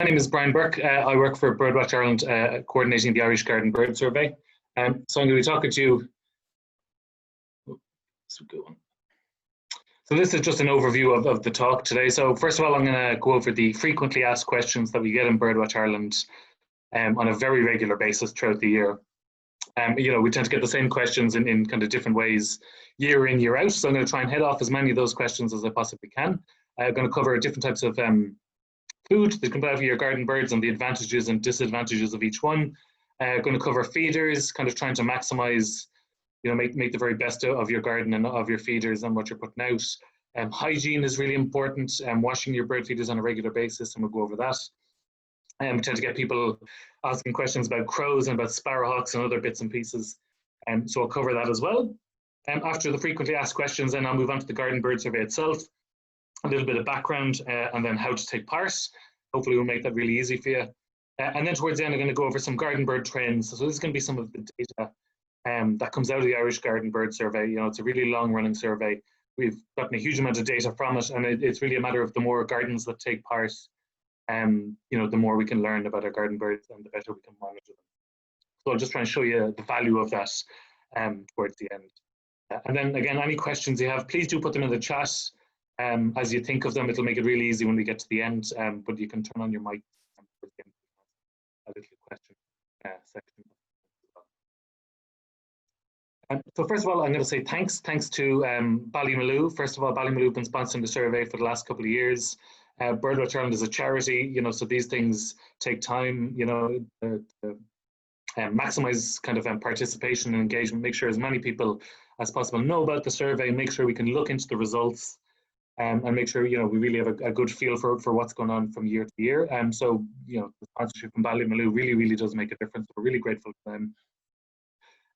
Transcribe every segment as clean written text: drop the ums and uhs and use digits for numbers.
My name is Brian Burke. I work for BirdWatch Ireland, coordinating the Irish Garden Bird Survey. So I'm going to be talking to you. So this is just an overview of the talk today. So first of all, I'm going to go over the frequently asked questions that we get in BirdWatch Ireland on a very regular basis throughout the year. We tend to get the same questions in kind of different ways year in, year out. So I'm going to try and head off as many of those questions as I possibly can. I'm going to cover different types of food that can provide for your garden birds and the advantages and disadvantages of each one. Going to cover feeders, kind of trying to maximize, make the very best of your garden and of your feeders and what you're putting out. Hygiene is really important, washing your bird feeders on a regular basis, and we'll go over that. We tend to get people asking questions about crows and about sparrowhawks and other bits and pieces. So I'll cover that as well. After the frequently asked questions, then I'll move on to the garden bird survey itself, a little bit of background, and then how to take part. Hopefully we'll make that really easy for you. And then towards the end, I'm going to go over some garden bird trends. So this is going to be some of the data that comes out of the Irish Garden Bird Survey. It's a really long-running survey. We've gotten a huge amount of data from it, and it's really a matter of the more gardens that take part, the more we can learn about our garden birds and the better we can monitor them. So I'll just try and show you the value of that towards the end. And then again, any questions you have, please do put them in the chat. As you think of them, it'll make it really easy when we get to the end, but you can turn on your mic towards the end. A little question section. So first of all, I'm going to say thanks to Ballymaloe. First of all, Ballymaloe have been sponsoring the survey for the last couple of years. BirdWatch Ireland is a charity, so these things take time, to maximize kind of participation and engagement, make sure as many people as possible know about the survey, make sure we can look into the results, and make sure we really have a good feel for what's going on from year to year. So the sponsorship from Ballymaloe really does make a difference. We're really grateful to them.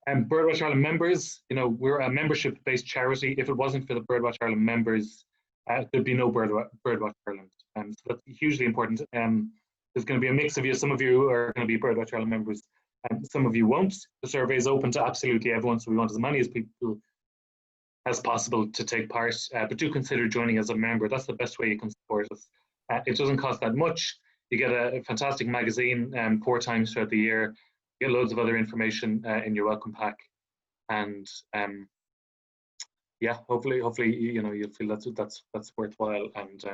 BirdWatch Ireland members, we're a membership-based charity. If it wasn't for the BirdWatch Ireland members, there'd be no BirdWatch Ireland. So that's hugely important. There's going to be a mix of you. Some of you are going to be BirdWatch Ireland members, and some of you won't. The survey is open to absolutely everyone, so we want as many as people as possible to take part, but do consider joining as a member. That's the best way you can support us. It doesn't cost that much. You get a fantastic magazine 4 times throughout the year. You get loads of other information in your welcome pack, and yeah, hopefully you'll feel that's worthwhile, and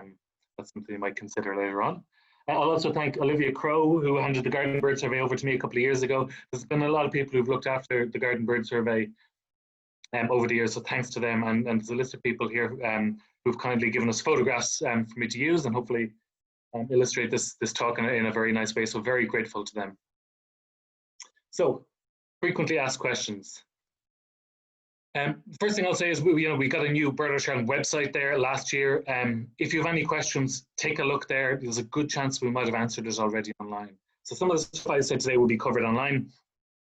that's something you might consider later on. I'll also thank Olivia Crow, who handed the Garden Bird Survey over to me a couple of years ago. There's been a lot of people who've looked after the Garden Bird Survey over the years, so thanks to them, and there's a list of people here who've kindly given us photographs for me to use and hopefully illustrate this talk in a very nice way, so very grateful to them. So, frequently asked questions. First thing I'll say is we got a new BirdWatch Ireland website there last year. If you have any questions, take a look there. There's a good chance we might have answered it already online. So some of the stuff I said today will be covered online,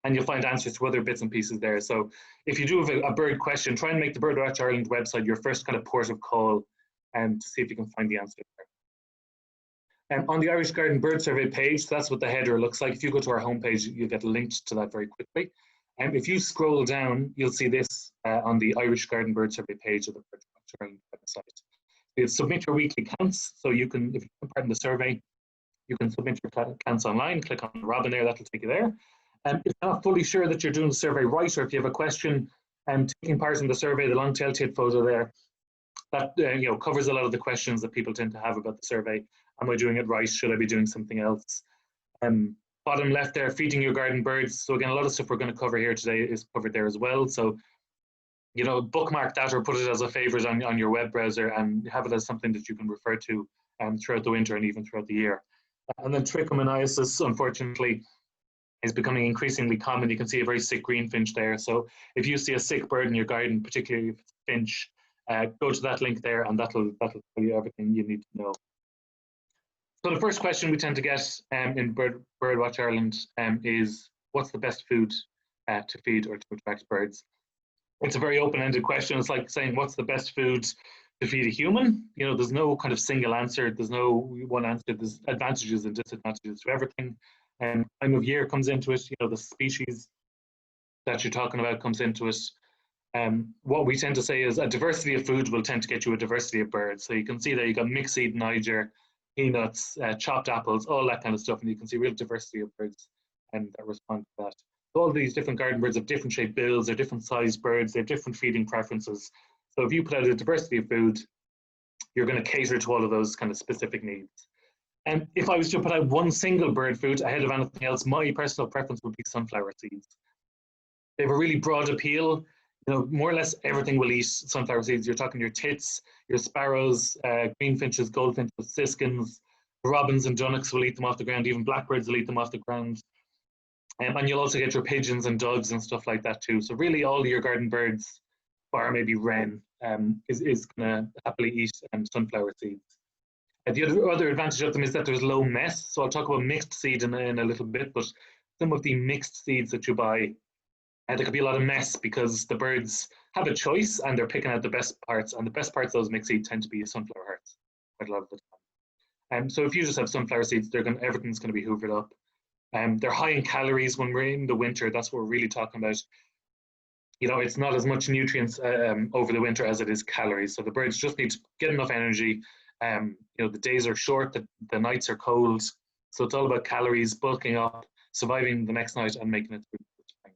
and you'll find answers to other bits and pieces there. So if you do have a bird question, try and make the BirdWatch Ireland website your first kind of port of call to see if you can find the answer there. On the Irish Garden Bird Survey page, that's what the header looks like. If you go to our homepage, you'll get linked to that very quickly. If you scroll down, you'll see this on the Irish Garden Bird Survey page of the BirdWatch Ireland website. You submit your weekly counts, so you can, if you take part in the survey, you can submit your counts online, click on Robin there, that'll take you there. If you're not fully sure that you're doing the survey right, or if you have a question taking part in the survey, the long tail tit photo there, that covers a lot of the questions that people tend to have about the survey. Am I doing it right? Should I be doing something else? Bottom left there, feeding your garden birds. So again, a lot of stuff we're going to cover here today is covered there as well. So bookmark that or put it as a favorite on your web browser and have it as something that you can refer to throughout the winter and even throughout the year. And then trichomoniasis, unfortunately, is becoming increasingly common. You can see a very sick greenfinch there. So if you see a sick bird in your garden, particularly if it's a finch, go to that link there, and that'll tell you everything you need to know. So the first question we tend to get in BirdWatch Ireland is, what's the best food to feed or to attract birds? It's a very open-ended question. It's like saying, what's the best food to feed a human? There's no kind of single answer. There's no one answer. There's advantages and disadvantages to everything. Time of year comes into it. The species that you're talking about comes into it. What we tend to say is a diversity of food will tend to get you a diversity of birds. So you can see there you got mixed seed Niger, peanuts, chopped apples, all that kind of stuff. And you can see real diversity of birds that respond to that. So all these different garden birds have different shaped bills, they're different sized birds, they have different feeding preferences. So if you put out a diversity of food, you're going to cater to all of those kind of specific needs. And if I was to put out one single bird food ahead of anything else, my personal preference would be sunflower seeds. They have a really broad appeal. You know, more or less everything will eat sunflower seeds. You're talking your tits, your sparrows, greenfinches, goldfinches, siskins, robins and dunnocks will eat them off the ground. Even blackbirds will eat them off the ground. And you'll also get your pigeons and doves and stuff like that too. So really all your garden birds, bar maybe wren, is going to happily eat sunflower seeds. The other advantage of them is that there's low mess. So I'll talk about mixed seed in a little bit, but some of the mixed seeds that you buy, there could be a lot of mess because the birds have a choice and they're picking out the best parts, and the best parts of those mixed seeds tend to be sunflower hearts quite a lot of the time. So if you just have sunflower seeds, everything's going to be hoovered up. They're high in calories. When we're in the winter, that's what we're really talking about. You know, it's not as much nutrients over the winter as it is calories. So the birds just need to get enough energy. You know, the days are short, the nights are cold. So it's all about calories, bulking up, surviving the next night and making it through the spring.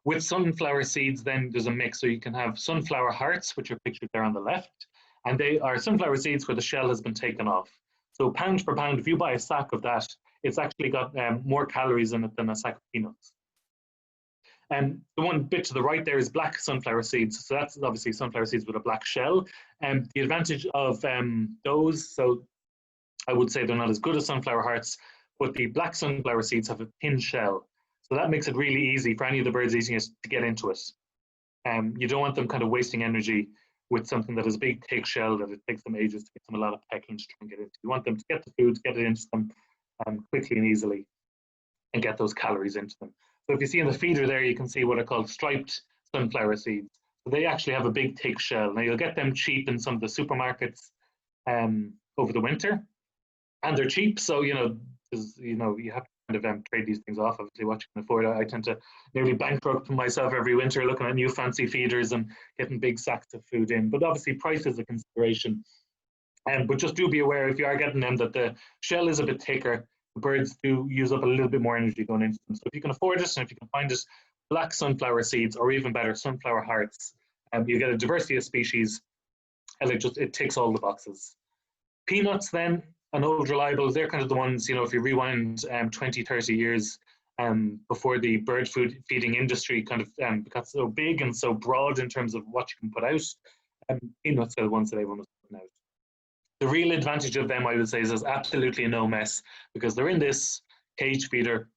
With sunflower seeds, then there's a mix. So you can have sunflower hearts, which are pictured there on the left, and they are sunflower seeds where the shell has been taken off. So pound for pound, if you buy a sack of that, it's actually got more calories in it than a sack of peanuts. And the one bit to the right there is black sunflower seeds. So that's obviously sunflower seeds with a black shell. And the advantage of those, so I would say they're not as good as sunflower hearts, but the black sunflower seeds have a thin shell. So that makes it really easy for any of the birds eating it to get into it. You don't want them kind of wasting energy with something that has a big thick shell that it takes them ages to get them a lot of pecking to try and get into. You want them to get the food, get it into them quickly and easily, and get those calories into them. So if you see in the feeder there, you can see what are called striped sunflower seeds. So they actually have a big thick shell. Now you'll get them cheap in some of the supermarkets over the winter, and they're cheap. So you know you have to kind of trade these things off. Obviously, what you can afford. I tend to nearly bankrupt myself every winter looking at new fancy feeders and getting big sacks of food in. But obviously, price is a consideration. But just do be aware if you are getting them that the shell is a bit thicker. The birds do use up a little bit more energy going into them. So if you can afford it and if you can find it, black sunflower seeds, or even better, sunflower hearts, you get a diversity of species, and it ticks all the boxes. Peanuts then, an old reliable, they're kind of the ones, you know, if you rewind 20, 30 years before the bird food feeding industry kind of got so big and so broad in terms of what you can put out, peanuts are the ones that everyone was putting out. The real advantage of them, I would say, is there's absolutely no mess because they're in this cage feeder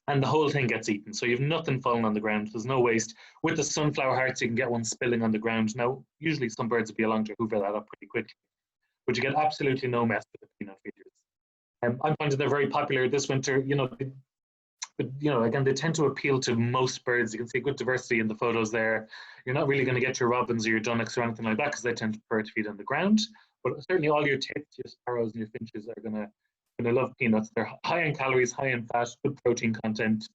and the whole thing gets eaten. So you have nothing falling on the ground. There's no waste. With the sunflower hearts, you can get one spilling on the ground. Now, usually some birds will be along to hoover that up pretty quickly, but you get absolutely no mess with the peanut feeders. I'm finding they're very popular this winter. You know, but you know, again, they tend to appeal to most birds. You can see good diversity in the photos there. You're not really going to get your robins or your dunnocks or anything like that because they tend to prefer to feed on the ground. But certainly all your tits, your sparrows and your finches are gonna love peanuts. They're high in calories, high in fat, good protein content.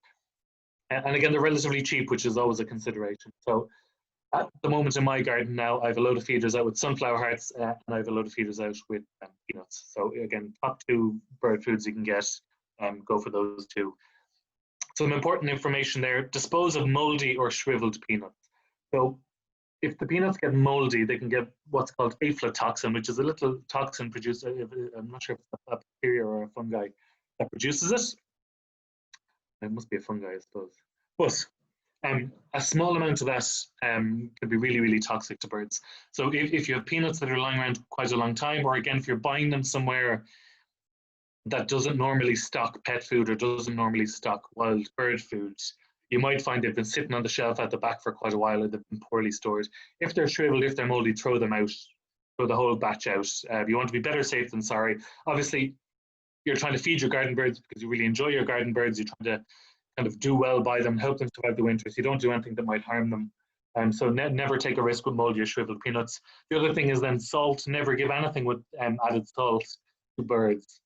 And again, they're relatively cheap, which is always a consideration. So at the moment in my garden now, I have a load of feeders out with sunflower hearts and I have a load of feeders out with peanuts. So again, top two bird foods you can get, go for those two. Some important information there, dispose of moldy or shriveled peanuts. So if the peanuts get moldy, they can get what's called aflatoxin, which is a little toxin produced, I'm not sure if it's a bacteria or a fungi that produces it. It must be a fungi, I suppose. But a small amount of that can be really, really toxic to birds. So if you have peanuts that are lying around quite a long time, or again, if you're buying them somewhere that doesn't normally stock pet food or doesn't normally stock wild bird foods, you might find they've been sitting on the shelf at the back for quite a while or they've been poorly stored. If they're shriveled, if they're moldy, throw them out, throw the whole batch out. You want to be better safe than sorry. Obviously, you're trying to feed your garden birds because you really enjoy your garden birds. You're trying to kind of do well by them, help them survive the winter. So you don't do anything that might harm them. So never take a risk with moldy or shriveled peanuts. The other thing is then salt. Never give anything with added salt to birds.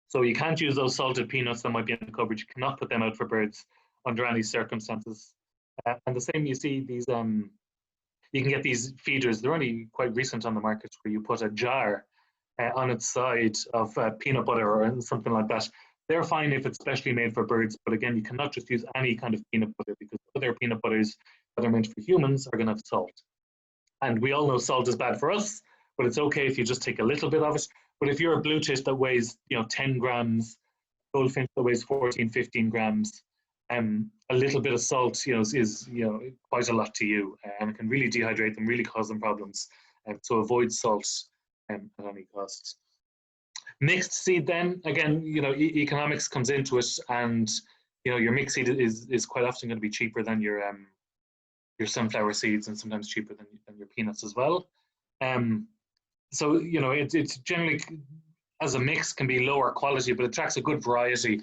So you can't use those salted peanuts that might be in the cupboard. You cannot put them out for birds under any circumstances. And the same, you see these, you can get these feeders. They're only quite recent on the market where you put a jar on its side of peanut butter or something like that. They're fine if it's specially made for birds, but again, you cannot just use any kind of peanut butter because other peanut butters that are meant for humans are going to have salt. And we all know salt is bad for us, but it's okay if you just take a little bit of it. But if you're a bluefish that weighs, 10 grams, goldfinch that weighs 14, 15 grams, a little bit of salt, is quite a lot to you, and it can really dehydrate them, really cause them problems. So avoid salt at any cost. Mixed seed, then again, economics comes into it, and your mixed seed is quite often going to be cheaper than your sunflower seeds, and sometimes cheaper than your peanuts as well. So it's generally, as a mix, can be lower quality, but it attracts a good variety.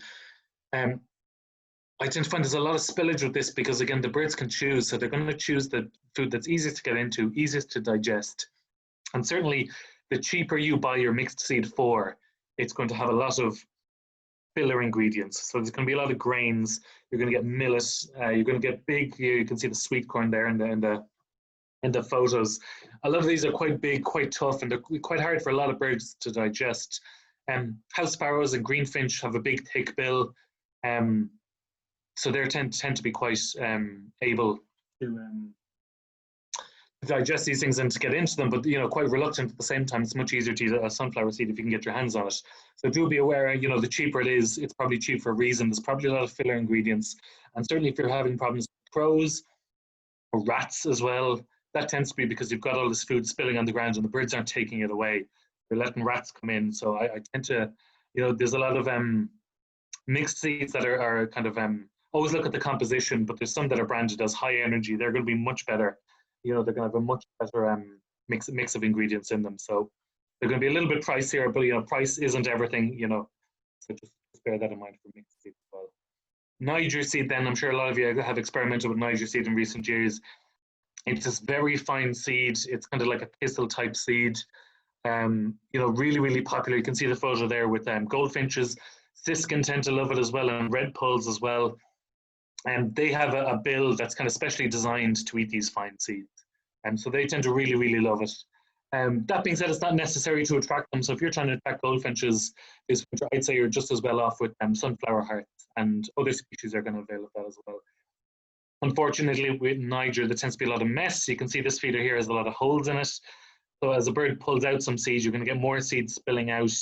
I tend to find there's a lot of spillage with this because, again, the birds can choose. So they're going to choose the food that's easiest to get into, easiest to digest. And certainly, the cheaper you buy your mixed seed for, it's going to have a lot of filler ingredients. So there's going to be a lot of grains. You're going to get millet. You're going to get big. You can see the sweet corn there in the photos. A lot of these are quite big, quite tough, and they're quite hard for a lot of birds to digest. House sparrows and greenfinch have a big, thick bill. So they tend to be quite able to digest these things and to get into them, but quite reluctant at the same time. It's much easier to eat a sunflower seed if you can get your hands on it. So do be aware, the cheaper it is, it's probably cheap for a reason. There's probably a lot of filler ingredients, and certainly if you're having problems with crows or rats as well, that tends to be because you've got all this food spilling on the ground and the birds aren't taking it away. They're letting rats come in. So I tend to, there's a lot of mixed seeds that are kind of always look at the composition, but there's some that are branded as high energy. They're going to be much better. They're going to have a much better mix of ingredients in them. So they're going to be a little bit pricier, but price isn't everything. So just bear that in mind for mixed seed as well. Niger seed, then, I'm sure a lot of you have experimented with Niger seed in recent years. It's this very fine seed. It's kind of like a thistle type seed. Really, really popular. You can see the photo there with goldfinches. Siskin tend to love it as well, and red pulls as well. And they have a bill that's kind of specially designed to eat these fine seeds. And so they tend to really, really love it. That being said, it's not necessary to attract them. So if you're trying to attract goldfinches, I'd say you're just as well off with sunflower hearts, and other species are going to avail of that as well. Unfortunately, with Niger, there tends to be a lot of mess. You can see this feeder here has a lot of holes in it. So as a bird pulls out some seeds, you're going to get more seeds spilling out.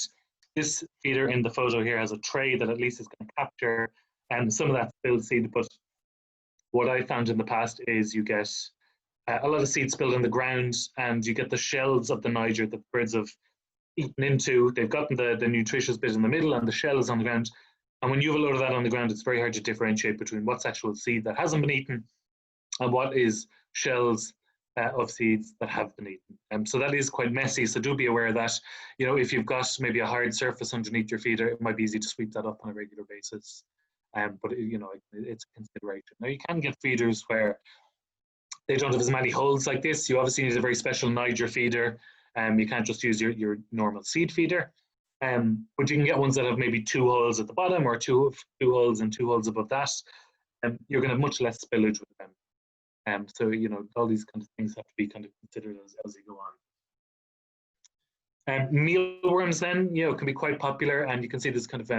This feeder in the photo here has a tray that at least is going to capture some of that spilled seed. But what I found in the past is you get a lot of seed spilled on the ground, and you get the shells of the Niger that the birds have eaten into. They've gotten the nutritious bit in the middle, and the shell is on the ground. And when you have a load of that on the ground, it's very hard to differentiate between what's actual seed that hasn't been eaten and what is shells of seeds that have been eaten. So that is quite messy. So do be aware of that. If you've got maybe a hard surface underneath your feeder, it might be easy to sweep that up on a regular basis. But it's a consideration. Now, you can get feeders where they don't have as many holes like this. You obviously need a very special Niger feeder. You can't just use your normal seed feeder. But you can get ones that have maybe 2 holes at the bottom, or two holes and 2 holes above that. You're going to have much less spillage with them. So all these kind of things have to be kind of considered as you go on. Mealworms then, can be quite popular, and you can see this kind of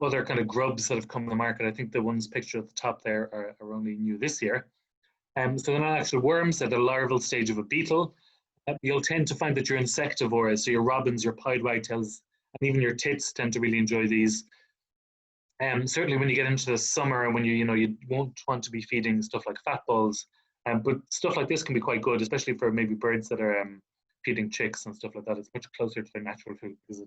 other kind of grubs that have come to the market. I think the ones pictured at the top there are only new this year. So they're not actual worms; they're the larval stage of a beetle. You'll tend to find that your insectivores, so your robins, your pied wagtails, and even your tits tend to really enjoy these. Certainly when you get into the summer, when you won't want to be feeding stuff like fat balls, but stuff like this can be quite good, especially for maybe birds that are feeding chicks and stuff like that. It's much closer to their natural food because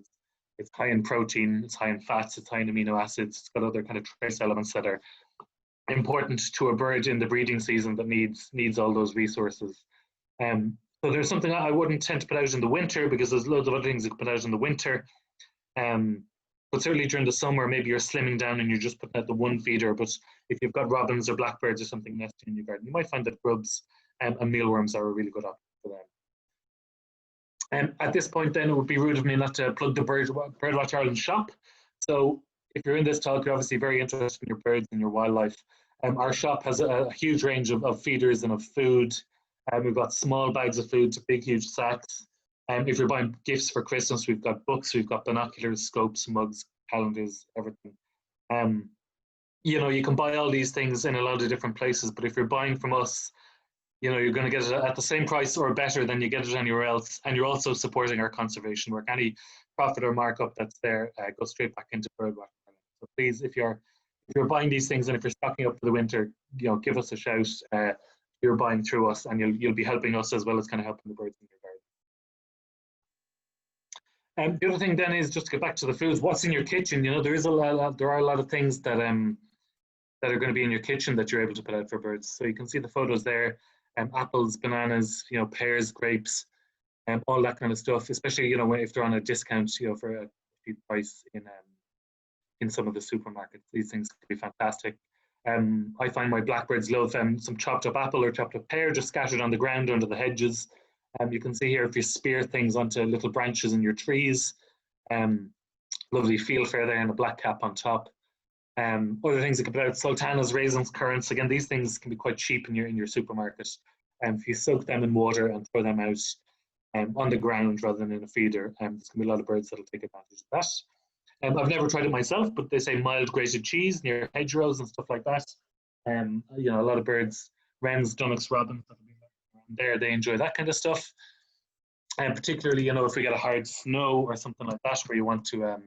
it's high in protein, it's high in fats, it's high in amino acids, it's got other kind of trace elements that are important to a bird in the breeding season that needs all those resources. So there's something I wouldn't tend to put out in the winter, because there's loads of other things you can put out in the winter. But certainly during the summer, maybe you're slimming down and you're just putting out the one feeder. But if you've got robins or blackbirds or something nesting in your garden, you might find that grubs and mealworms are a really good option for them. At this point then, it would be rude of me not to plug the BirdWatch Ireland shop. So if you're in this talk, you're obviously very interested in your birds and your wildlife. Our shop has a huge range of feeders and of food. We've got small bags of food to big, huge sacks. If you're buying gifts for Christmas, we've got books, we've got binoculars, scopes, mugs, calendars, everything. You know, you can buy all these things in a lot of different places, but if you're buying from us, you know, you're going to get it at the same price or better than you get it anywhere else, and you're also supporting our conservation work. Any profit or markup that's there goes straight back into BirdWatch Ireland. So please, if you're buying these things and if you're stocking up for the winter, you know, give us a shout. You're buying through us, and you'll be helping us as well as kind of helping the birds in your garden. The other thing then is just to get back to the foods. What's in your kitchen? You know, there are a lot of things that that are going to be in your kitchen that you're able to put out for birds. So you can see the photos there. Apples, bananas, you know, pears, grapes, all that kind of stuff. Especially, you know, if they're on a discount, you know, for a cheap price in some of the supermarkets, these things can be fantastic. I find my blackbirds love some chopped up apple or chopped up pear just scattered on the ground under the hedges. You can see here if you spear things onto little branches in your trees, lovely field fare there and a black cap on top. Other things that can put out, sultanas, raisins, currants. Again, these things can be quite cheap in your supermarket. If you soak them in water and throw them out on the ground rather than in a feeder, there's going to be a lot of birds that'll take advantage of that. I've never tried it myself, but they say mild grated cheese near hedgerows and stuff like that. You know, a lot of birds, wrens, dunnocks, robins, there, they enjoy that kind of stuff. And particularly, you know, if we get a hard snow or something like that, where you want to,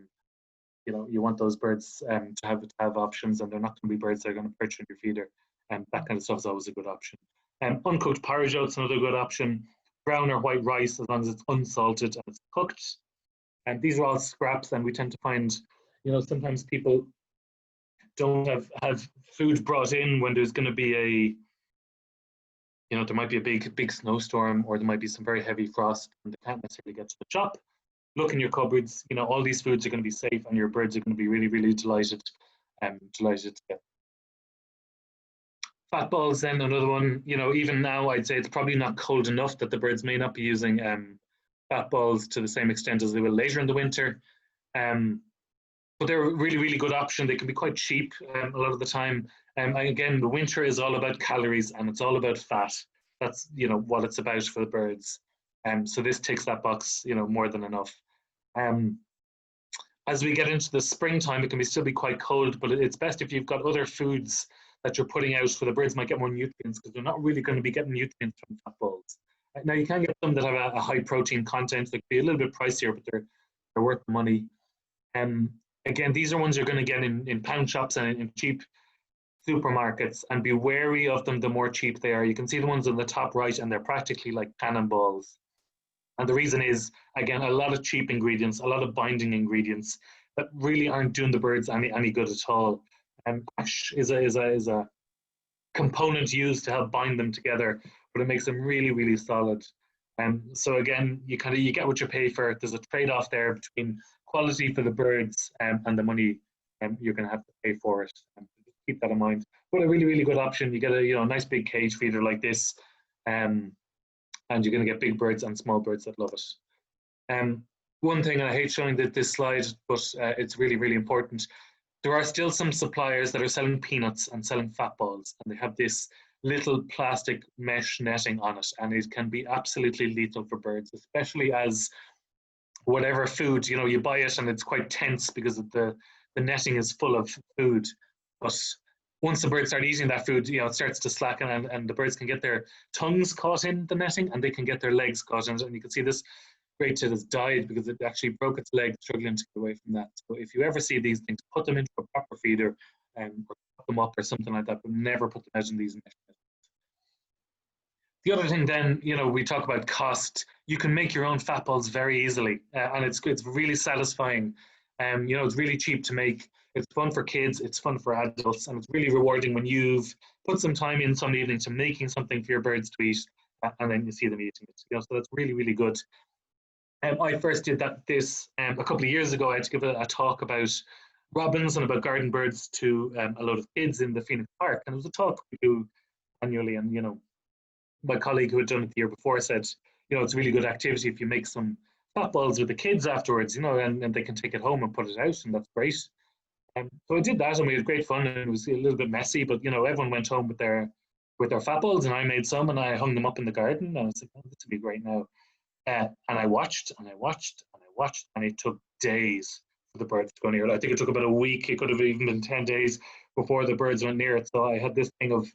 you know, you want those birds to have options, and they're not going to be birds that are going to perch on your feeder. And that kind of stuff is always a good option. Uncooked porridge oats, another good option. Brown or white rice, as long as it's unsalted and it's cooked. And these are all scraps, and we tend to find, you know, sometimes people don't have food brought in when there's going to be you know, there might be a big snowstorm, or there might be some very heavy frost, and they can't necessarily get to the shop. Look in your cupboards, you know, all these foods are going to be safe, and your birds are going to be really, really delighted to get. Fat balls, then another one. You know, even now I'd say it's probably not cold enough that the birds may not be using fat balls to the same extent as they will later in the winter. But they're a really, really good option. They can be quite cheap a lot of the time. Again, the winter is all about calories, and it's all about fat. That's, you know, what it's about for the birds. So this ticks that box, you know, more than enough. As we get into the springtime, it can still be quite cold, but it's best if you've got other foods that you're putting out, so the birds might get more nutrients, because they're not really going to be getting nutrients from fat balls. Now, you can get some that have a high protein content that can be a little bit pricier, but they're worth the money. Again, these are ones you're going to get in pound shops and in cheap supermarkets, and be wary of them the more cheap they are. You can see the ones on the top right, and they're practically like cannonballs. And the reason is, again, a lot of cheap ingredients, a lot of binding ingredients that really aren't doing the birds any good at all. Ash is a component used to help bind them together, but it makes them really, really solid. So again, you get what you pay for. There's a trade-off there between quality for the birds and the money you're going to have to pay for it. Keep that in mind. But a really, really good option. You get a nice big cage feeder like this, and you're going to get big birds and small birds that love it. One thing, and I hate showing this slide, but it's really, really important. There are still some suppliers that are selling peanuts and selling fat balls, and they have this little plastic mesh netting on it, and it can be absolutely lethal for birds, especially as whatever food, you know, you buy it and it's quite tense because the netting is full of food. But once the birds start eating that food, you know, it starts to slacken, and the birds can get their tongues caught in the netting, and they can get their legs caught in it. And you can see this great tit has died because it actually broke its leg struggling to get away from that. So if you ever see these things, put them into a proper feeder or put them up or something like that, but never put them out in these nets. The other thing then, you know, we talk about cost. You can make your own fat balls very easily, and it's really satisfying. You know, it's really cheap to make. It's fun for kids, it's fun for adults, and it's really rewarding when you've put some time in some evening to making something for your birds to eat, and then you see them eating it. You know, so that's really, really good. I first did this a couple of years ago. I had to give a talk about robins and about garden birds to a load of kids in the Phoenix Park, and it was a talk we do annually. And you know, my colleague who had done it the year before said, you know, it's a really good activity if you make some fat balls with the kids afterwards, you know, and they can take it home and put it out, and that's great. So I did that, and we had great fun, and it was a little bit messy, but you know, everyone went home with their fat balls, and I made some, and I hung them up in the garden, and I was like, oh, this would be great now. And I watched and I watched and I watched, and it took days for the birds to go near it. I think it took about a week. It could have even been 10 days before the birds went near it. So I had this thing of,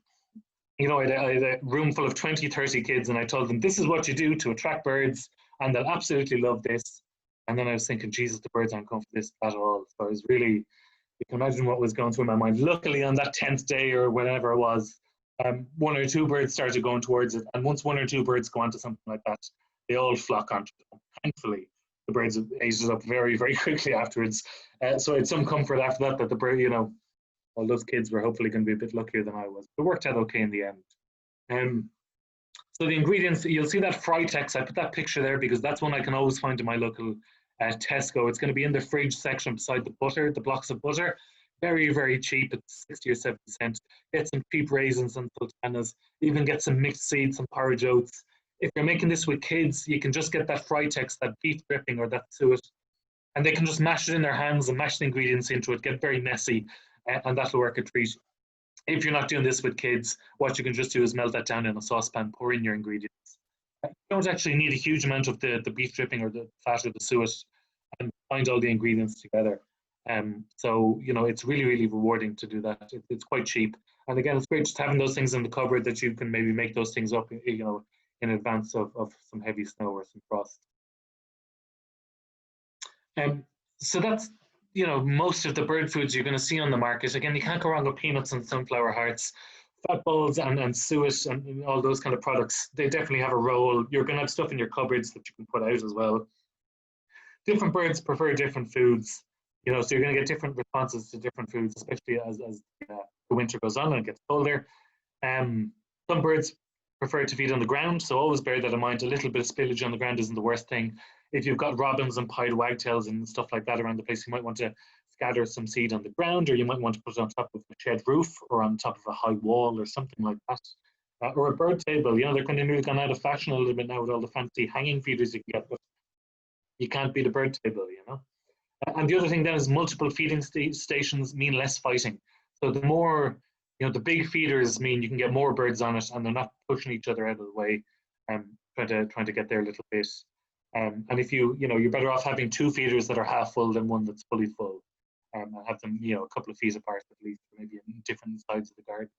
I had a room full of 20, 30 kids, and I told them, this is what you do to attract birds, and they'll absolutely love this. And then I was thinking, Jesus, the birds aren't going for this at all. So I was really, you can imagine what was going through my mind. Luckily, on that 10th day or whenever it was, one or two birds started going towards it. And once one or two birds go onto something like that, they all flock onto it. Thankfully, the birds ate it up very, very quickly afterwards. So I had some comfort after that the bird, all those kids were hopefully going to be a bit luckier than I was. It worked out okay in the end. So the ingredients, you'll see that fry text. I put that picture there because that's one I can always find in my local Tesco. It's going to be in the fridge section beside the butter, the blocks of butter. Very, very cheap. It's 60 or 70 cents. Get some cheap raisins and sultanas. Even get some mixed seeds, some porridge oats. If you're making this with kids, you can just get that fry text, that beef dripping or that suet, and they can just mash it in their hands and mash the ingredients into it, get very messy, and that'll work a treat. If you're not doing this with kids, what you can just do is melt that down in a saucepan, pour in your ingredients. You don't actually need a huge amount of the beef dripping or the fat or the suet, and find all the ingredients together. So, it's really, really rewarding to do that. It's quite cheap. And again, it's great just having those things in the cupboard that you can maybe make those things up, in advance of some heavy snow or some frost. So that's, most of the bird foods you're going to see on the market. Again, you can't go wrong with peanuts and sunflower hearts. Fat balls and suet and all those kind of products, they definitely have a role. You're going to have stuff in your cupboards that you can put out as well. Different birds prefer different foods, so you're going to get different responses to different foods, especially as the winter goes on and it gets colder. Some birds prefer to feed on the ground, so always bear that in mind. A little bit of spillage on the ground isn't the worst thing. If you've got robins and pied wagtails and stuff like that around the place, you might want to scatter some seed on the ground, or you might want to put it on top of a shed roof or on top of a high wall or something like that. Or a bird table. They're kind of nearly gone out of fashion a little bit now with all the fancy hanging feeders you can get, but you can't beat a bird table, And the other thing then is multiple feeding stations mean less fighting. So the more, the big feeders mean you can get more birds on it, and they're not pushing each other out of the way, trying to get their little bit. And if you're better off having two feeders that are half full than one that's fully full, and have them, a couple of feet apart at least, maybe in different sides of the garden.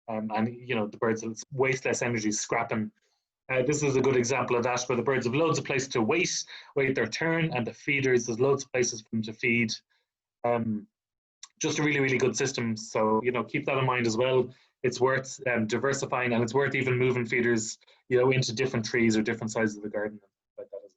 And the birds will waste less energy scrapping. This is a good example of that, where the birds have loads of places to wait their turn, and the feeders, there's loads of places for them to feed. Just a really, really good system. So, keep that in mind as well. It's worth diversifying, and it's worth even moving feeders, into different trees or different sizes of the garden, like that as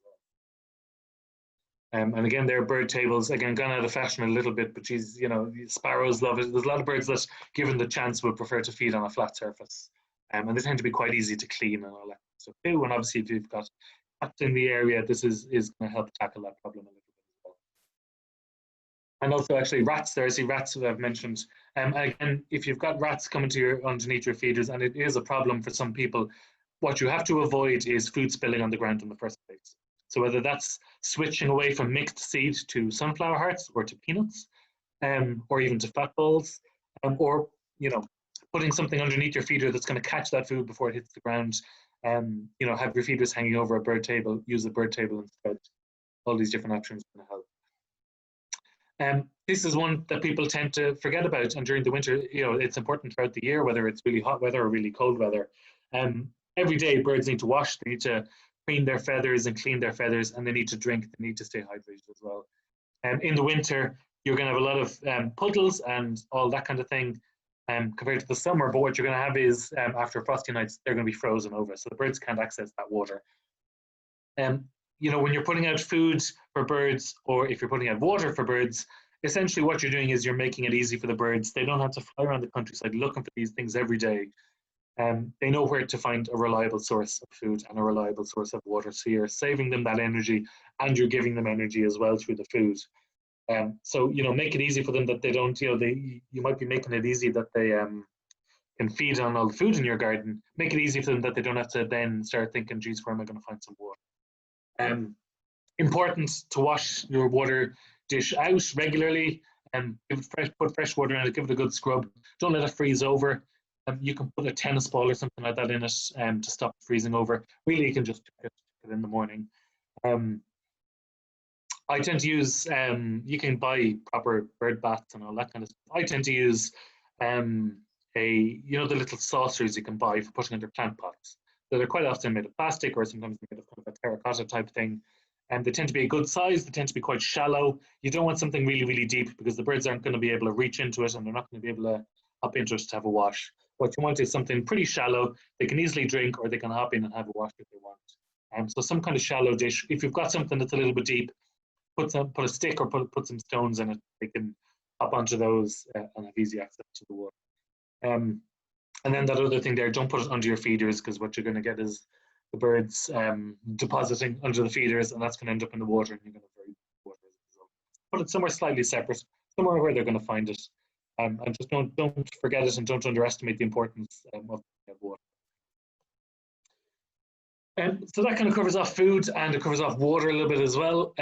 well. And again, they're bird tables, again, gone out of fashion a little bit, but geez, sparrows love it. There's a lot of birds that, given the chance, would prefer to feed on a flat surface. And they tend to be quite easy to clean and all that stuff too. And obviously, if you've got cats in the area, this is going to help tackle that problem a little bit as well. And also, actually, rats. There, I see rats that I've mentioned. Again, if you've got rats coming to underneath your feeders, and it is a problem for some people, what you have to avoid is food spilling on the ground in the first place. So whether that's switching away from mixed seed to sunflower hearts or to peanuts, or even to fat balls, or putting something underneath your feeder that's going to catch that food before it hits the ground. Have your feeders hanging over a bird table, use a bird table instead. All these different options are going to help. This is one that people tend to forget about, and during the winter, it's important throughout the year, whether it's really hot weather or really cold weather. Every day, birds need to wash, they need to preen their feathers and clean their feathers, and they need to drink, they need to stay hydrated as well. In the winter, you're going to have a lot of puddles and all that kind of thing. Compared to the summer, but what you're going to have is, after frosty nights, they're going to be frozen over, so the birds can't access that water. When you're putting out food for birds, or if you're putting out water for birds, essentially what you're doing is you're making it easy for the birds. They don't have to fly around the countryside looking for these things every day. They know where to find a reliable source of food and a reliable source of water, so you're saving them that energy, and you're giving them energy as well through the food. So, make it easy for them that they don't, you might be making it easy that they can feed on all the food in your garden. Make it easy for them that they don't have to then start thinking, geez, where am I going to find some water? Important to wash your water dish out regularly, and put fresh water in it, give it a good scrub. Don't let it freeze over. You can put a tennis ball or something like that in it to stop freezing over. Really, you can just check it in the morning. Um, I tend to use, you can buy proper bird baths and all that kind of stuff. I tend to use the little saucers you can buy for putting under plant pots. So they're quite often made of plastic or sometimes made of kind of a terracotta type thing. And they tend to be a good size. They tend to be quite shallow. You don't want something really, really deep because the birds aren't going to be able to reach into it and they're not going to be able to hop into it to have a wash. What you want is something pretty shallow. They can easily drink or they can hop in and have a wash if they want. So some kind of shallow dish. If you've got something that's a little bit deep, put a stick or put some stones in it. They can hop onto those and have easy access to the water. And then that other thing there, don't put it under your feeders because what you're going to get is the birds depositing under the feeders, and that's going to end up in the water, and you're going to vary the water as a result. Put it somewhere slightly separate, somewhere where they're going to find it, and just don't forget it, and don't underestimate the importance of water. So that kind of covers off food, and it covers off water a little bit as well.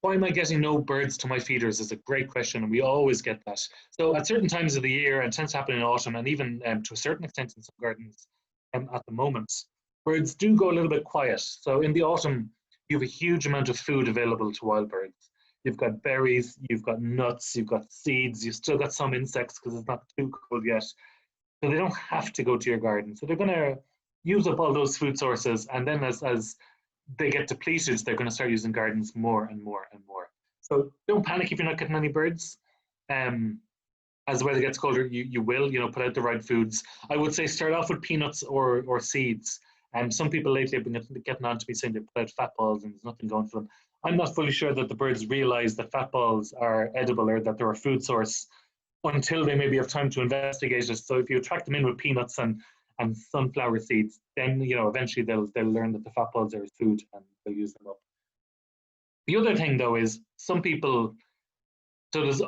Why am I getting no birds to my feeders is a great question, and we always get that. So at certain times of the year, and it tends to happen in autumn, and even to a certain extent in some gardens at the moment, birds do go a little bit quiet. So in the autumn, you have a huge amount of food available to wild birds. You've got berries, you've got nuts, you've got seeds, you've still got some insects because it's not too cold yet. So they don't have to go to your garden. So they're going to use up all those food sources, and then as they get depleted, they're going to start using gardens more and more and more. So don't panic if you're not getting any birds. As the weather gets colder, you will, put out the right foods. I would say start off with peanuts or seeds. And some people lately have been getting on to me saying they put out fat balls and there's nothing going for them. I'm not fully sure that the birds realize that fat balls are edible or that they're a food source until they maybe have time to investigate it. So if you attract them in with peanuts and sunflower seeds, then eventually they'll learn that the fat balls are food and they'll use them up. The other thing though is some people, so there's,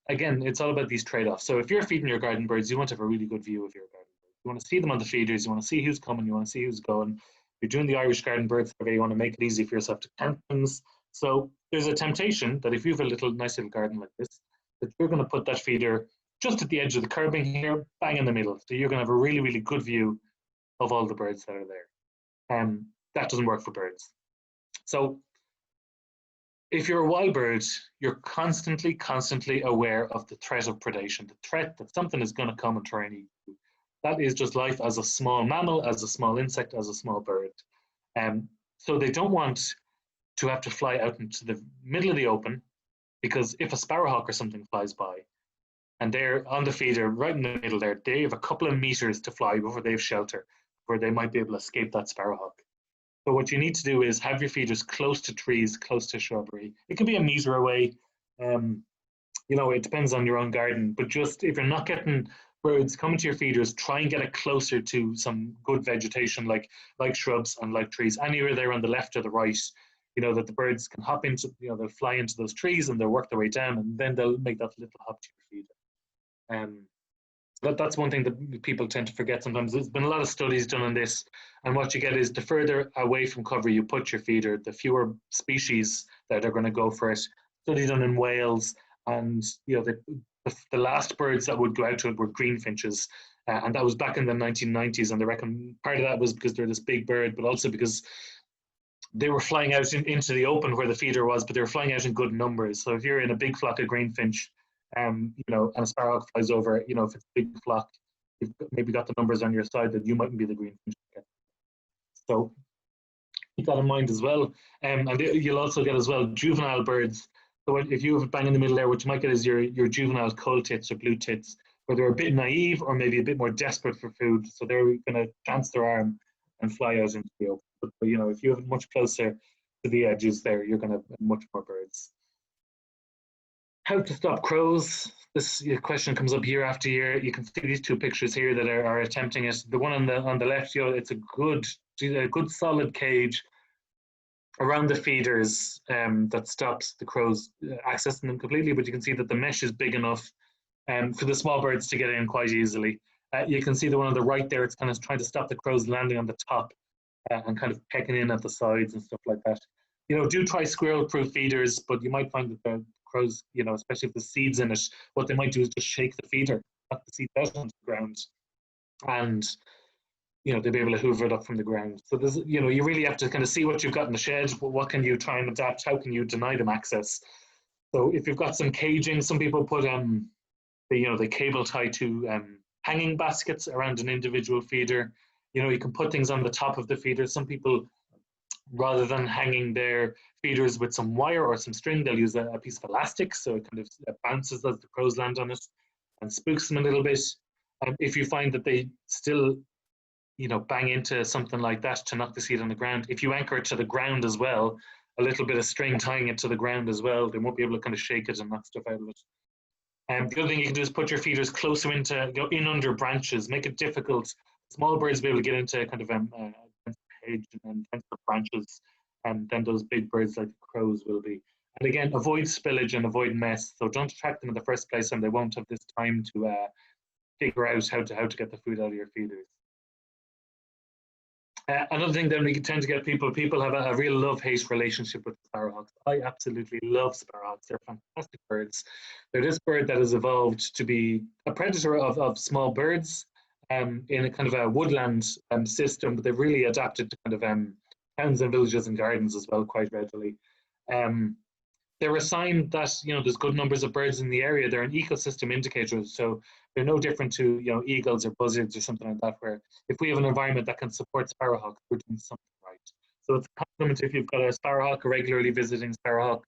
again, it's all about these trade-offs. So if you're feeding your garden birds, you want to have a really good view of your garden birds. You want to see them on the feeders, you want to see who's coming, you want to see who's going. You're doing the Irish Garden Bird Survey, you want to make it easy for yourself to count things. So there's a nice little garden like this, that you're going to put that feeder just at the edge of the curbing here, bang in the middle. So you're going to have a really, really good view of all the birds that are there. That doesn't work for birds. So if you're a wild bird, you're constantly aware of the threat of predation, the threat that something is going to come and try and eat you. That is just life as a small mammal, as a small insect, as a small bird. So they don't want to have to fly out into the middle of the open, because if a sparrowhawk or something flies by and they're on the feeder right in the middle there, they have a couple of meters to fly before they have shelter, where they might be able to escape that sparrowhawk. So what you need to do is have your feeders close to trees, close to shrubbery. It can be a meter away. It depends on your own garden, but just if you're not getting birds coming to your feeders, try and get it closer to some good vegetation like shrubs and like trees, anywhere there on the left or the right, that the birds can hop into, they'll fly into those trees and they'll work their way down and then they'll make that little hop to your feeder. That's one thing that people tend to forget sometimes. There's been a lot of studies done on this, and what you get is the further away from cover you put your feeder, the fewer species that are going to go for it. Study done in Wales, and the last birds that would go out to it were greenfinches, and that was back in the 1990s, and they reckon part of that was because they're this big bird, but also because they were flying out into the open where the feeder was, but they were flying out in good numbers. So if you're in a big flock of greenfinch, and a sparrowhawk flies over, if it's a big flock, you've maybe got the numbers on your side that you mightn't be the greenfinch. So keep that in mind as well. And you'll also get as well juvenile birds. So if you have a bang in the middle there, what you might get is your juvenile coal tits or blue tits, where they're a bit naive or maybe a bit more desperate for food. So they're going to chance their arm and fly out into the open. But if you have it much closer to the edges there, you're going to have much more birds. How to stop crows. This question comes up year after year. You can see these two pictures here that are attempting it. The one on the left, it's a good solid cage around the feeders that stops the crows accessing them completely. But you can see that the mesh is big enough for the small birds to get in quite easily. You can see the one on the right there. It's kind of trying to stop the crows landing on the top and kind of pecking in at the sides and stuff like that. Do try squirrel-proof feeders, but you might find that the crows, especially if the seeds in it, what they might do is just shake the feeder, knock the seeds out onto the ground. And, they'll be able to hoover it up from the ground. So there's, you really have to kind of see what you've got in the shed, but what can you try and adapt? How can you deny them access? So if you've got some caging, some people put the cable tie to hanging baskets around an individual feeder. You can put things on the top of the feeder. Some people, rather than hanging their feeders with some wire or some string, they'll use a piece of elastic, so it kind of bounces as the crows land on it and spooks them a little bit. If you find that they still, bang into something like that to knock the seed on the ground, if you anchor it to the ground as well, a little bit of string tying it to the ground as well, they won't be able to kind of shake it and knock stuff out of it. The other thing you can do is put your feeders closer in under branches, make it difficult. Small birds will be able to get into kind of hedge and denser branches, and then those big birds like the crows will be. And again, avoid spillage and avoid mess. So don't attract them in the first place, and they won't have this time to figure out how to get the food out of your feeders. Another thing that we tend to get people have a real love-hate relationship with sparrowhawks. I absolutely love sparrowhawks. They're fantastic birds. They're this bird that has evolved to be a predator of small birds in a kind of a woodland system, but they've really adapted to kind of towns and villages and gardens as well quite readily. They're a sign that there's good numbers of birds in the area. They're an ecosystem indicator, so they're no different to eagles or buzzards or something like that, where if we have an environment that can support sparrowhawks, we're doing something right. So it's a compliment if you've got a sparrowhawk, a regularly visiting sparrowhawk.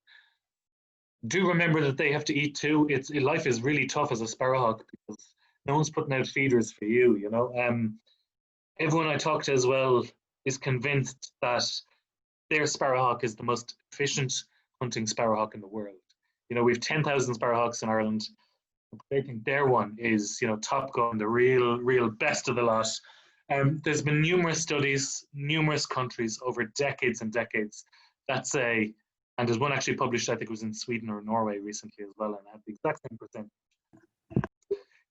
Do remember that they have to eat too. Life is really tough as a sparrowhawk because no one's putting out feeders for you. Everyone I talk to as well is convinced that their sparrowhawk is the most efficient hunting sparrowhawk in the world. We've 10,000 sparrowhawks in Ireland. They think their one is, top gun, the real best of the lot. There's been numerous studies, numerous countries over decades and decades that say, and there's one actually published, I think it was in Sweden or Norway recently as well, and had the exact same percentage.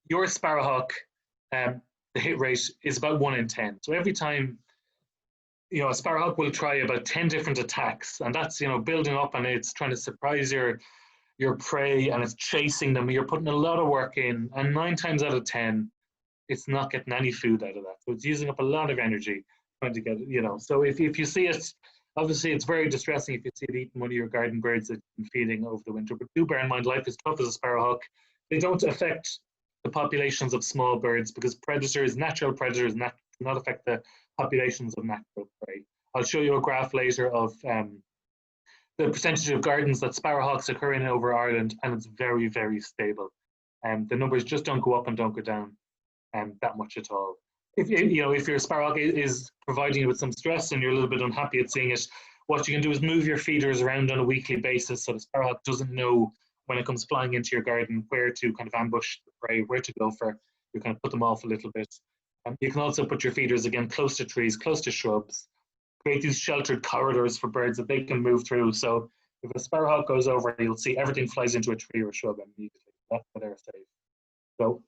Your sparrowhawk, the hit rate is about 1 in 10. So every time a sparrowhawk will try about 10 different attacks, and that's building up, and it's trying to surprise your prey, and it's chasing them. You're putting a lot of work in, and 9 times out of 10 it's not getting any food out of that, so it's using up a lot of energy trying to get it. So if you see it, obviously it's very distressing if you see it eating one of your garden birds that you've been feeding over the winter, but do bear in mind life is tough as a sparrowhawk. They don't affect the populations of small birds because natural predators do not affect the populations of natural prey. I'll show you a graph later of the percentage of gardens that sparrowhawks occur in over Ireland, and it's very, very stable. The numbers just don't go up and don't go down that much at all. If your sparrowhawk is providing you with some stress and you're a little bit unhappy at seeing it, what you can do is move your feeders around on a weekly basis so the sparrowhawk doesn't know when it comes flying into your garden where to kind of ambush the prey, where to go for. You kind of put them off a little bit. You can also put your feeders again close to trees, close to shrubs, create these sheltered corridors for birds that they can move through. So if a sparrowhawk goes over, you'll see everything flies into a tree or a shrub immediately. That's where they're safe. So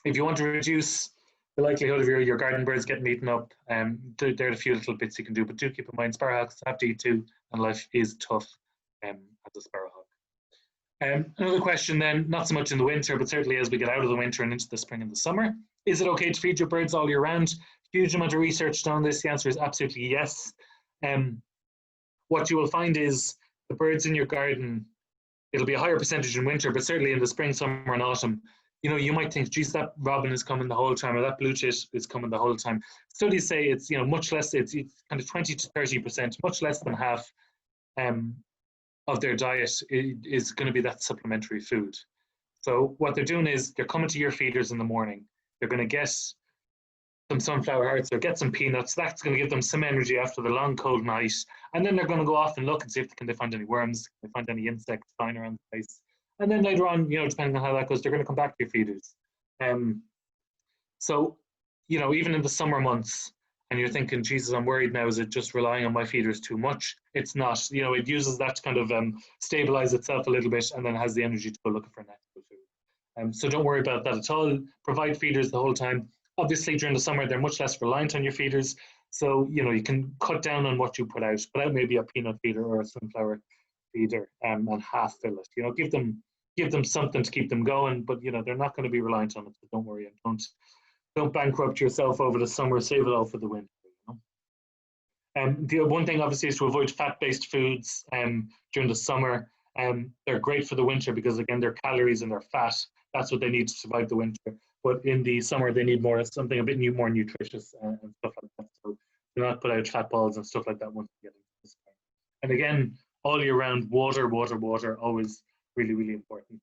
if you want to reduce the likelihood of your garden birds getting eaten up, there are a few little bits you can do, but do keep in mind sparrowhawks have to eat too, and life is tough as a sparrowhawk. Another question then, not so much in the winter, but certainly as we get out of the winter and into the spring and the summer, is it okay to feed your birds all year round? Huge amount of research done on this. The answer is absolutely yes. What you will find is the birds in your garden, it'll be a higher percentage in winter, but certainly in the spring, summer and autumn, you might think, geez, that robin is coming the whole time, or that blue tit is coming the whole time. Studies say it's, much less, it's kind of 20 to 30%, much less than half of their diet is going to be that supplementary food. So what they're doing is they're coming to your feeders in the morning. They're going to get some sunflower hearts or get some peanuts. That's going to give them some energy after the long cold night. And then they're going to go off and look and see if they find any worms, can they find any insects flying around the place. And then later on, depending on how that goes, they're going to come back to your feeders. So, even in the summer months, and you're thinking, Jesus, I'm worried now, is it just relying on my feeders too much? It's not. It uses that to kind of stabilize itself a little bit and then has the energy to go looking for natural food. So don't worry about that at all. Provide feeders the whole time. Obviously, during the summer, they're much less reliant on your feeders. So, you can cut down on what you put out. Put out maybe a peanut feeder or a sunflower feeder and half fill it. Give them something to keep them going, but they're not going to be reliant on it. So don't worry, and don't bankrupt yourself over the summer, save it all for the winter. The one thing obviously is to avoid fat-based foods during the summer. They're great for the winter because again, they're calories and they're fat. That's what they need to survive the winter. But in the summer, they need more something a bit more nutritious and stuff like that. So do not put out fat balls and stuff like that once you get into the spring. And again, all year round, water, always really, really important.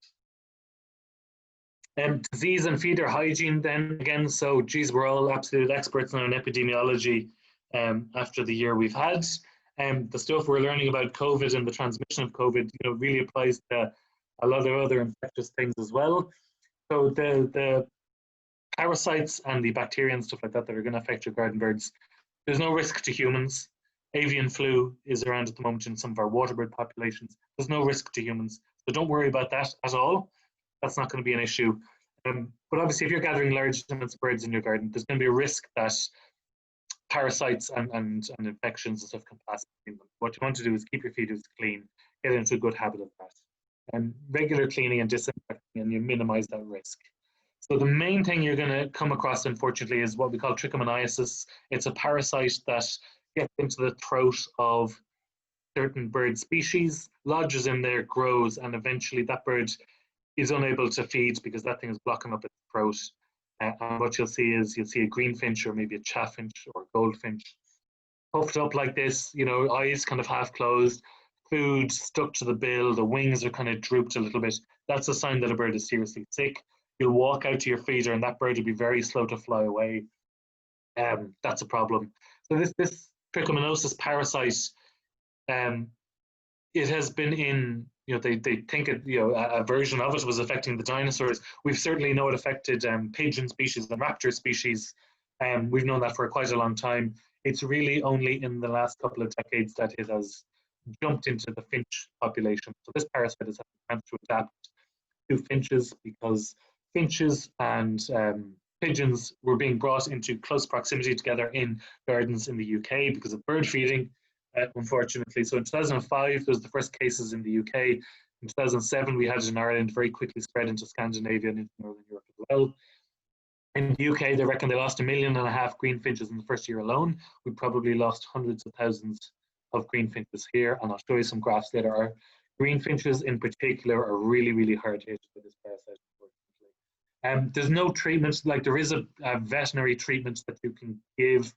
Disease and feeder hygiene then again. So geez, we're all absolute experts on epidemiology after the year we've had. The stuff we're learning about COVID and the transmission of COVID, really applies to a lot of other infectious things as well. So the parasites and the bacteria and stuff like that are going to affect your garden birds, there's no risk to humans. Avian flu is around at the moment in some of our waterbird populations. There's no risk to humans. So don't worry about that at all. That's not going to be an issue. But obviously, if you're gathering large amounts of birds in your garden, there's going to be a risk that parasites and infections and stuff can pass between them. What you want to do is keep your feeders clean, get into a good habit of that. And regular cleaning and disinfecting, and you minimize that risk. So the main thing you're going to come across, unfortunately, is what we call trichomoniasis. It's a parasite that gets into the throat of certain bird species, lodges in there, grows, and eventually that bird is unable to feed because that thing is blocking up its throat. And what you'll see is a greenfinch or maybe a chaffinch or a goldfinch puffed up like this, eyes kind of half closed, food stuck to the bill, the wings are kind of drooped a little bit. That's a sign that a bird is seriously sick. You'll walk out to your feeder and that bird will be very slow to fly away. That's a problem. So this trichomoniasis parasite, it has been in, they think a version of it was affecting the dinosaurs. We've certainly know it affected pigeon species and raptor species. We've known that for quite a long time. It's really only in the last couple of decades that it has jumped into the finch population. So this parasite has had a chance to adapt to finches because finches and pigeons were being brought into close proximity together in gardens in the UK because of bird feeding, unfortunately. So in 2005, there was the first cases in the UK. In 2007, we had it in Ireland, very quickly spread into Scandinavia and into Northern Europe as well. In the UK, they reckon they lost 1.5 million greenfinches in the first year alone. We probably lost hundreds of thousands of greenfinches here, and I'll show you some graphs later. Our greenfinches in particular are really, really hard hit by this parasite, unfortunately. There's no treatment, like there is a veterinary treatment that you can give,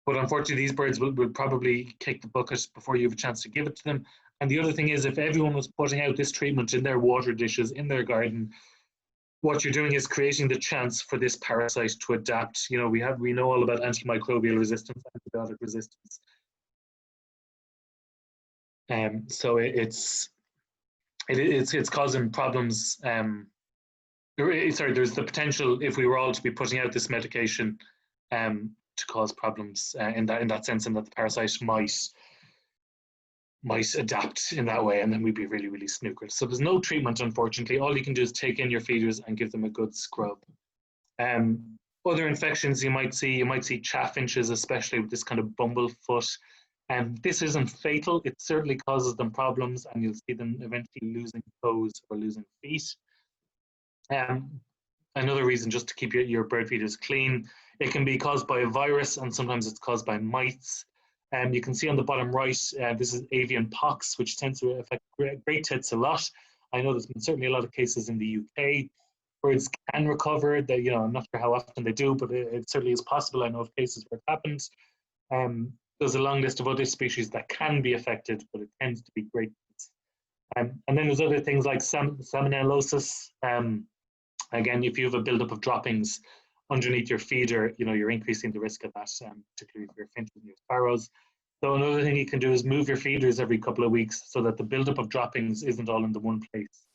but unfortunately these birds will probably kick the bucket before you have a chance to give it to them. And the other thing is, if everyone was putting out this treatment in their water dishes, in their garden, what you're doing is creating the chance for this parasite to adapt. We know all about antimicrobial resistance, antibiotic resistance. So it's causing problems. There's the potential, if we were all to be putting out this medication, to cause problems in that sense, and that the parasite might adapt in that way, and then we'd be really, really snookered. So there's no treatment, unfortunately. All you can do is take in your feeders and give them a good scrub. Other infections you might see chaffinches, especially with this kind of bumblefoot. This isn't fatal. It certainly causes them problems, and you'll see them eventually losing toes or losing feet. Another reason just to keep your bird feeders clean, it can be caused by a virus, and sometimes it's caused by mites. You can see on the bottom right, this is avian pox, which tends to affect great tits a lot. I know there's been certainly a lot of cases in the UK. Birds can recover. I'm not sure how often they do, but it certainly is possible. I know of cases where it happens. There's a long list of other species that can be affected, but it tends to be great tits. And then there's other things like salmonellosis. Again, if you have a buildup of droppings underneath your feeder, you're increasing the risk of that, particularly for your finches and your sparrows. So another thing you can do is move your feeders every couple of weeks so that the buildup of droppings isn't all in the one place.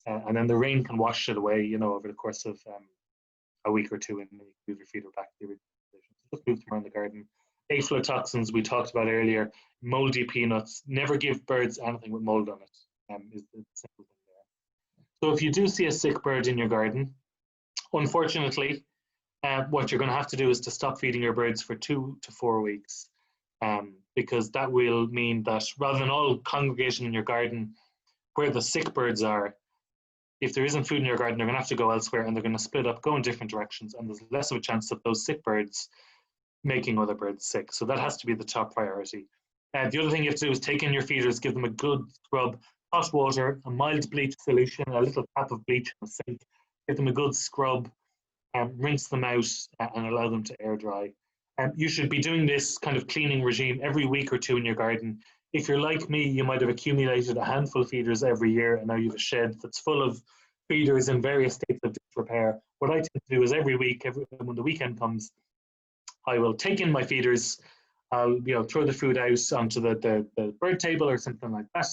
And then the rain can wash it away, over the course of a week or two, and then you can move your feeder back to the original position. So just move them around the garden. Aflatoxins we talked about earlier, moldy peanuts. Never give birds anything with mold on it, is the simple thing there. So if you do see a sick bird in your garden, unfortunately, what you're going to have to do is to stop feeding your birds for 2 to 4 weeks, because that will mean that rather than all congregating in your garden where the sick birds are, if there isn't food in your garden, they're going to have to go elsewhere, and they're going to split up, go in different directions, and there's less of a chance of those sick birds making other birds sick. So that has to be the top priority. The other thing you have to do is take in your feeders, give them a good scrub, hot water, a mild bleach solution, a little tap of bleach in the sink, give them a good scrub, rinse them out, and allow them to air dry. You should be doing this kind of cleaning regime every week or two in your garden. If you're like me, you might have accumulated a handful of feeders every year, and now you have a shed that's full of feeders in various states of disrepair. What I tend to do is every week, when the weekend comes, I will take in my feeders. I'll throw the food out onto the bird table or something like that,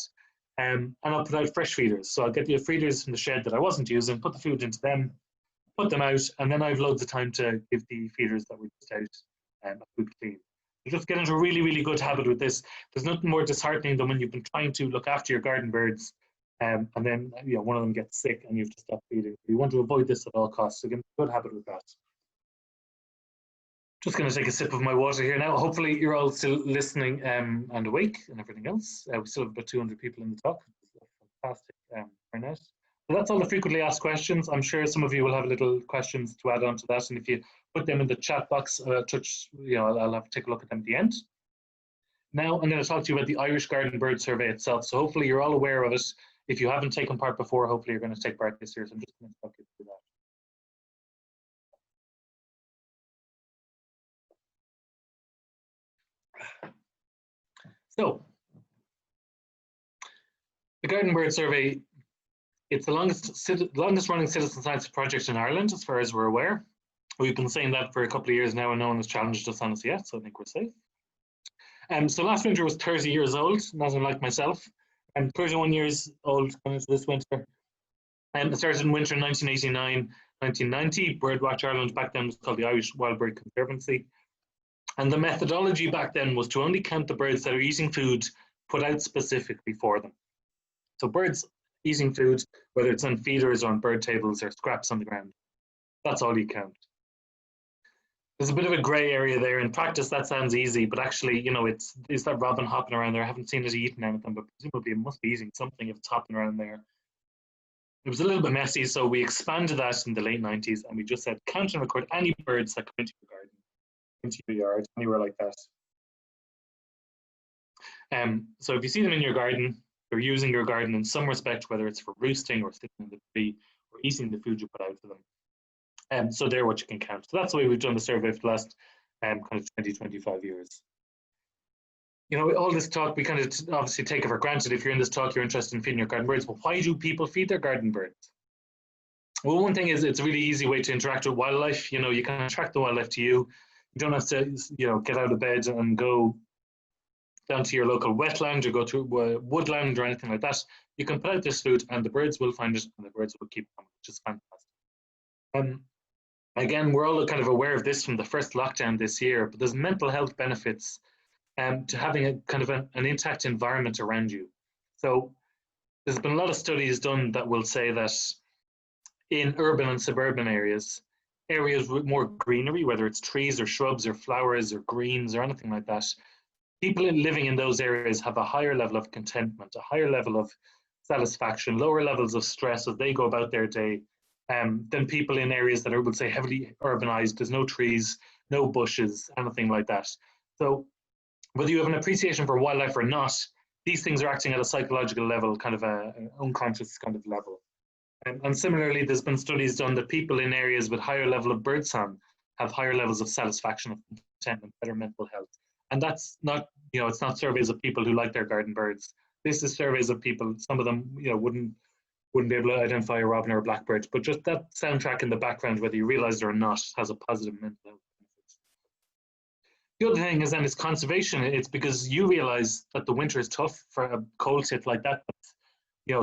and I'll put out fresh feeders. So I'll get the feeders from the shed that I wasn't using, put the food into them, put them out, and then I have loads of time to give the feeders that were just out a good clean. You just get into a really, really good habit with this. There's nothing more disheartening than when you've been trying to look after your garden birds, and then one of them gets sick and you have to stop feeding. You want to avoid this at all costs. So get a good habit with that. Just going to take a sip of my water here now. Hopefully you're all still listening and awake and everything else. We still have about 200 people in the talk, which is fantastic turnout. So that's all the frequently asked questions. I'm sure some of you will have little questions to add on to that, and if you put them in the chat box, I'll have to take a look at them at the end. Now I'm going to talk to you about the Irish Garden Bird Survey itself. So hopefully you're all aware of it. If you haven't taken part before, hopefully you're going to take part this year. So I'm just going to talk you through that. So, the Garden Bird Survey, it's the longest running citizen science project in Ireland, as far as we're aware. We've been saying that for a couple of years now, and no one has challenged us on it yet, so I think we're safe. So last winter was 30 years old, not unlike myself, and 31 years old going into this winter. It started in winter 1989, 1990. BirdWatch Ireland back then was called the Irish Wild Bird Conservancy. And the methodology back then was to only count the birds that are eating food put out specifically for them. So birds eating food, whether it's on feeders or on bird tables or scraps on the ground, that's all you count. There's a bit of a grey area there. In practice, that sounds easy, but actually, is that robin hopping around there? I haven't seen it eating anything, but presumably it must be eating something if it's hopping around there. It was a little bit messy, so we expanded that in the late 90s, and we just said, count and record any birds that come into your garden, into your yard, anywhere like that. So if you see them in your garden, they're using your garden in some respect, whether it's for roosting or sitting in the tree or eating the food you put out for them. So they're what you can count. So that's the way we've done the survey for the last kind of 20, 25 years. All this talk, we kind of obviously take it for granted. If you're in this talk, you're interested in feeding your garden birds. But why do people feed their garden birds? Well, one thing is it's a really easy way to interact with wildlife. You can attract the wildlife to you. You don't have to, get out of bed and go down to your local wetland or go to woodland or anything like that. You can put out this food and the birds will find it and the birds will keep coming, which is fantastic. Again, we're all kind of aware of this from the first lockdown this year, but there's mental health benefits to having a kind of an intact environment around you. So there's been a lot of studies done that will say that in urban and suburban areas with more greenery, whether it's trees or shrubs or flowers or greens or anything like that, people living in those areas have a higher level of contentment, a higher level of satisfaction, lower levels of stress as they go about their day than people in areas that are, would say, heavily urbanized. There's no trees, no bushes, anything like that. So whether you have an appreciation for wildlife or not, these things are acting at a psychological level, kind of an unconscious kind of level. And similarly, there's been studies done that people in areas with higher level of birdsong have higher levels of satisfaction, of contentment, better mental health. And that's not, it's not surveys of people who like their garden birds. This is surveys of people, some of them, wouldn't be able to identify a robin or a blackbird, but just that soundtrack in the background, whether you realize it or not, has a positive mental health benefit. The other thing is then is conservation. It's because you realize that the winter is tough for a cold tip like that.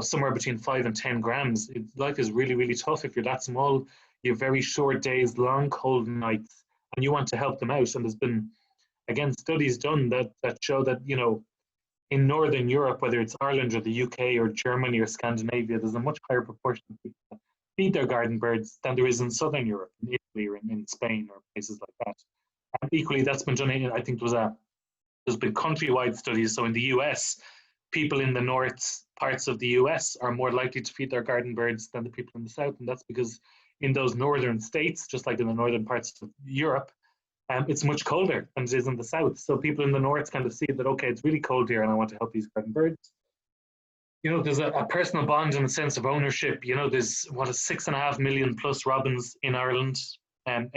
Somewhere between 5 and 10 grams. Life is really, really tough if you're that small. You have very short days, long, cold nights, and you want to help them out. And there's been, again, studies done that show that, in Northern Europe, whether it's Ireland or the UK or Germany or Scandinavia, there's a much higher proportion of people that feed their garden birds than there is in Southern Europe, in Italy or in Spain or places like that. And equally, that's been done, I think there's been countrywide studies. So in the US, people in the north parts of the US are more likely to feed their garden birds than the people in the south, and that's because in those northern states, just like in the northern parts of Europe, it's much colder than it is in the south. So people in the north kind of see that, okay, it's really cold here and I want to help these garden birds. You know, there's a personal bond and a sense of ownership. You know, there's 6.5 million plus robins in Ireland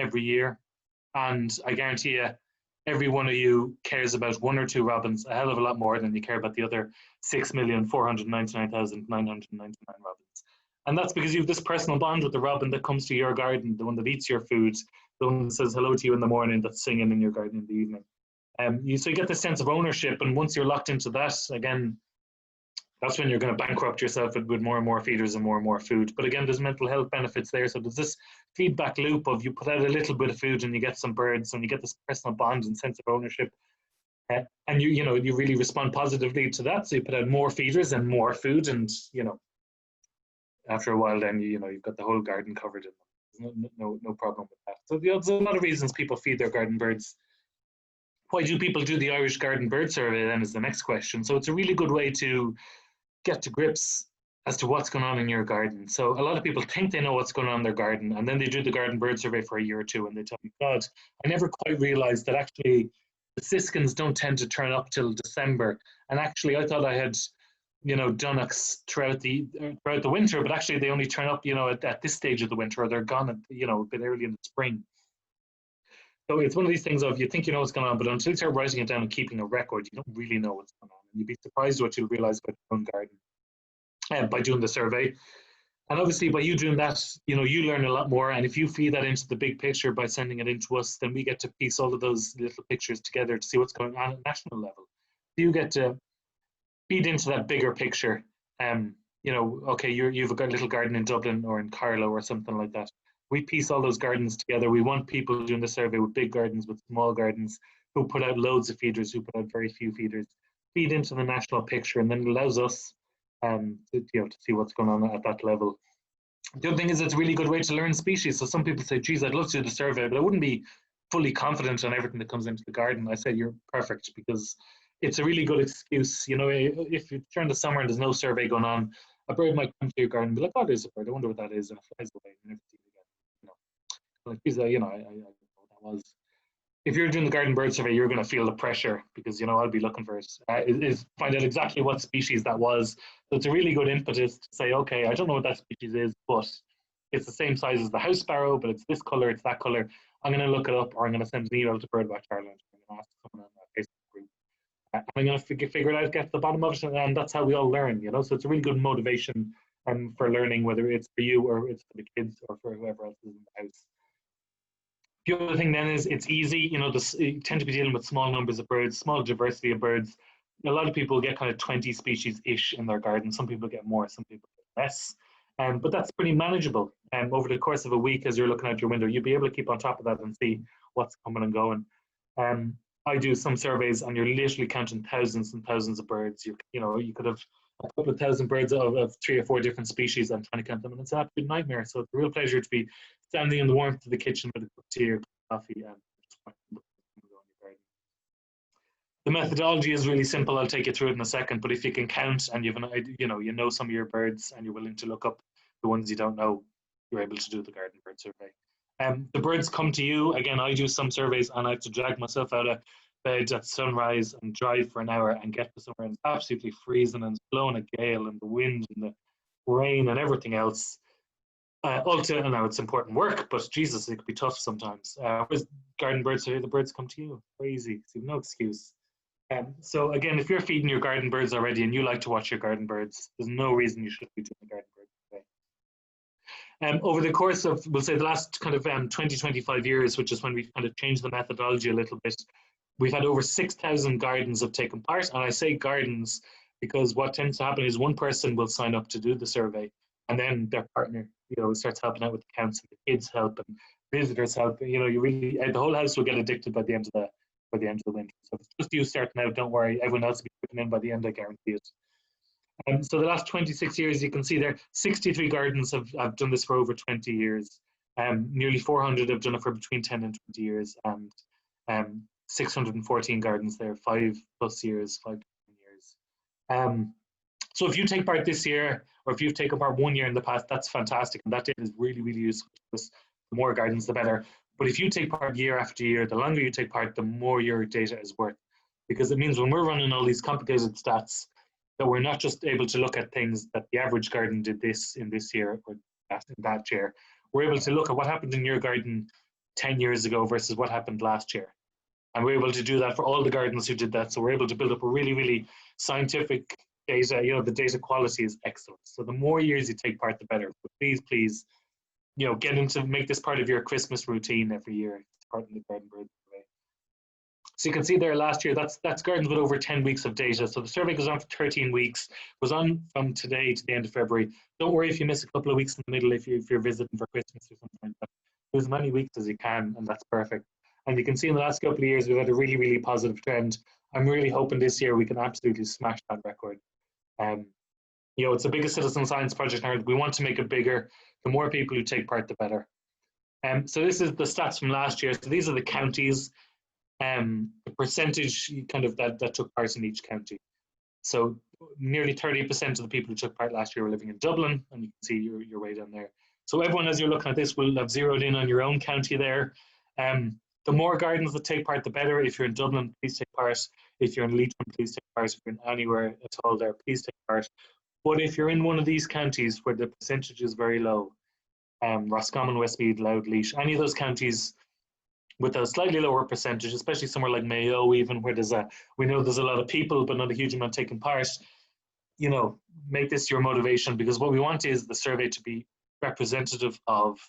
every year. And I guarantee you, every one of you cares about one or two robins a hell of a lot more than you care about the other 6,499,999 robins. And that's because you have this personal bond with the robin that comes to your garden, the one that eats your food, the one that says hello to you in the morning, that's singing in your garden in the evening. So you get this sense of ownership, and once you're locked into that, again, that's when you're going to bankrupt yourself with more and more feeders and more food. But again, there's mental health benefits there. So there's this feedback loop of you put out a little bit of food and you get some birds and you get this personal bond and sense of ownership. And you really respond positively to that. So you put out more feeders and more food, and after a while, then you've got the whole garden covered in them. No problem with that. So there's a lot of reasons people feed their garden birds. Why do people do the Irish Garden Bird Survey then is the next question. So it's a really good way to get to grips as to what's going on in your garden. So a lot of people think they know what's going on in their garden, and then they do the Garden Bird Survey for a year or two and they tell me, God, I never quite realized that actually the siskins don't tend to turn up till December. And actually I thought I had dunnocks throughout the winter, but actually they only turn up at this stage of the winter, or they're gone at a bit early in the spring. So it's one of these things of, you think you know what's going on, but until you start writing it down and keeping a record, you don't really know what's going on. And you'd be surprised what you'll realize about your own garden by doing the survey. And obviously by you doing that, you learn a lot more. And if you feed that into the big picture by sending it into us, then we get to piece all of those little pictures together to see what's going on at national level. You get to feed into that bigger picture. Okay, you've got a little garden in Dublin or in Carlow or something like that. We piece all those gardens together. We want people doing the survey with big gardens, with small gardens, who put out loads of feeders, who put out very few feeders, feed into the national picture, and then it allows us to see what's going on at that level. The other thing is, it's a really good way to learn species. So some people say, geez, I'd love to do the survey, but I wouldn't be fully confident on everything that comes into the garden. I said, you're perfect, because it's a really good excuse. If it's during the summer and there's no survey going on, a bird might come to your garden and be like, oh, there's a bird, I wonder what that is, and it flies away and never see it again. Like, geez, I know what that was. If you're doing the garden bird survey, you're going to feel the pressure, because I'll be looking for it. Is find out exactly what species that was. So it's a really good impetus to say, okay, I don't know what that species is, but it's the same size as the house sparrow, but it's this color, it's that color. I'm going to look it up, or I'm going to send an email to BirdWatch Ireland. I'm going to ask someone on that Facebook group. I'm going to figure it out, get to the bottom of it, and that's how we all learn. So it's a really good motivation for learning, whether it's for you or it's for the kids or for whoever else is in the house. The other thing then is, it's easy. You tend to be dealing with small numbers of birds, small diversity of birds. A lot of people get kind of 20 species-ish in their garden. Some people get more, some people get less. But that's pretty manageable. Over the course of a week, as you're looking out your window, you'll be able to keep on top of that and see what's coming and going. I do some surveys, and you're literally counting thousands and thousands of birds. You could have a couple of thousand birds of 3 or 4 different species. I'm trying to count them, and it's an absolute nightmare. So it's a real pleasure to be standing in the warmth of the kitchen with a cup of tea or coffee and just watching what's going on in your garden. The methodology is really simple. I'll take you through it in a second. But if you can count, and you know some of your birds, and you're willing to look up the ones you don't know, you're able to do the garden bird survey. The birds come to you. Again, I do some surveys, and I have to drag myself out of bed at sunrise and drive for an hour and get to somewhere, and it's absolutely freezing, and it's blowing a gale, and the wind and the rain and everything else. Ultimately, now it's important work, but Jesus, it could be tough sometimes. Garden birds survey, the birds come to you. Crazy, so no excuse. So again, if you're feeding your garden birds already and you like to watch your garden birds, there's no reason you should be doing the garden bird survey. Over the course of, we'll say, the last kind of 20, 25 years, which is when we've kind of changed the methodology a little bit, we've had over 6,000 gardens have taken part. And I say gardens because what tends to happen is one person will sign up to do the survey, and then their partner, starts helping out with the counts, and the kids help, and visitors help. You really, the whole house will get addicted by the end of the winter. So if it's just you starting out, don't worry, everyone else will be putting in by the end, I guarantee it. So the last 26 years, you can see there, 63 gardens have done this for over 20 years. Nearly 400 have done it for between 10 and 20 years, and 614 gardens there, 5+ years, 5 to 10 years. So if you take part this year, or if you've taken part 1 year in the past, that's fantastic, and that data is really, really useful to us. The more gardens, the better. But if you take part year after year, the longer you take part, the more your data is worth. Because it means when we're running all these complicated stats, that we're not just able to look at things that the average garden did this in this year or that in that year. We're able to look at what happened in your garden 10 years ago versus what happened last year. And we're able to do that for all the gardens who did that. So we're able to build up a really, really scientific data. You know, the data quality is excellent. So the more years you take part, the better. But please, please, you know, make this part of your Christmas routine every year. It's part of the Garden Bird Survey. So you can see there last year, that's gardens with over 10 weeks of data. So the survey goes on for 13 weeks, goes on from today to the end of February. Don't worry if you miss a couple of weeks in the middle if you're visiting for Christmas or something like that. Do as many weeks as you can, and that's perfect. And you can see in the last couple of years, we've had a really, really positive trend. I'm really hoping this year we can absolutely smash that record. You know, it's the biggest citizen science project in Ireland. We want to make it bigger. The more people who take part, the better. So this is the stats from last year. So these are the counties, the percentage kind of that took part in each county. So nearly 30% of the people who took part last year were living in Dublin, and you can see your way down there. So everyone, as you're looking at this, will have zeroed in on your own county there. The more gardens that take part, the better. If you're in Dublin, please take part. If you're in Leitrim, please take part. If you're in anywhere at all there, please take part. But if you're in one of these counties where the percentage is very low, Roscommon, Westmeath, Louth, Laois, any of those counties with a slightly lower percentage, especially somewhere like Mayo, even where we know there's a lot of people, but not a huge amount taking part, you know, make this your motivation, because what we want is the survey to be representative of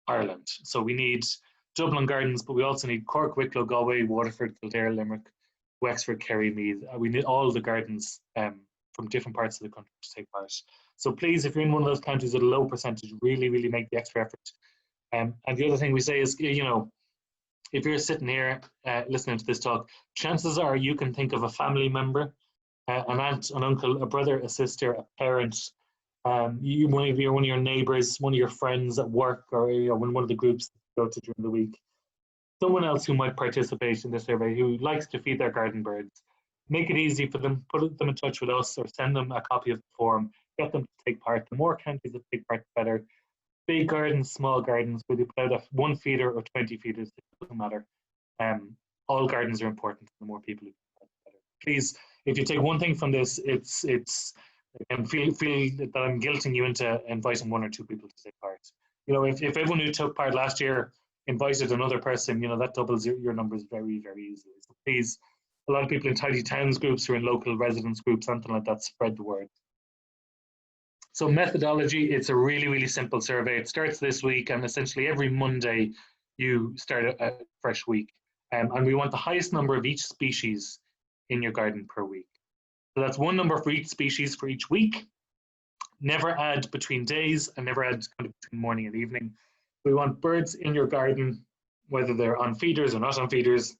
Ireland. So we need Dublin Gardens, but we also need Cork, Wicklow, Galway, Waterford, Kildare, Limerick, Wexford, Kerry, Meath. We need all the gardens from different parts of the country to take part. So please, if you're in one of those counties with a low percentage, really, really make the extra effort. And the other thing we say is, you know, if you're sitting here listening to this talk, chances are you can think of a family member, an aunt, an uncle, a brother, a sister, a parent, one of your neighbours, one of your friends at work, or you know, one of the groups you go to during the week. Someone else who might participate in the survey who likes to feed their garden birds. Make it easy for them, put them in touch with us, or send them a copy of the form, get them to take part. The more counties that take part, the better. Big gardens, small gardens, whether you put out 1 feeder or 20 feeders, it doesn't matter. All gardens are important. The more people who take part, the better. Please, if you take one thing from this, it's and feel that I'm guilting you into inviting 1 or 2 people to take part. You know, if everyone who took part last year invited another person, you know, that doubles your numbers very, very easily. So please, a lot of people in tidy towns groups or in local residence groups, something like that, spread the word. So methodology, it's a really, really simple survey. It starts this week, and essentially every Monday you start a fresh week. And we want the highest number of each species in your garden per week. So that's 1 number for each species for each week. Never add between days, and never add kind of between morning and evening. We want birds in your garden, whether they're on feeders or not on feeders.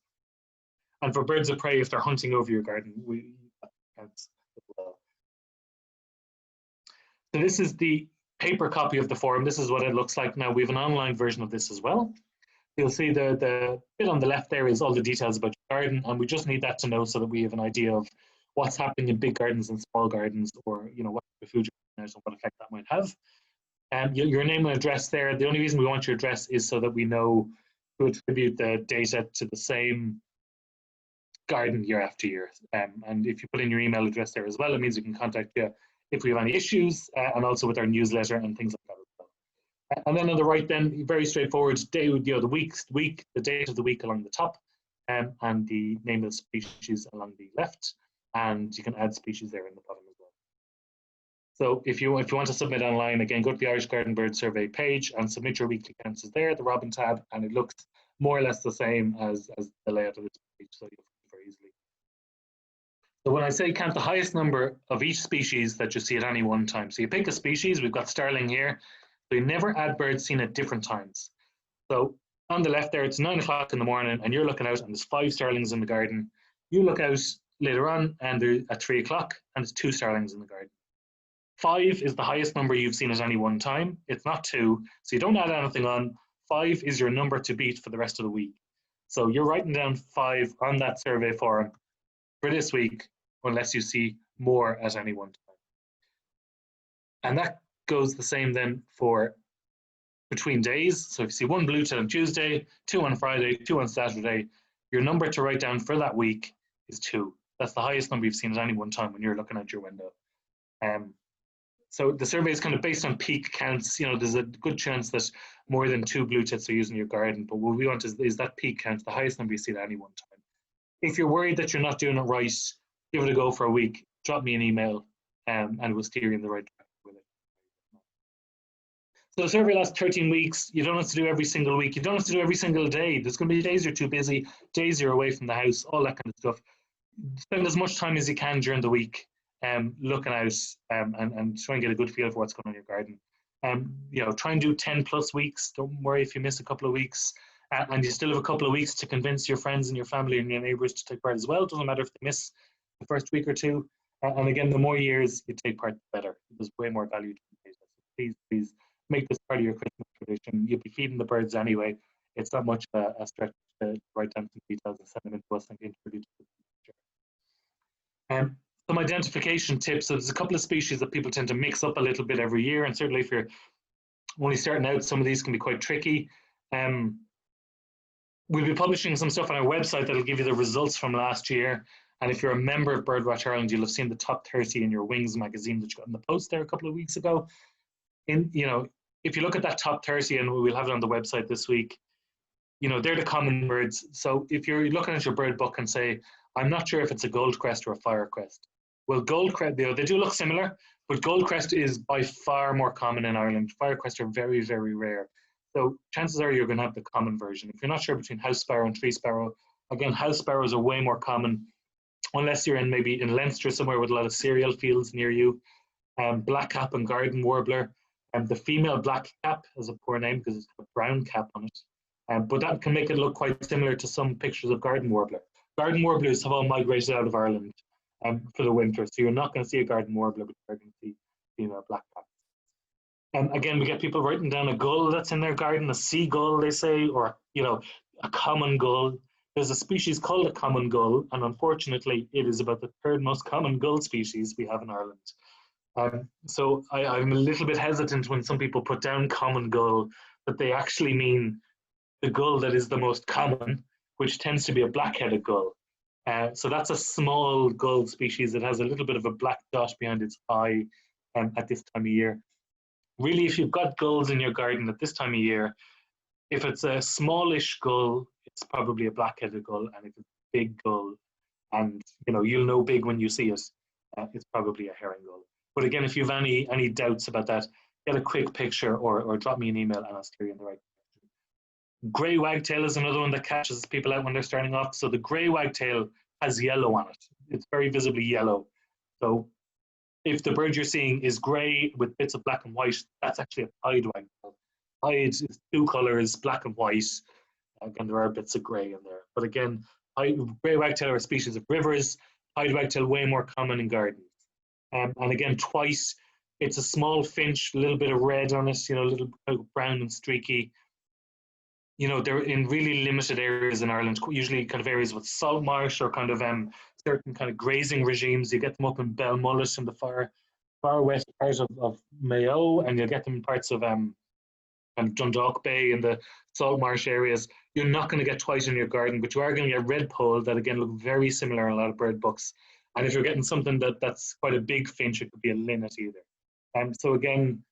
And for birds of prey, if they're hunting over your garden, that counts as well. So this is the paper copy of the form. This is what it looks like now. We have an online version of this as well. You'll see the bit on the left there is all the details about your garden, and we just need that to know so that we have an idea of what's happening in big gardens and small gardens, or you know what the food and what effect that might have. Your name and address there. The only reason we want your address is so that we know to attribute the data to the same garden year after year. And if you put in your email address there as well, it means we can contact you if we have any issues, and also with our newsletter and things like that as well. And then on the right, then very straightforward, day, you know, the date of the week along the top, and the name of the species along the left, and you can add species there in the bottom as well. So if you want to submit online, again, go to the Irish Garden Bird Survey page and submit your weekly counts is there, the Robin tab, and it looks more or less the same as the layout of this page, so you'll find it very easily. So when I say count the highest number of each species that you see at any one time. So you pick a species, we've got starling here, so you never add birds seen at different times. So on the left there, it's 9 o'clock in the morning and you're looking out and there's 5 starlings in the garden. You look out later on and they're at 3 o'clock and there's 2 starlings in the garden. 5 is the highest number you've seen at any one time. It's not 2, so you don't add anything on. 5 is your number to beat for the rest of the week. So you're writing down 5 on that survey form for this week, unless you see more at any one time. And that goes the same then for between days. So if you see one blue tit on Tuesday, 2 on Friday, 2 on Saturday, your number to write down for that week is 2. That's the highest number you've seen at any one time when you're looking out your window. So the survey is kind of based on peak counts. There's a good chance that more than 2 blue tits are used in your garden, but what we want is that peak count, the highest number you see at any one time. If you're worried that you're not doing it right, give it a go for a week, drop me an email, and we'll steer you in the right direction with it. So the survey lasts 13 weeks. You don't have to do every single week. You don't have to do every single day. There's going to be days you're too busy, days you're away from the house, all that kind of stuff. Spend as much time as you can during the week looking out and try and get a good feel for what's going on in your garden. Try and do 10 plus weeks. Don't worry if you miss a couple of weeks. And you still have a couple of weeks to convince your friends and your family and your neighbours to take part as well. It doesn't matter if they miss the first week or two. And again, the more years you take part, the better. There's way more value to the data. So please make this part of your Christmas tradition. You'll be feeding the birds anyway. It's not much a stretch to write down some details and send them into us and contribute to the future. Some identification tips. So there's a couple of species that people tend to mix up a little bit every year. And certainly if you're only starting out, some of these can be quite tricky. We'll be publishing some stuff on our website that'll give you the results from last year. And if you're a member of BirdWatch Ireland, you'll have seen the top 30 in your Wings magazine that you got in the post there a couple of weeks ago. If you look at that top 30, and we'll have it on the website this week, they're the common birds. So if you're looking at your bird book and say, I'm not sure if it's a goldcrest or a firecrest. Well, goldcrest, they do look similar, but goldcrest is by far more common in Ireland. Firecrests are very, very rare. So chances are you're going to have the common version. If you're not sure between house sparrow and tree sparrow, again, house sparrows are way more common, unless you're maybe in Leinster somewhere with a lot of cereal fields near you. Blackcap and garden warbler. The female blackcap has a poor name because it's got a brown cap on it. But that can make it look quite similar to some pictures of garden warbler. Garden warblers have all migrated out of Ireland for the winter, so you're not going to see a garden warbler, but you're going to see female blackcap. Again, we get people writing down a gull that's in their garden, a seagull, they say, or a common gull. There's a species called a common gull, and unfortunately, it is about the 3rd most common gull species we have in Ireland. So I'm a little bit hesitant when some people put down common gull, that they actually mean the gull that is the most common, which tends to be a black-headed gull. So that's a small gull species that has a little bit of a black dot behind its eye at this time of year. Really, if you've got gulls in your garden at this time of year, if it's a smallish gull, it's probably a black-headed gull, and if it's a big gull, and you'll know big when you see it, it's probably a herring gull. But again, if you have any doubts about that, get a quick picture or drop me an email and I'll steer you in the right direction. Grey wagtail is another one that catches people out when they're starting off. So the grey wagtail has yellow on it. It's very visibly yellow. So if the bird you're seeing is grey with bits of black and white, that's actually a pied wagtail. Pied is 2 colours, black and white. Again, there are bits of grey in there. But again, grey wagtail are a species of rivers. Pied wagtail way more common in gardens. And again, twice, it's a small finch, a little bit of red on it, a little brown and streaky. They're in really limited areas in Ireland, usually kind of areas with salt marsh or kind of certain kind of grazing regimes. You get them up in Belmullet in the far west part of Mayo, and you'll get them in parts of kind of Dundalk Bay and the salt marsh areas. You're not going to get twice in your garden, but you are going to get redpoll that again look very similar in a lot of bird books. And if you're getting something that's quite a big finch, it could be a linnet either. So again,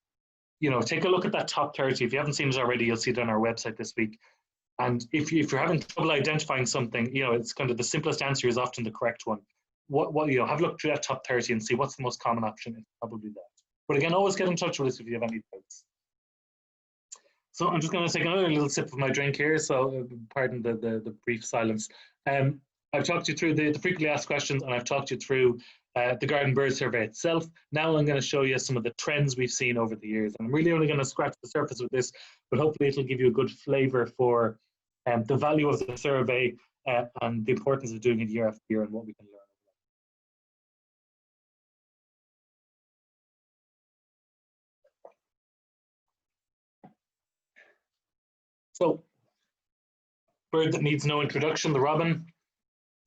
take a look at that top 30. If you haven't seen it already, you'll see it on our website this week. And if you're having trouble identifying something, it's kind of the simplest answer is often the correct one. Have a look through that top 30 and see what's the most common option. It's probably that. But again, always get in touch with us if you have any doubts. So I'm just going to take another little sip of my drink here. So pardon the brief silence. I've talked you through the frequently asked questions, and I've talked you through the garden bird survey itself. Now I'm going to show you some of the trends we've seen over the years. And I'm really only going to scratch the surface with this, but hopefully it'll give you a good flavour for the value of the survey and the importance of doing it year after year and what we can learn. So, bird that needs no introduction, the robin.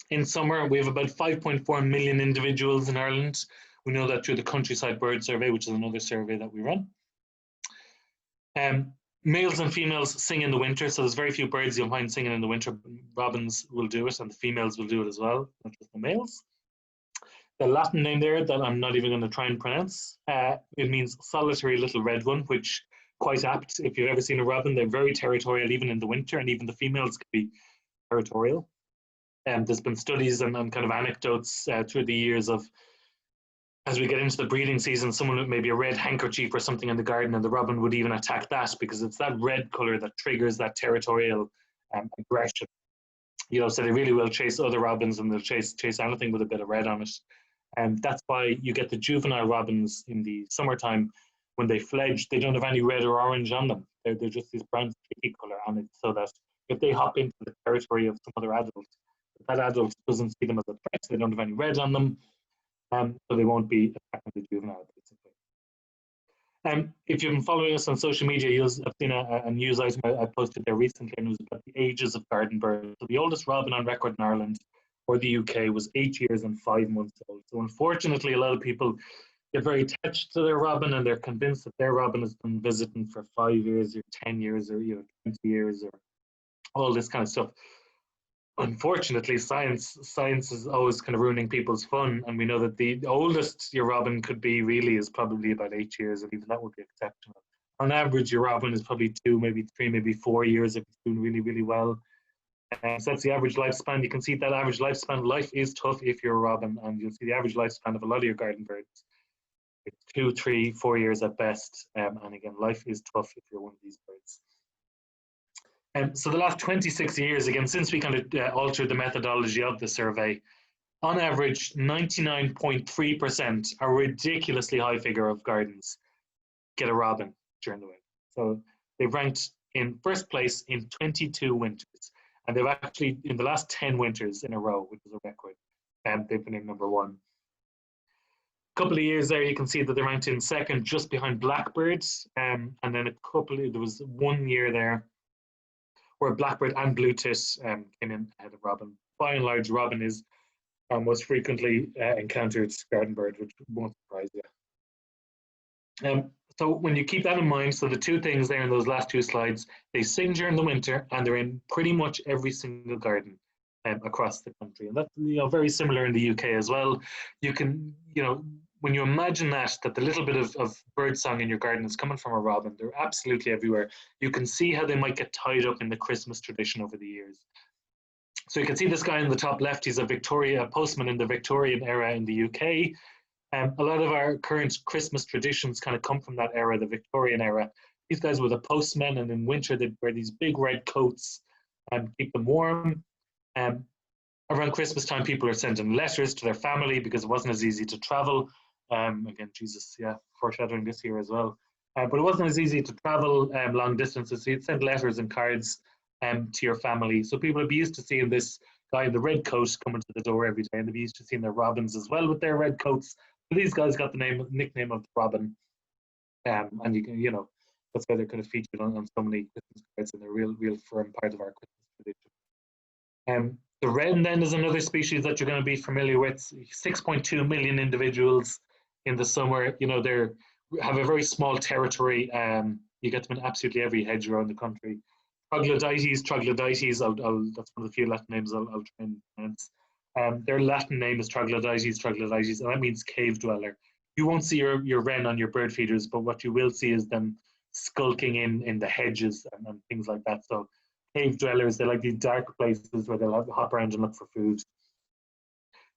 In summer, we have about 5.4 million individuals in Ireland. We know that through the Countryside Bird Survey, which is another survey that we run. Males and females sing in the winter, so there's very few birds you'll find singing in the winter. Robins will do it, and the females will do it as well, not just the males. The Latin name there that I'm not even going to try and pronounce, it means solitary little red one, which quite apt. If you've ever seen a robin, they're very territorial even in the winter, and even the females can be territorial. There's been studies and kind of anecdotes through the years of, as we get into the breeding season, someone with maybe a red handkerchief or something in the garden, and the robin would even attack that because it's that red color that triggers that territorial aggression. You know, so they really will chase other robins, and they'll chase anything with a bit of red on it. And that's why you get the juvenile robins in the summertime. When they fledge, they don't have any red or orange on them. They're just this brown sticky color on it, so that if they hop into the territory of some other adult, that adult doesn't see them as a threat. They don't have any red on them, so they won't be attacking the juvenile, basically. If you've been following us on social media, you'll have seen a news item I posted there recently, and it was about the ages of garden birds. So the oldest robin on record in Ireland or the UK was 8 years and 5 months old. So unfortunately, a lot of people get very attached to their robin, and they're convinced that their robin has been visiting for 5 years or 10 years or 20 years or all this kind of stuff. Unfortunately, science is always kind of ruining people's fun, and we know that the oldest your robin could be really is probably about 8 years, and even that would be exceptional. On average, your robin is probably 2, maybe 3, maybe 4 years if it's doing really, really well. So that's the average lifespan. You can see that average lifespan. Life is tough if you're a robin, and you'll see the average lifespan of a lot of your garden birds. It's 2, 3, 4 years at best, and again, life is tough if you're one of these birds. So the last 26 years, again, since we kind of altered the methodology of the survey, on average, 99.3%, a ridiculously high figure of gardens, get a robin during the winter. So they've ranked in first place in 22 winters. And they've actually, in the last 10 winters in a row, which is a record, they've been in number 1. A couple of years there, you can see that they ranked in second, just behind blackbirds. And then there was 1 year there where blackbird and blue tit came in ahead of robin. By and large, robin is our most frequently encountered garden bird, which won't surprise you. So when you keep that in mind, so the 2 things there in those last 2 slides, they sing during the winter, and they're in pretty much every single garden across the country. And that's very similar in the UK as well. You can, when you imagine that the little bit of bird song in your garden is coming from a robin, they're absolutely everywhere. You can see how they might get tied up in the Christmas tradition over the years. So you can see this guy in the top left, he's a postman in the Victorian era in the UK. A lot of our current Christmas traditions kind of come from that era, the Victorian era. These guys were the postmen, and in winter they'd wear these big red coats and keep them warm. Around Christmas time, people are sending letters to their family because it wasn't as easy to travel. Again, Jesus, foreshadowing this year as well. But it wasn't as easy to travel long distances, so you'd send letters and cards to your family. So people would be used to seeing this guy in the red coat coming to the door every day, and they'd be used to seeing their robins as well with their red coats. So these guys got the nickname of the robin, and you can, that's why they're kind of featured on so many Christmas cards, and they're real firm part of our Christmas tradition. The wren then is another species that you're going to be familiar with. 6.2 million individuals in the summer. They have a very small territory. You get them in absolutely every hedgerow in the country. Troglodytes, that's one of the few Latin names I'll try and pronounce. Their Latin name is Troglodytes, and that means cave dweller. You won't see your wren on your bird feeders, but what you will see is them skulking in the hedges and things like that. So cave dwellers, they're like these dark places where they'll hop around and look for food.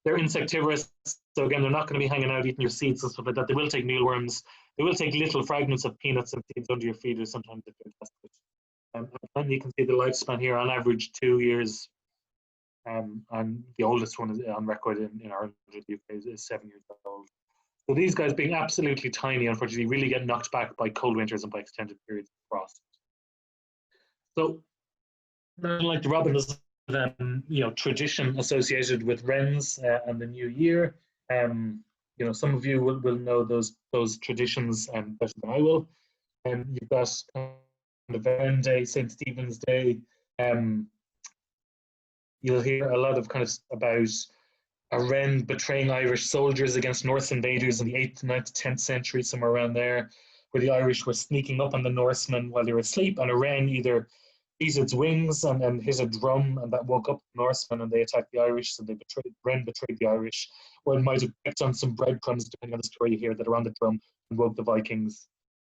They're insectivorous, so again, they're not going to be hanging out eating your seeds and stuff like that. They will take mealworms. They will take little fragments of peanuts and seeds under your feeders sometimes if they're desperate. And you can see the lifespan here, on average 2 years. And the oldest one is on record in Ireland, the UK, is 7 years old. So these guys, being absolutely tiny, unfortunately, really get knocked back by cold winters and by extended periods of frost. So, like the robin, is tradition associated with wrens and the new year. Some of you will know those traditions better than I will. You've got the Wren Day, St. Stephen's Day. You'll hear a lot of kind of about a wren betraying Irish soldiers against Norse invaders in the 8th, 9th, 10th century, somewhere around there, where the Irish were sneaking up on the Norsemen while they were asleep, and a wren either beat its wings and hit a drum, and that woke up the Norsemen, and they attacked the Irish, so Wren betrayed the Irish, or it might have picked on some breadcrumbs, depending on the story you hear, that are on the drum, and woke the Vikings,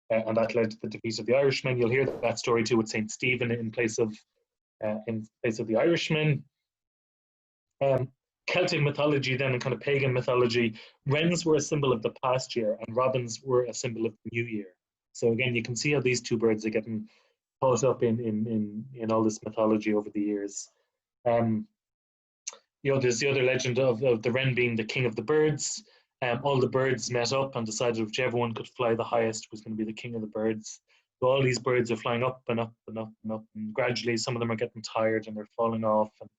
and that led to the defeat of the Irishmen. You'll hear that story too with St. Stephen in place of the Irishmen. Celtic mythology then, and kind of pagan mythology, wrens were a symbol of the past year and robins were a symbol of the new year. So again, you can see how these two birds are getting caught up in all this mythology over the years. There's the other legend of the wren being the king of the birds. All the birds met up and decided whichever one could fly the highest was going to be the king of the birds. So all these birds are flying up and up and up and up, and gradually some of them are getting tired and they're falling off and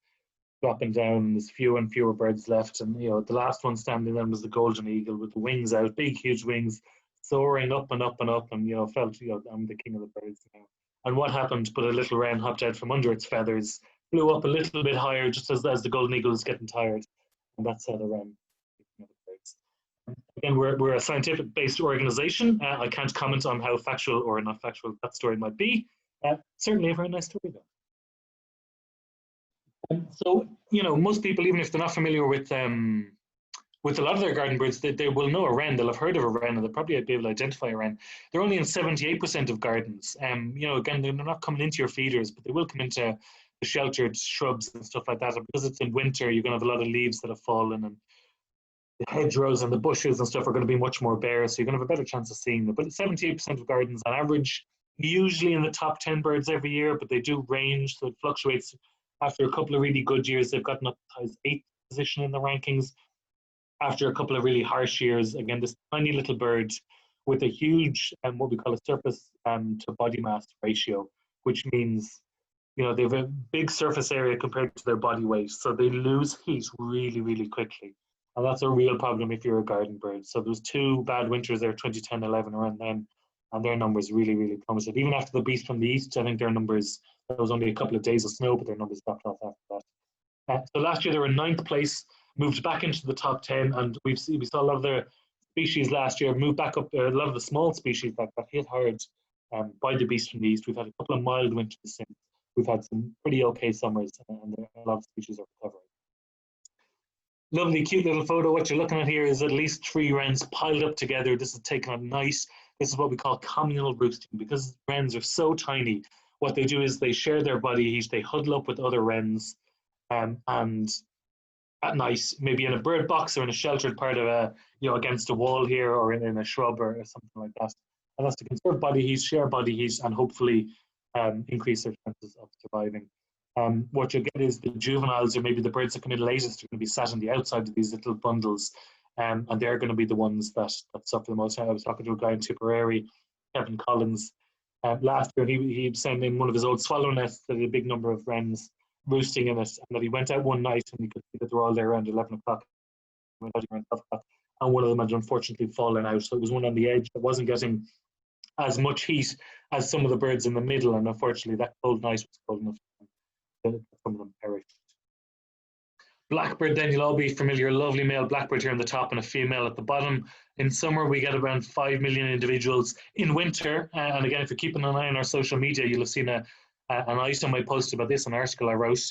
dropping down. There's fewer and fewer birds left, and the last one standing there was the golden eagle with the wings out, big huge wings, soaring up and up and up, and felt I'm the king of the birds now. And what happened? But a little wren hopped out from under its feathers, flew up a little bit higher, just as the golden eagle was getting tired, and that's how the wren. Again, we're a scientific-based organization. I can't comment on how factual or not factual that story might be. Certainly a very nice story, though. So, most people, even if they're not familiar with a lot of their garden birds, they will know a wren. They'll have heard of a wren, and they'll probably be able to identify a wren. They're only in 78% of gardens. Again, they're not coming into your feeders, but they will come into the sheltered shrubs and stuff like that. And because it's in winter, you're going to have a lot of leaves that have fallen, and the hedgerows and the bushes and stuff are going to be much more bare, so you're going to have a better chance of seeing them. But 78% of gardens on average, usually in the top 10 birds every year, but they do range, so it fluctuates. After a couple of really good years, they've gotten up to 8th position in the rankings. After a couple of really harsh years, again, this tiny little bird with a huge, what we call a surface to body mass ratio, which means, they have a big surface area compared to their body weight. So they lose heat really, really quickly. And that's a real problem if you're a garden bird. So there was 2 bad winters there, 2010, 11, around then, and their numbers really, really plummeted. Even after the beast from the east, I think their numbers, there was only a couple of days of snow, but their numbers dropped off after that. So last year they were in 9th place, moved back into the top 10, and we saw a lot of the species last year move back up. A lot of the small species that got hit hard by the beast from the east. We've had a couple of mild winters since. We've had some pretty okay summers, and a lot of species are recovering. Lovely, cute little photo. What you're looking at here is at least 3 wrens piled up together. This is taken on nice. This is what we call communal roosting. Because wrens are so tiny, what they do is they share their body heat. They huddle up with other wrens, and at night, maybe in a bird box or in a sheltered part of against a wall here, or in a shrub or something like that. And that's to conserve body heat, share body heat, and hopefully increase their chances of surviving. What you'll get is the juveniles, or maybe the birds that come in latest, are going to be sat on the outside of these little bundles, and they're going to be the ones that suffer the most. I was talking to a guy in Tipperary, Kevin Collins, last year, and he was saying in one of his old swallow nests that he had a big number of wrens roosting in it, and that he went out one night and he could see that they were all there around 11 o'clock, went out around 12 o'clock, and one of them had unfortunately fallen out. So it was one on the edge that wasn't getting as much heat as some of the birds in the middle, and unfortunately that cold night was cold enough that some of them perished. Blackbird, then you'll all be familiar, lovely male blackbird here on the top and a female at the bottom. In summer, we get around 5 million individuals. In winter, and again, if you're keeping an eye on our social media, you'll have seen an item I posted about this, an article I wrote.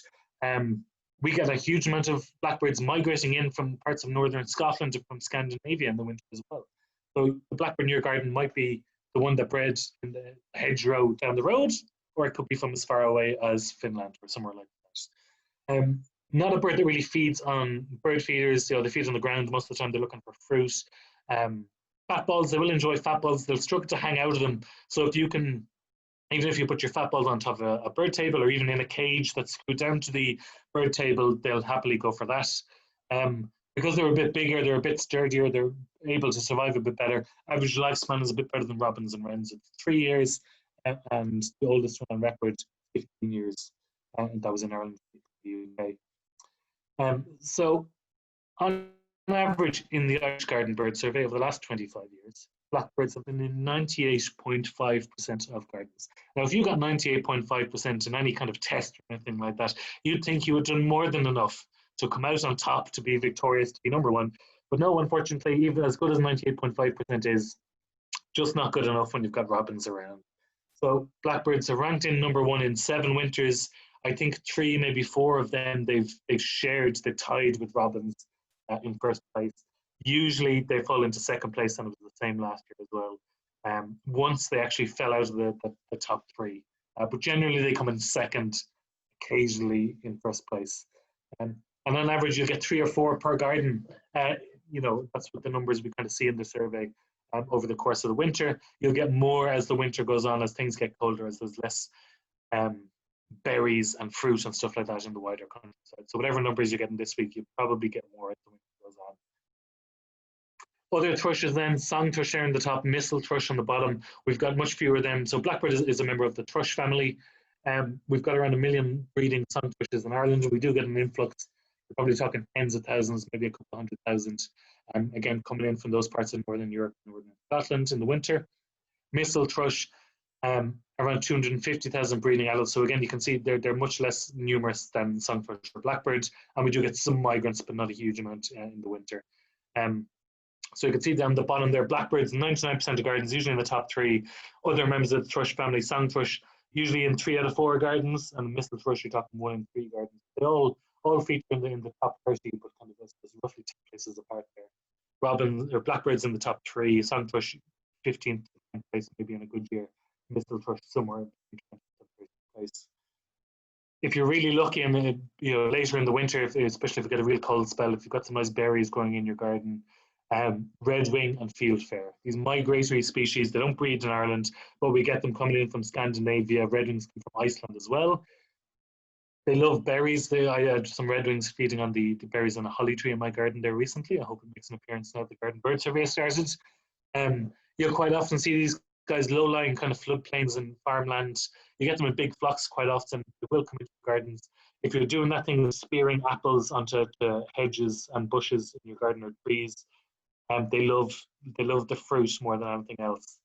We get a huge amount of blackbirds migrating in from parts of northern Scotland and from Scandinavia in the winter as well. So the blackbird in your garden might be the one that bred in the hedgerow down the road, or it could be from as far away as Finland or somewhere like that. Not a bird that really feeds on bird feeders. They feed on the ground most of the time. They're looking for fruit. Fat balls, they will enjoy fat balls. They'll struggle to hang out of them. So if you can, even if you put your fat balls on top of a bird table, or even in a cage that's screwed down to the bird table, they'll happily go for that. Because they're a bit bigger, they're a bit sturdier, they're able to survive a bit better. Average lifespan is a bit better than robins and wrens. It's 3 years, and the oldest one on record, 15 years. And that was in Ireland, the UK. So on average in the Irish Garden Bird Survey over the last 25 years, blackbirds have been in 98.5% of gardens. Now, if you got 98.5% in any kind of test or anything like that, you'd think you had done more than enough to come out on top, to be victorious, to be number one. But no, unfortunately, even as good as 98.5% is, just not good enough when you've got robins around. So blackbirds have ranked in number one in 7 winters. I think 3, maybe 4 of them they've tied with robins in first place. Usually they fall into second place, and it was the same last year as well. Once they actually fell out of the top 3, but generally they come in second, occasionally in first place. And on average, you'll get 3 or 4 per garden. That's what the numbers we kind of see in the survey. Over the course of the winter, you'll get more as the winter goes on, as things get colder, as there's less berries and fruit and stuff like that in the wider countryside. So whatever numbers you're getting this week, you probably get more as the winter goes on. Other thrushes then, song thrush there in the top, mistle thrush on the bottom. We've got much fewer of them. So blackbird is a member of the thrush family. We've got around 1 million breeding song thrushes in Ireland. We do get an influx. We're probably talking tens of thousands, maybe a couple of 100,000. Again, coming in from those parts of Northern Europe and Northern Scotland in the winter. Mistle thrush, around 250,000 breeding adults. So again, you can see they're much less numerous than song thrush or blackbird, and we do get some migrants, but not a huge amount in the winter. So you can see down the bottom there, blackbirds, 99% of gardens, usually in the top 3. Other members of the thrush family, song thrush, usually in 3 out of 4 gardens, and mistle thrush, you're talking 1 in 3 gardens. They all feature in the top 30, but kind of there's roughly 10 places apart there. Robins or blackbirds in the top 3, song thrush 15th place, maybe in a good year. Mistle thrush somewhere in 20th place. If you're really lucky, and later in the winter, especially if you get a real cold spell, if you've got some nice berries growing in your garden, redwing and fieldfare. These migratory species, they don't breed in Ireland, but we get them coming in from Scandinavia. Redwings come from Iceland as well. They love berries. I had some redwings feeding on the berries on a holly tree in my garden there recently. I hope it makes an appearance now the garden bird survey started. You'll quite often see these guys low-lying kind of floodplains and farmland. You get them in big flocks quite often. They will come into gardens. If you're doing that thing of spearing apples onto the hedges and bushes in your garden or trees, they love the fruit more than anything else.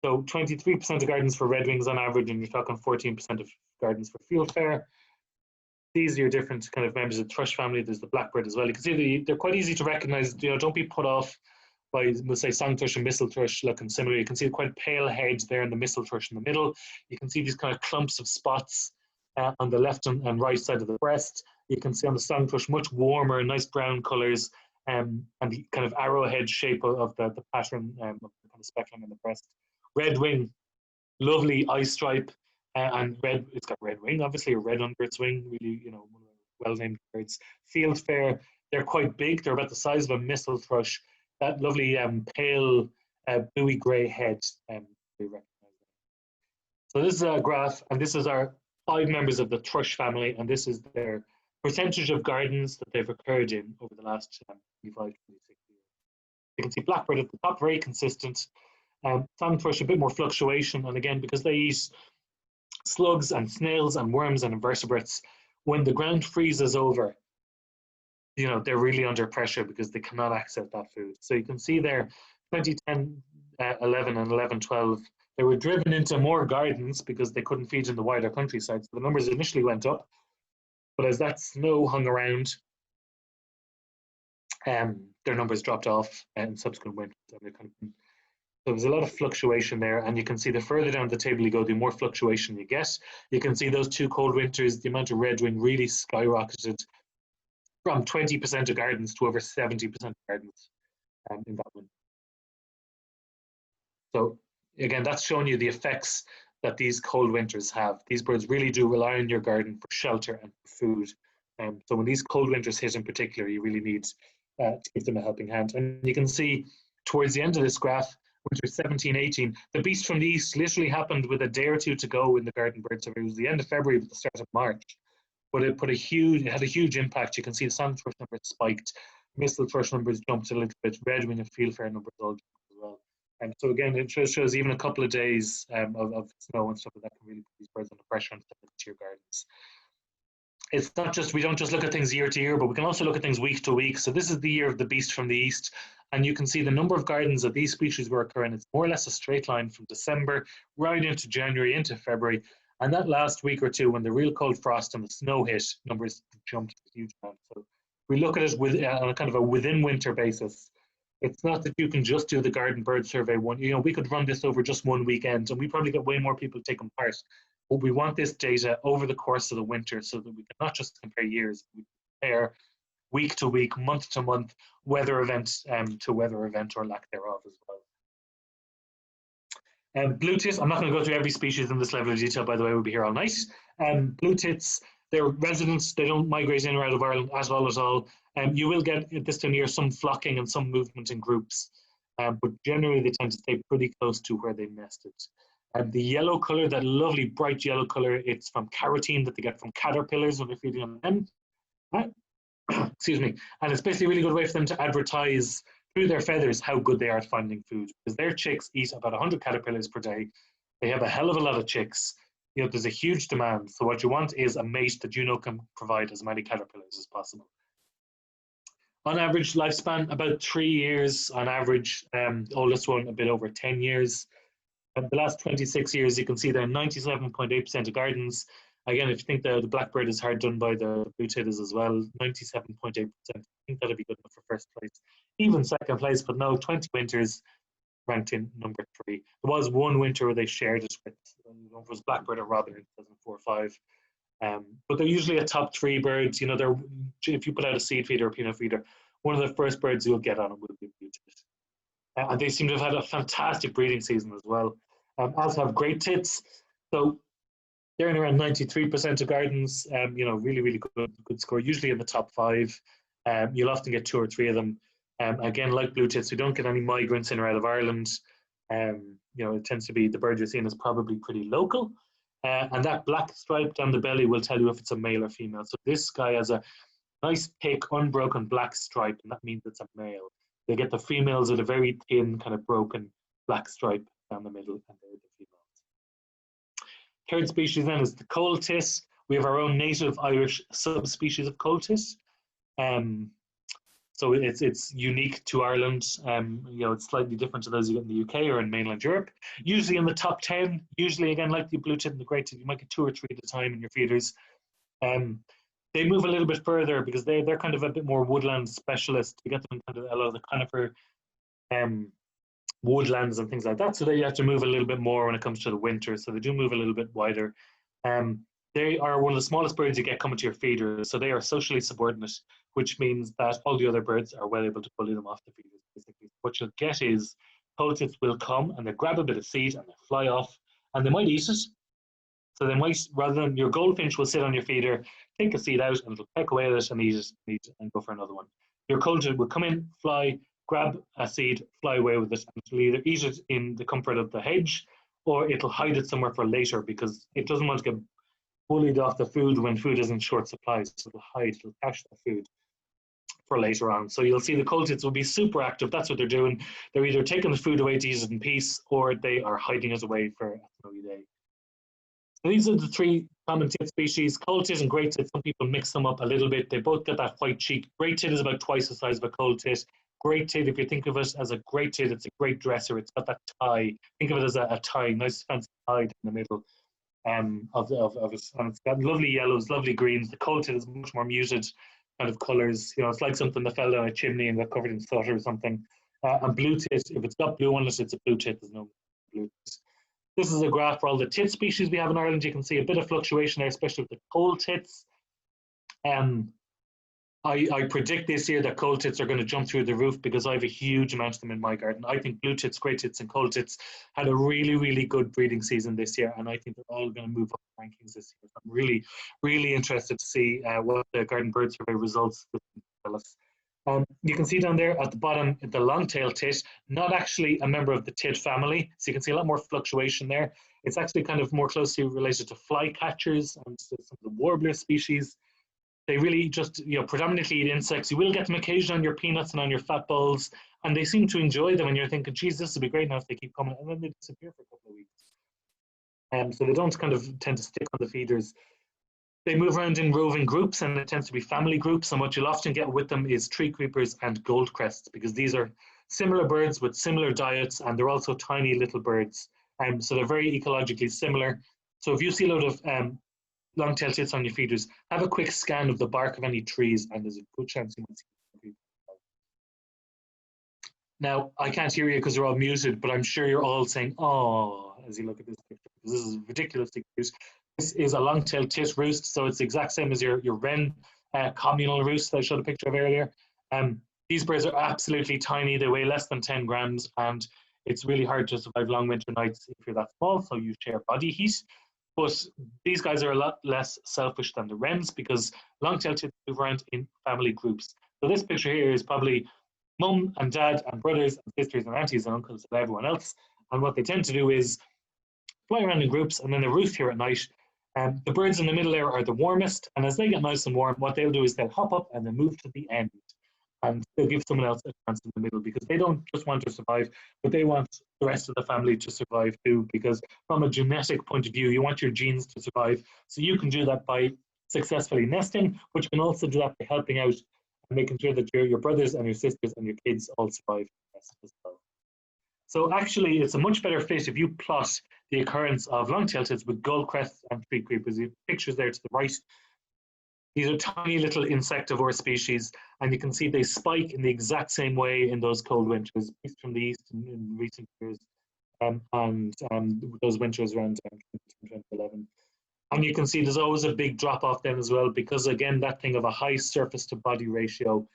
So 23% of gardens for redwings on average, and you're talking 14% of gardens for fieldfare. These are your different kind of members of the thrush family. There's the blackbird as well. You can see they're quite easy to recognize. Don't be put off by, we'll say, song thrush and mistle thrush looking similar. You can see quite pale heads there in the mistle thrush in the middle. You can see these kind of clumps of spots on the left and right side of the breast. You can see on the song thrush much warmer, nice brown colors, and the kind of arrowhead shape of the pattern of the kind of speckling in the breast. Redwing, lovely eye stripe, and red. It's got red wing, obviously, or red under its wing. Really, one of the well-named birds. Fieldfare, they're quite big. They're about the size of a mistle thrush. That lovely pale bluey grey head. We recognize that. So this is a graph, and this is our 5 members of the thrush family, and this is their percentage of gardens that they've occurred in over the last 25, 26 years. You can see blackbird at the top, very consistent. Song thrush, a bit more fluctuation, and again, because they eat slugs and snails and worms and invertebrates, when the ground freezes over, they're really under pressure because they cannot access that food. So you can see there, 2010, 11 and 11, 12, they were driven into more gardens because they couldn't feed in the wider countryside. So the numbers initially went up, but as that snow hung around, their numbers dropped off in subsequent winters. So there's a lot of fluctuation there, and you can see the further down the table you go, the more fluctuation you get. You can see those 2 cold winters, the amount of redwing really skyrocketed from 20% of gardens to over 70% of gardens in that winter. So again, that's showing you the effects that these cold winters have. These birds really do rely on your garden for shelter and food. So when these cold winters hit in particular, you really need to give them a helping hand. And you can see towards the end of this graph, winter 17, 18, the beast from the east literally happened with a day or 2 to go in the garden bird survey. It was the end of February, but the start of March. But it had a huge impact. You can see the song thrush numbers spiked, mistle thrush numbers jumped a little bit, redwing and fieldfare numbers all jumped as well. And so again, it shows even a couple of days of snow and stuff like that can really put these birds under pressure and send them to your gardens. it's not just, we don't just look at things year to year, but we can also look at things week to week. So this is the year of the beast from the east, and you can see the number of gardens that these species were occurring. It's more or less a straight line from December right into January, into February. And that last week or two, when the real cold frost and the snow hit, numbers jumped a huge amount. So we look at it with, on a kind of a within winter basis. It's not that you can just do the garden bird survey one. You know, we could run this over just one weekend, and we probably get way more people taking part. But we want this data over the course of the winter so that we can not just compare years, we compare week to week, month to month, weather event to weather event or lack thereof as well. Blue tits, I'm not going to go through every species in this level of detail, by the way, we'll be here all night. Blue tits, they're residents, they don't migrate in or out of Ireland at all. You will get at this time of year some flocking and some movement in groups, but generally they tend to stay pretty close to where they nested. The yellow colour, that lovely bright yellow colour, it's from carotene that they get from caterpillars when they're feeding on them. Excuse me. And it's basically a really good way for them to advertise through their feathers how good they are at finding food, because their chicks eat about 100 caterpillars per day. They have a hell of a lot of chicks. You know, there's a huge demand. So what you want is a mate that you know can provide as many caterpillars as possible. On average lifespan, about 3 years on average. Oldest one a bit over 10 years. The last 26 years, you can see there 97.8% of gardens. Again, if you think the blackbird is hard done by, the blue tit is as well, 97.8%. I think that'd be good enough for first place. Even second place, but no, 20 winters ranked in number 3. There was one winter where they shared it with, it was blackbird or robin in 2004-5. But they're usually a top 3 birds. You know, they're, if you put out a seed feeder or peanut feeder, one of the first birds you'll get on them will be blue tit. And they seem to have had a fantastic breeding season as well. As have great tits. So they're in around 93% of gardens. You know, really, really good score, usually in the top 5. You'll often get 2 or 3 of them. Again, like blue tits, we don't get any migrants in or out of Ireland. You know, it tends to be the bird you're seeing is probably pretty local. And that black stripe down the belly will tell you if it's a male or female. So this guy has a nice, thick, unbroken black stripe, and that means it's a male. They get the females with a very thin, kind of broken black stripe down the middle, and they're the females. Third species then is the coal tit. We have our own native Irish subspecies of coal tit. So it's unique to Ireland. You know, it's slightly different to those you get in the UK or in mainland Europe. Usually in the top 10. Usually, again, like the blue tit and the grey tit, you might get 2 or 3 at a time in your feeders. They move a little bit further because they're kind of a bit more woodland specialist. You get them in kind of a lot of the conifer woodlands and things like that. So they have to move a little bit more when it comes to the winter. So they do move a little bit wider. They are one of the smallest birds you get coming to your feeder. So they are socially subordinate, which means that all the other birds are well able to bully them off the feeders, basically. What you'll get is poultices will come and they grab a bit of seed and they fly off and they might eat it. So they might, rather than your goldfinch will sit on your feeder, take a seed out and it'll peck away at it and eat it and go for another one. Your coulter will come in, fly, grab a seed, fly away with it, and it'll either eat it in the comfort of the hedge or it'll hide it somewhere for later because it doesn't want to get bullied off the food when food is in short supply. So it'll cache the food for later on. So you'll see the coultits will be super active. That's what they're doing. They're either taking the food away to eat it in peace or they are hiding it away for a snowy day. So these are the 3 common tit species. Coal tit and grey tit, some people mix them up a little bit. They both get that white cheek. Grey tit is about twice the size of a coal tit. Grey tit, if you think of it as a grey tit, it's a great dresser. It's got that tie. Think of it as a tie, nice fancy tie in the middle of it. And it's got lovely yellows, lovely greens. The coal tit is much more muted kind of colours. You know, it's like something that fell down a chimney and got covered in soot or something. And blue tit, if it's got blue on it, it's a blue tit. There's no blue tit. This is a graph for all the tit species we have in Ireland. You can see a bit of fluctuation there, especially with the coal tits. I predict this year that coal tits are going to jump through the roof because I have a huge amount of them in my garden. I think blue tits, grey tits and coal tits had a really, really good breeding season this year, and I think they're all going to move up rankings this year. I'm really, really interested to see what the garden bird survey results tell us. You can see down there at the bottom, the long-tailed tit, not actually a member of the tit family. So you can see a lot more fluctuation there. It's actually kind of more closely related to flycatchers and some of the warbler species. They really just, you know, predominantly eat insects. You will get them occasionally on your peanuts and on your fat balls, and they seem to enjoy them. And you're thinking, geez, this would be great now if they keep coming, and then they disappear for a couple of weeks. So they don't kind of tend to stick on the feeders. They move around in roving groups, and it tends to be family groups. And what you'll often get with them is tree creepers and goldcrests, because these are similar birds with similar diets, and they're also tiny little birds. So they're very ecologically similar. So if you see a lot of long-tailed tits on your feeders, have a quick scan of the bark of any trees, and there's a good chance you might see. Now, I can't hear you because you're all muted, but I'm sure you're all saying, oh, as you look at this picture, because this is ridiculously cute. This is a long-tailed tit roost, so it's the exact same as your wren communal roost that I showed a picture of earlier. These birds are absolutely tiny. They weigh less than 10 grams, and it's really hard to survive long winter nights if you're that small, so you share body heat. But these guys are a lot less selfish than the wrens, because long-tailed tits move around in family groups. So this picture here is probably mum and dad and brothers and sisters and aunties and uncles and everyone else. And what they tend to do is fly around in groups, and then they roost here at night. The birds in the middle there are the warmest, and as they get nice and warm, what they'll do is they'll hop up and then move to the end. And they'll give someone else a chance in the middle, because they don't just want to survive, but they want the rest of the family to survive too, because from a genetic point of view, you want your genes to survive. So you can do that by successfully nesting, but you can also do that by helping out and making sure that your brothers and your sisters and your kids all survive as well. So actually, it's a much better fit if you plot the occurrence of long-tailed tits with goldcrests and tree creepers. You have pictures there to the right. These are tiny little insectivore species, and you can see they spike in the exact same way in those cold winters, east from the east in recent years, and those winters around 2011. And you can see there's always a big drop off then as well, because again, that thing of a high surface to body ratio,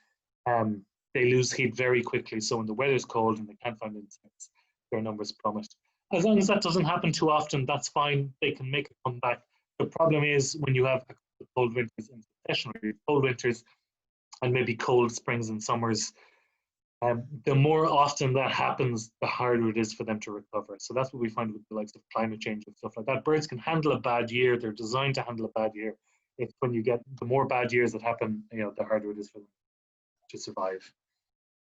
they lose heat very quickly. So when the weather's cold and they can't find insects, their numbers plummet. As long as that doesn't happen too often, that's fine. They can make a comeback. The problem is when you have cold winters in succession, cold winters and maybe cold springs and summers, the more often that happens, the harder it is for them to recover. So that's what we find with the likes of climate change and stuff like that. Birds can handle a bad year. They're designed to handle a bad year. It's when you get the more bad years that happen, the harder it is for them to survive.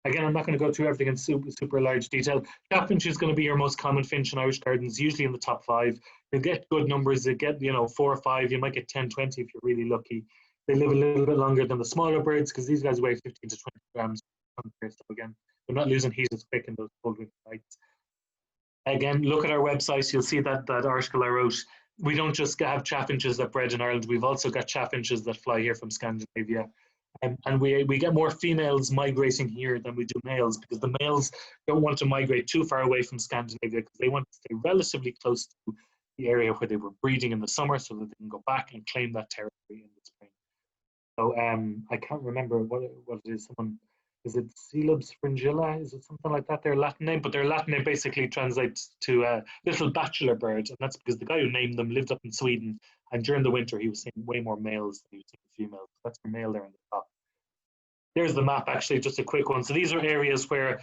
Again, I'm not going to go through everything in super large detail. Chaffinch is going to be your most common finch in Irish gardens, usually in the top 5. You'll get good numbers. You get 4 or 5. You might get 10, 20 if you're really lucky. They live a little bit longer than the smaller birds, because these guys weigh 15 to 20 grams. So again, they're not losing heat as quick in those cold winter nights. Again, look at our website. You'll see that article I wrote. We don't just have chaffinches that bred in Ireland. We've also got chaffinches that fly here from Scandinavia. And we get more females migrating here than we do males, because the males don't want to migrate too far away from Scandinavia, because they want to stay relatively close to the area where they were breeding in the summer, so that they can go back and claim that territory in the spring. So I can't remember what it is. Is it Coelobs fringilla? Is it something like that, their Latin name? But their Latin name basically translates to little bachelor bird, and that's because the guy who named them lived up in Sweden, and during the winter he was seeing way more males than he was seeing females. That's the male there on the top. There's the map, actually, just a quick one. So these are areas where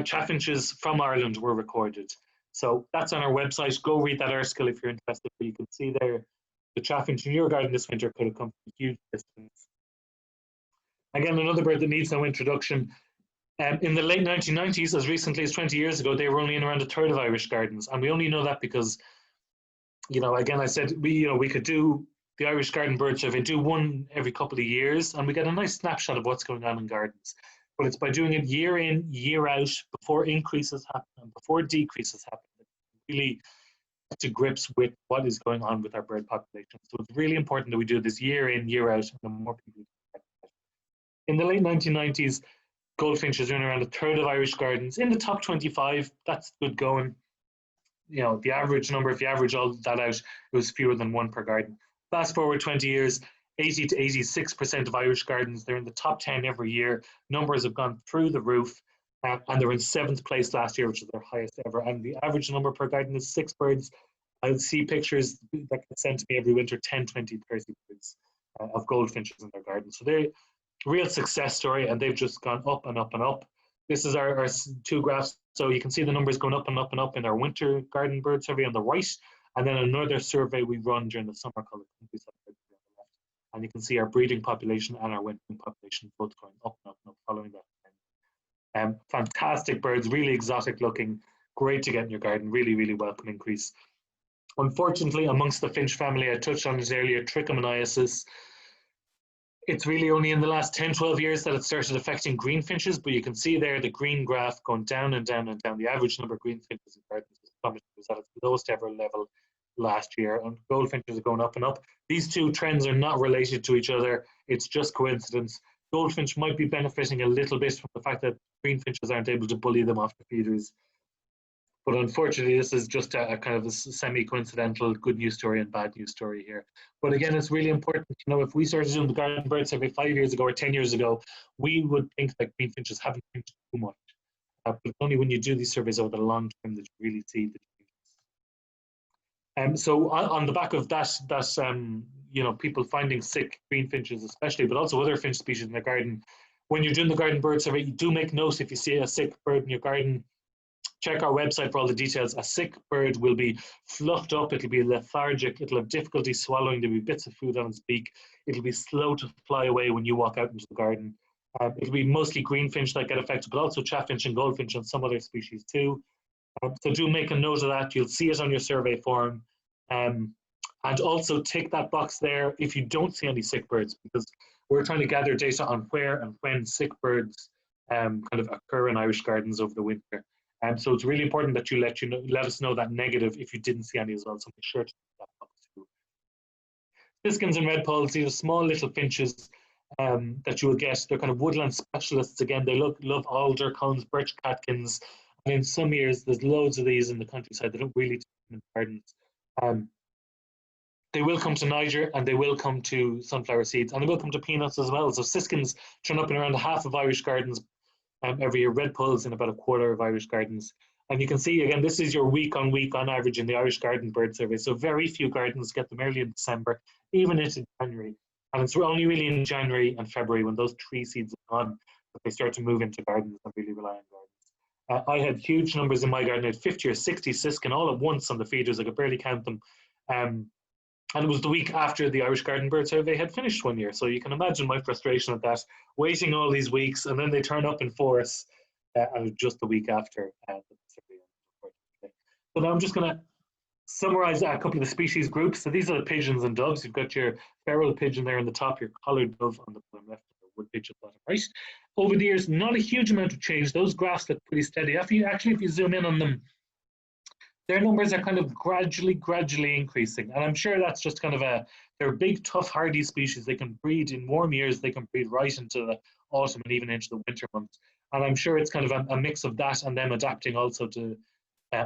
chaffinches from Ireland were recorded. So that's on our website. Go read that article if you're interested. But you can see there, the chaffinch in your garden this winter could have come from a huge distance. Again, another bird that needs no introduction. In the late 1990s, as recently as 20 years ago, they were only in around a third of Irish gardens. And we only know that because, again, I said we could do the Irish Garden Bird Survey, do one every couple of years, and we get a nice snapshot of what's going on in gardens. But it's by doing it year in, year out, before increases happen and before decreases happen, that really get to grips with what is going on with our bird population. So it's really important that we do this year in, year out, and the more people. In the late 1990s, goldfinches are in around a third of Irish gardens. In the top 25, that's good going. The average number, if you average all that out, it was fewer than 1 per garden. Fast forward 20 years, 80 to 86% of Irish gardens, they're in the top 10 every year. Numbers have gone through the roof, and they're in 7th place last year, which is their highest ever. And the average number per garden is 6 birds. I'll see pictures that get sent to me every winter, 10, 20, 30 birds of goldfinches in their garden. So they're a real success story, and they've just gone up and up and up. This is our 2 graphs. So you can see the numbers going up and up and up in our winter garden bird survey on the right, and then another survey we run during the summer called the countryside bird survey on the left. And you can see our breeding population and our wintering population both going up and up and up following that. Fantastic birds, really exotic looking, great to get in your garden, really, really welcome increase. Unfortunately, amongst the finch family, I touched on it earlier, trichomoniasis. It's really only in the last 10, 12 years that it started affecting greenfinches, but you can see there the green graph going down and down and down. The average number of greenfinches in gardens was at its lowest ever level last year, and goldfinches are going up and up. These two trends are not related to each other. It's just coincidence. Goldfinch might be benefiting a little bit from the fact that greenfinches aren't able to bully them off the feeders. But unfortunately, this is just a kind of a semi-coincidental good news story and bad news story here. But again, it's really important to know, if we started doing the garden bird survey 5 years ago or 10 years ago, we would think that greenfinches haven't changed too much. But it's only when you do these surveys over the long term that you really see the changes. So on the back of that, you know, people finding sick greenfinches especially, but also other finch species in the garden, when you're doing the garden bird survey, you do make note if you see a sick bird in your garden. Check our website for all the details. A sick bird will be fluffed up, it'll be lethargic, it'll have difficulty swallowing, there'll be bits of food on its beak, it'll be slow to fly away when you walk out into the garden. It'll be mostly greenfinch that get affected, but also chaffinch and goldfinch and some other species too. So do make a note of that. You'll see it on your survey form. And also tick that box there if you don't see any sick birds, because we're trying to gather data on where and when sick birds kind of occur in Irish gardens over the winter. So it's really important that you let us know that negative if you didn't see any as well. So make sure to tick that box too. Siskins and redpolls, these are small little finches that you will get. They're kind of woodland specialists again. They love alder cones, birch catkins. And in some years, there's loads of these in the countryside. They don't really take them in gardens. They will come to Niger, and they will come to sunflower seeds, and they will come to peanuts as well. So siskins turn up in around half of Irish gardens every year. Redpolls in about a quarter of Irish gardens. And you can see, again, this is your week on average in the Irish Garden Bird Survey. So very few gardens get them early in December, even into January. And it's only really in January and February, when those tree seeds are gone, that they start to move into gardens and really rely on gardens. I had huge numbers in my garden. I had 50 or 60 siskin all at once on the feeders. I could barely count them. And it was the week after the Irish Garden Bird Survey had finished one year. So you can imagine my frustration at that, waiting all these weeks, and then they turn up in force just the week after the survey. So now I'm just going to summarize a couple of the species groups. So these are the pigeons and doves. You've got your feral pigeon there on the top, your collared dove on the bottom left, and the wood pigeon bottom right. Over the years, not a huge amount of change. Those graphs look pretty steady. If you zoom in on them, their numbers are kind of gradually increasing. And I'm sure that's just kind of they're big, tough, hardy species. They can breed in warm years, they can breed right into the autumn and even into the winter months. And I'm sure it's kind of a mix of that and them adapting also to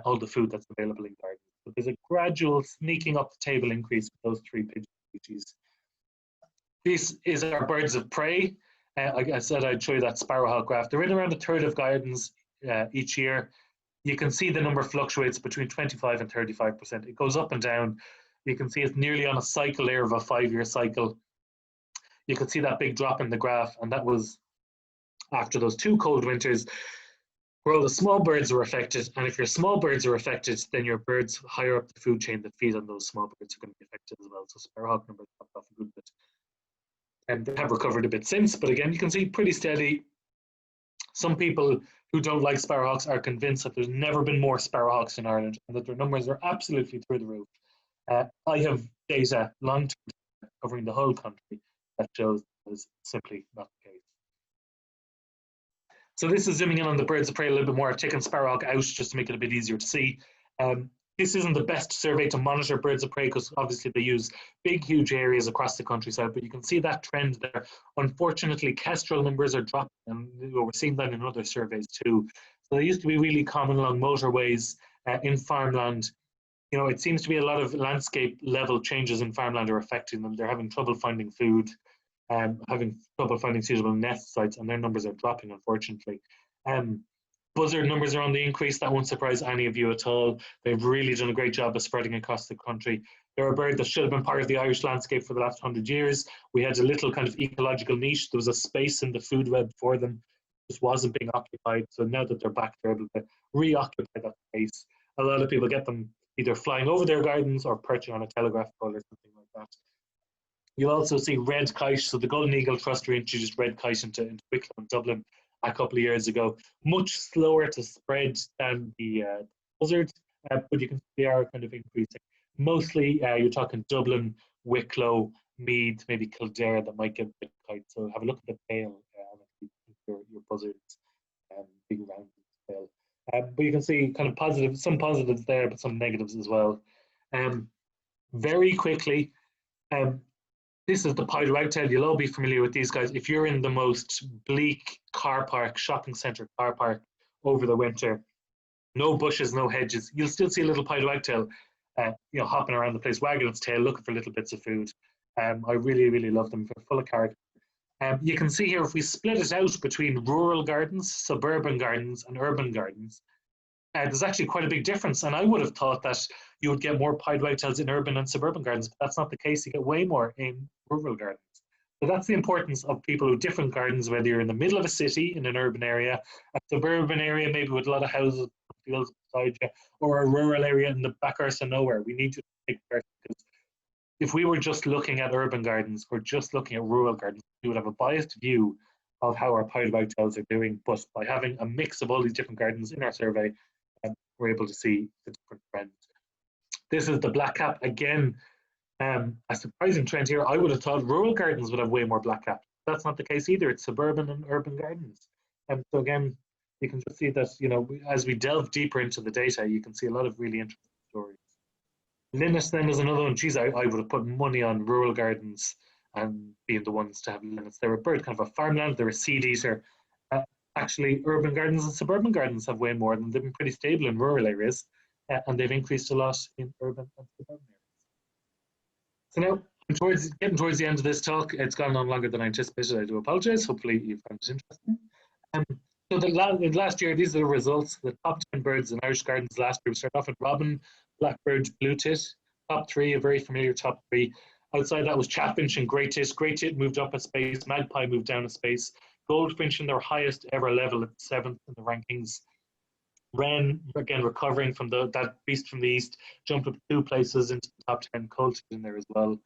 all the food that's available in gardens. But there's a gradual sneaking up the table increase with those three pigeon species. This is our birds of prey. Like I said, I'd show you that sparrowhawk graph. They're in around a third of gardens each year. You can see the number fluctuates between 25 and 35%. It goes up and down. You can see it's nearly on a cycle there of a 5-year cycle. You can see that big drop in the graph, and that was after those 2 cold winters where all the small birds were affected. And if your small birds are affected, then your birds higher up the food chain that feed on those small birds are going to be affected as well. So sparrowhawk numbers dropped off a good bit. And they have recovered a bit since, but again, you can see pretty steady. Some people who don't like sparrowhawks are convinced that there's never been more sparrowhawks in Ireland and that their numbers are absolutely through the roof. I have data, long-term covering the whole country, that shows that is simply not the case. So this is zooming in on the birds of prey a little bit more. I've taken sparrowhawk out just to make it a bit easier to see. This isn't the best survey to monitor birds of prey because obviously they use big, huge areas across the countryside, but you can see that trend there. Unfortunately, kestrel numbers are dropping, and we're seeing that in other surveys too. So they used to be really common along motorways in farmland. You know, it seems to be a lot of landscape level changes in farmland are affecting them. They're having trouble finding food, having trouble finding suitable nest sites, and their numbers are dropping, unfortunately. Buzzard numbers are on the increase. That won't surprise any of you at all. They've really done a great job of spreading across the country. They're a bird that should have been part of the Irish landscape for the last 100 years. We had a little kind of ecological niche. There was a space in the food web for them. Just wasn't being occupied. So now that they're back, they're able to reoccupy that space. A lot of people get them either flying over their gardens or perching on a telegraph pole or something like that. You'll also see red kite. So the Golden Eagle Trust introduced red kite into Wicklow and Dublin a couple of years ago. Much slower to spread than the buzzard, but you can see they are kind of increasing. Mostly you're talking Dublin, Wicklow, Meath, maybe Kildare that might get a bit tight. So have a look at the tail and your buzzards, big round tail. But you can see kind of positive, some positives there, but some negatives as well. Very quickly, this is the pied wagtail. You'll all be familiar with these guys. If you're in the most bleak car park, shopping centre car park over the winter, no bushes, no hedges, you'll still see a little pied wagtail, hopping around the place, wagging its tail, looking for little bits of food. I really, really love them. They're full of character. You can see here, if we split it out between rural gardens, suburban gardens, and urban gardens, there's actually quite a big difference. And I would have thought that you would get more pied wagtails in urban and suburban gardens, but that's not the case. You get way more in rural gardens. So that's the importance of people with different gardens, whether you're in the middle of a city in an urban area, a suburban area maybe with a lot of houses, fields beside you, or a rural area in the back arse of nowhere. We need you to take part, because if we were just looking at urban gardens or just looking at rural gardens, we would have a biased view of how our pied wagtails are doing. But by having a mix of all these different gardens in our survey, we're able to see the different trends. This is the blackcap. Again, a surprising trend here. I would have thought rural gardens would have way more blackcap. That's not the case either. It's suburban and urban gardens. And so again, you can just see that, as we delve deeper into the data, you can see a lot of really interesting stories. Linnets then is another one. Geez, I would have put money on rural gardens and being the ones to have linnets. They're a bird, kind of a farmland. They're a seed eater. Actually, urban gardens and suburban gardens have way more of them. They've been pretty stable in rural areas, and they've increased a lot in urban and suburban areas. So now, getting towards the end of this talk. It's gone on longer than I anticipated. I do apologize. Hopefully you found it interesting. So last year, these are the results. The top 10 birds in Irish gardens last year. We started off with robin, blackbird, blue tit. Top three, a very familiar top three. Outside that was chaffinch and grey tit. Grey tit moved up a space. Magpie moved down a space. Goldfinch in their highest ever level at 7th in the rankings. Wren, again, recovering from that beast from the east, jumped up 2 places into the top 10. Coulted in there as well.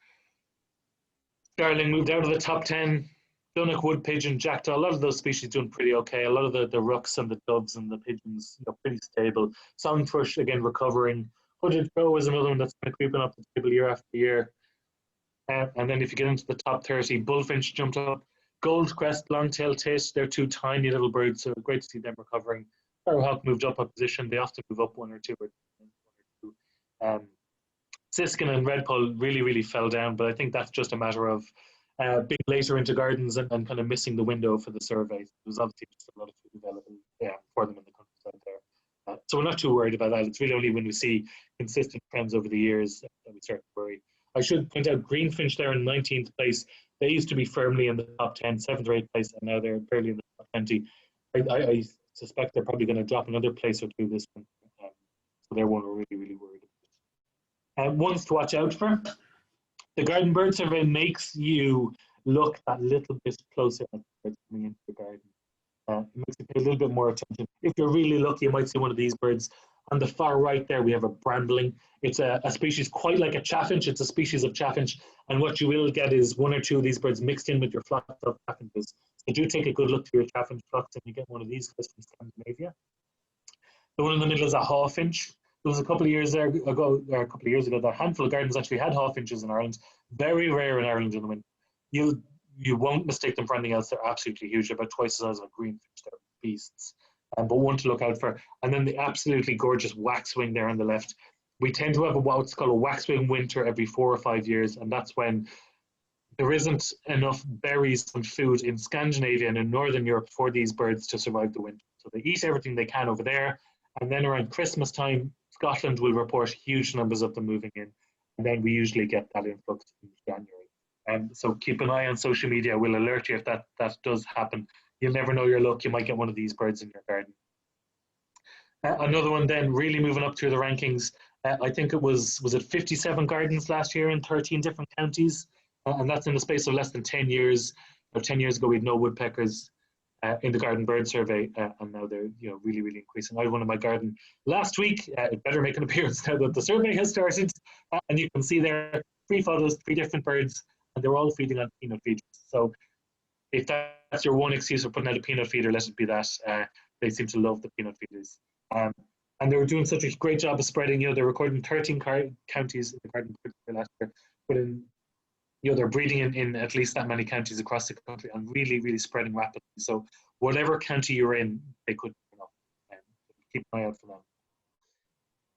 Starling moved out of the top 10. Dunnock, wood pigeon, jackdaw, a lot of those species doing pretty okay. A lot of the rooks and the doves and the pigeons, pretty stable. Song thrush, again, recovering. Hooded crow is another one that's kind of creeping up the table year after year. And then if you get into the top 30, bullfinch jumped up. Goldcrest, long-tailed tit, they're 2 tiny little birds, so great to see them recovering. Sparrowhawk moved up a position. They often move up 1 or 2 or 2. Siskin and redpoll really, really fell down, but I think that's just a matter of being later into gardens and kind of missing the window for the surveys. There was obviously just a lot of food available for them in the countryside there. So we're not too worried about that. It's really only when we see consistent trends over the years that we start to worry. I should point out greenfinch there in 19th place. They used to be firmly in the top 10, 7th or 8th place, and now they're barely in the top 20. I suspect they're probably going to drop another place or 2 this one. So they're one we're really, really worried about. Ones to watch out for. The Garden Bird Survey makes you look that little bit closer at the birds coming into the garden. It makes you pay a little bit more attention. If you're really lucky, you might see one of these birds. On the far right there, we have a brambling. It's a species quite like a chaffinch. It's a species of chaffinch. And what you will get is 1 or 2 of these birds mixed in with your flock of chaffinches. So do take a good look to your chaffinch flocks and you get one of these guys from Scandinavia. The one in the middle is a hawfinch. There was a couple of years ago, that a handful of gardens actually had hawfinches in Ireland. Very rare in Ireland in the winter. You won't mistake them for anything else. They're absolutely huge. They're about twice the size of a greenfinch. They're beasts. But one to look out for. And then the absolutely gorgeous waxwing there on the left. We tend to have what's called a waxwing winter every 4 or 5 years, and that's when there isn't enough berries and food in Scandinavia and in Northern Europe for these birds to survive the winter. So they eat everything they can over there, and then around Christmas time, Scotland will report huge numbers of them moving in, and then we usually get that influx in January. So keep an eye on social media. We'll alert you if that does happen. You'll never know your luck. You might get one of these birds in your garden. Another one then, really moving up through the rankings. I think it was it 57 gardens last year in 13 different counties, and that's in the space of less than 10 years. 10 years ago, we had no woodpeckers in the Garden Bird Survey, and now they're really, really increasing. I had one in my garden last week. It better make an appearance now that the survey has started, and you can see there 3 photos, 3 different birds, and they're all feeding on peanut feeders. So if that's your one excuse for putting out a peanut feeder, let it be that. They seem to love the peanut feeders. And they were doing such a great job of spreading. You know, they're recording 13 counties in the garden bird survey last year, but you know, they're breeding in at least that many counties across the country and really, really spreading rapidly. So whatever county you're in, they could turn up. Keep an eye out for them.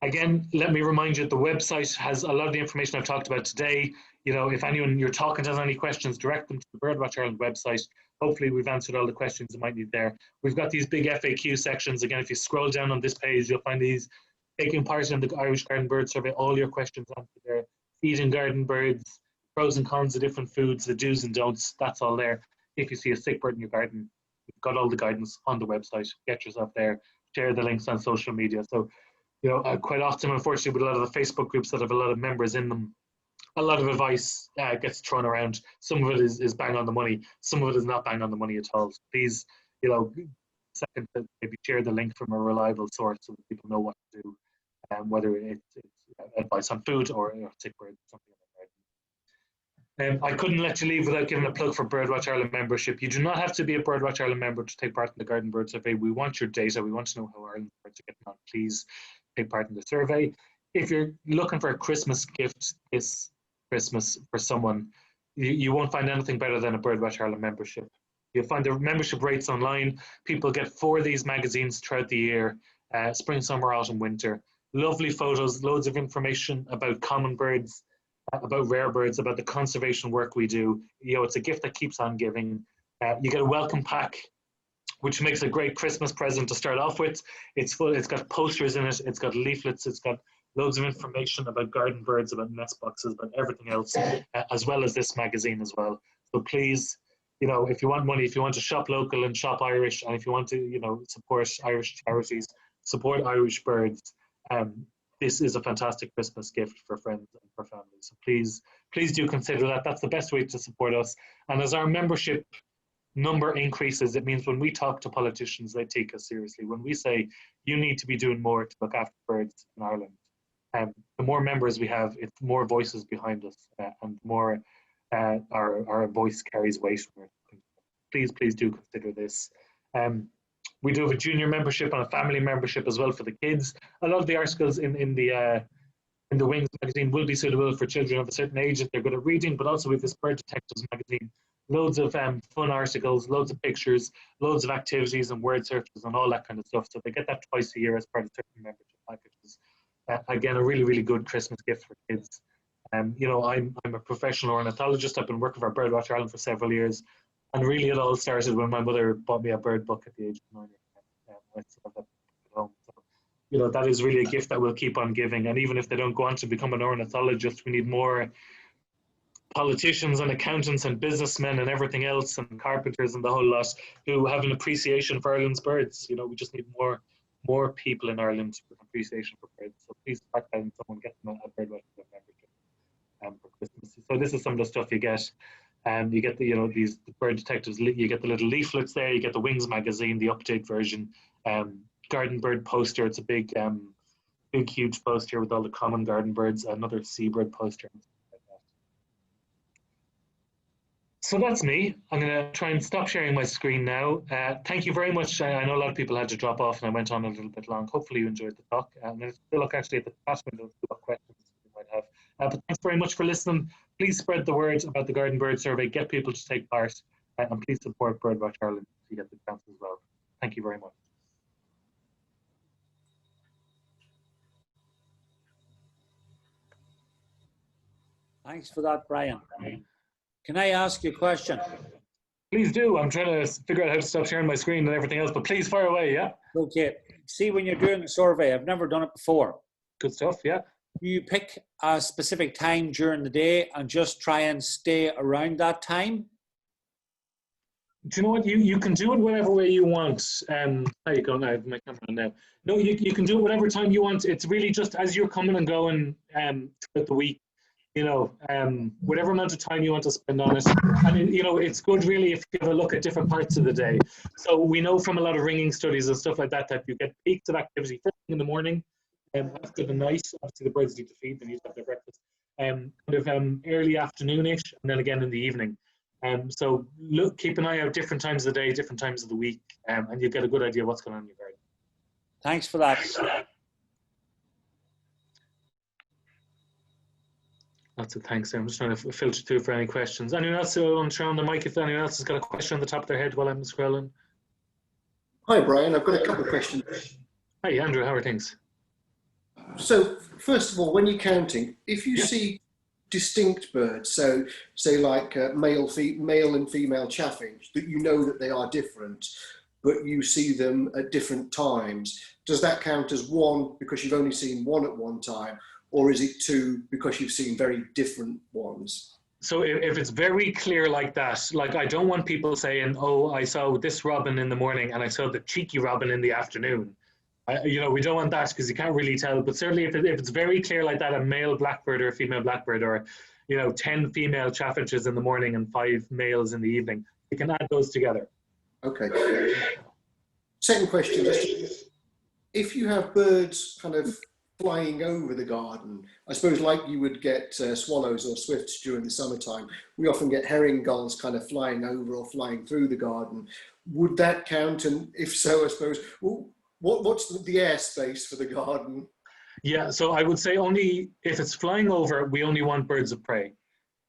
Again, let me remind you, the website has a lot of the information I've talked about today. You know, if anyone you're talking to has any questions, direct them to the BirdWatch Ireland website. Hopefully we've answered all the questions you might need there. We've got these big FAQ sections. Again, if you scroll down on this page, you'll find these taking part in the Irish Garden Bird Survey, all your questions answered there. Feeding garden birds, pros and cons of different foods, the do's and don'ts, that's all there. If you see a sick bird in your garden, you've got all the guidance on the website. Get yourself there, share the links on social media. So, you know, quite often, unfortunately, with a lot of the Facebook groups that have a lot of members in them, a lot of advice gets thrown around. Some of it is bang on the money. Some of it is not bang on the money at all. So please, you know, second, maybe share the link from a reliable source so that people know what to do, whether it's advice on food or sick birds or something like that. I couldn't let you leave without giving a plug for BirdWatch Ireland membership. You do not have to be a BirdWatch Ireland member to take part in the Garden Bird Survey. We want your data. We want to know how Ireland's birds are getting on. Please take part in the survey. If you're looking for a Christmas gift this Christmas for someone, you won't find anything better than a BirdWatch Ireland membership. You'll find the membership rates online. People get 4 of these magazines throughout the year, spring, summer, autumn, winter. Lovely photos, loads of information about common birds, about rare birds, about the conservation work we do. You know, it's a gift that keeps on giving. You get a welcome pack, which makes a great Christmas present to start off with. It's full. It's got posters in it. It's got leaflets. It's got loads of information about garden birds, about nest boxes, about everything else, as well as this magazine as well. So please, you know, if you want money, if you want to shop local and shop Irish, and if you want to, you know, support Irish charities, support Irish birds, this is a fantastic Christmas gift for friends and for families. So please do consider that. That's the best way to support us. And as our membership number increases, it means when we talk to politicians, they take us seriously. When we say, you need to be doing more to look after birds in Ireland, the more members we have, it's more voices behind us, and more our voice carries weight. Please do consider this. We do have a junior membership and a family membership as well for the kids. A lot of the articles in the Wings magazine will be suitable for children of a certain age if they're good at reading, but also with this Bird Detectives magazine, loads of fun articles, loads of pictures, loads of activities and word searches and all that kind of stuff. So they get that twice a year as part of certain membership packages. Again, a really, really good Christmas gift for kids. You know, I'm a professional ornithologist. I've been working for BirdWatch Ireland for several years. And really, it all started when my mother bought me a bird book at the age of 9. I still have that at home. So, you know, that is really a gift that we'll keep on giving. And even if they don't go on to become an ornithologist, we need more politicians and accountants and businessmen and everything else, and carpenters and the whole lot, who have an appreciation for Ireland's birds. You know, we just need more people in Ireland with appreciation for birds. So please start that and someone get them a BirdWatch membership for Christmas. So this is some of the stuff you get. You get the, you know, these Bird Detectives, you get the little leaflets there, you get the Wings magazine, the update version, garden bird poster. It's a big huge poster with all the common garden birds, another seabird poster. So that's me. I'm going to try and stop sharing my screen now. Thank you very much. I know a lot of people had to drop off and I went on a little bit long. Hopefully you enjoyed the talk. And let's look actually at the chat window to see what questions you might have. But thanks very much for listening. Please spread the word about the Garden Bird Survey. Get people to take part. And please support BirdWatch Ireland if you get the chance as well. Thank you very much. Thanks for that, Brian. Can I ask you a question? Please do. I'm trying to figure out how to stop sharing my screen and everything else, but please fire away, yeah? Okay. See, when you're doing a survey, I've never done it before. Good stuff, yeah. You pick a specific time during the day and just try and stay around that time? Do you know what? You can do it whatever way you want. There you go. Now I have my camera on now. No, you can do it whatever time you want. It's really just as you're coming and going throughout the week. You know, whatever amount of time you want to spend on it. And, you know, it's good really if you have a look at different parts of the day. So we know from a lot of ringing studies and stuff like that, that you get peaks of activity first thing in the morning, after the night, obviously the birds need to feed, they need to have their breakfast, kind of early afternoonish, and then again in the evening. So keep an eye out different times of the day, different times of the week, and you'll get a good idea what's going on in your garden. Thanks for that. Lots of thanks. I'm just trying to filter through for any questions. Anyone else want to turn on the mic if anyone else has got a question on the top of their head while I'm scrolling? Hi, Brian. I've got a couple of questions. Hi, Andrew. How are things? So, first of all, when you're counting, if you see distinct birds, so say like male and female chaffinch, that you know that they are different, but you see them at different times, does that count as one because you've only seen one at one time, or is it two because you've seen very different ones? So if it's very clear like that, like I don't want people saying, oh, I saw this robin in the morning and I saw the cheeky robin in the afternoon. You know, we don't want that because you can't really tell. But certainly if it's very clear like that, a male blackbird or a female blackbird, or, you know, 10 female chaffinches in the morning and 5 males in the evening, you can add those together. Okay. Second question, if you have birds kind of flying over the garden, I suppose like you would get swallows or swifts during the summertime, we often get herring gulls kind of flying over or flying through the garden. Would that count? And if so, I suppose, well, what's the airspace for the garden? Yeah, so I would say only if it's flying over, we only want birds of prey.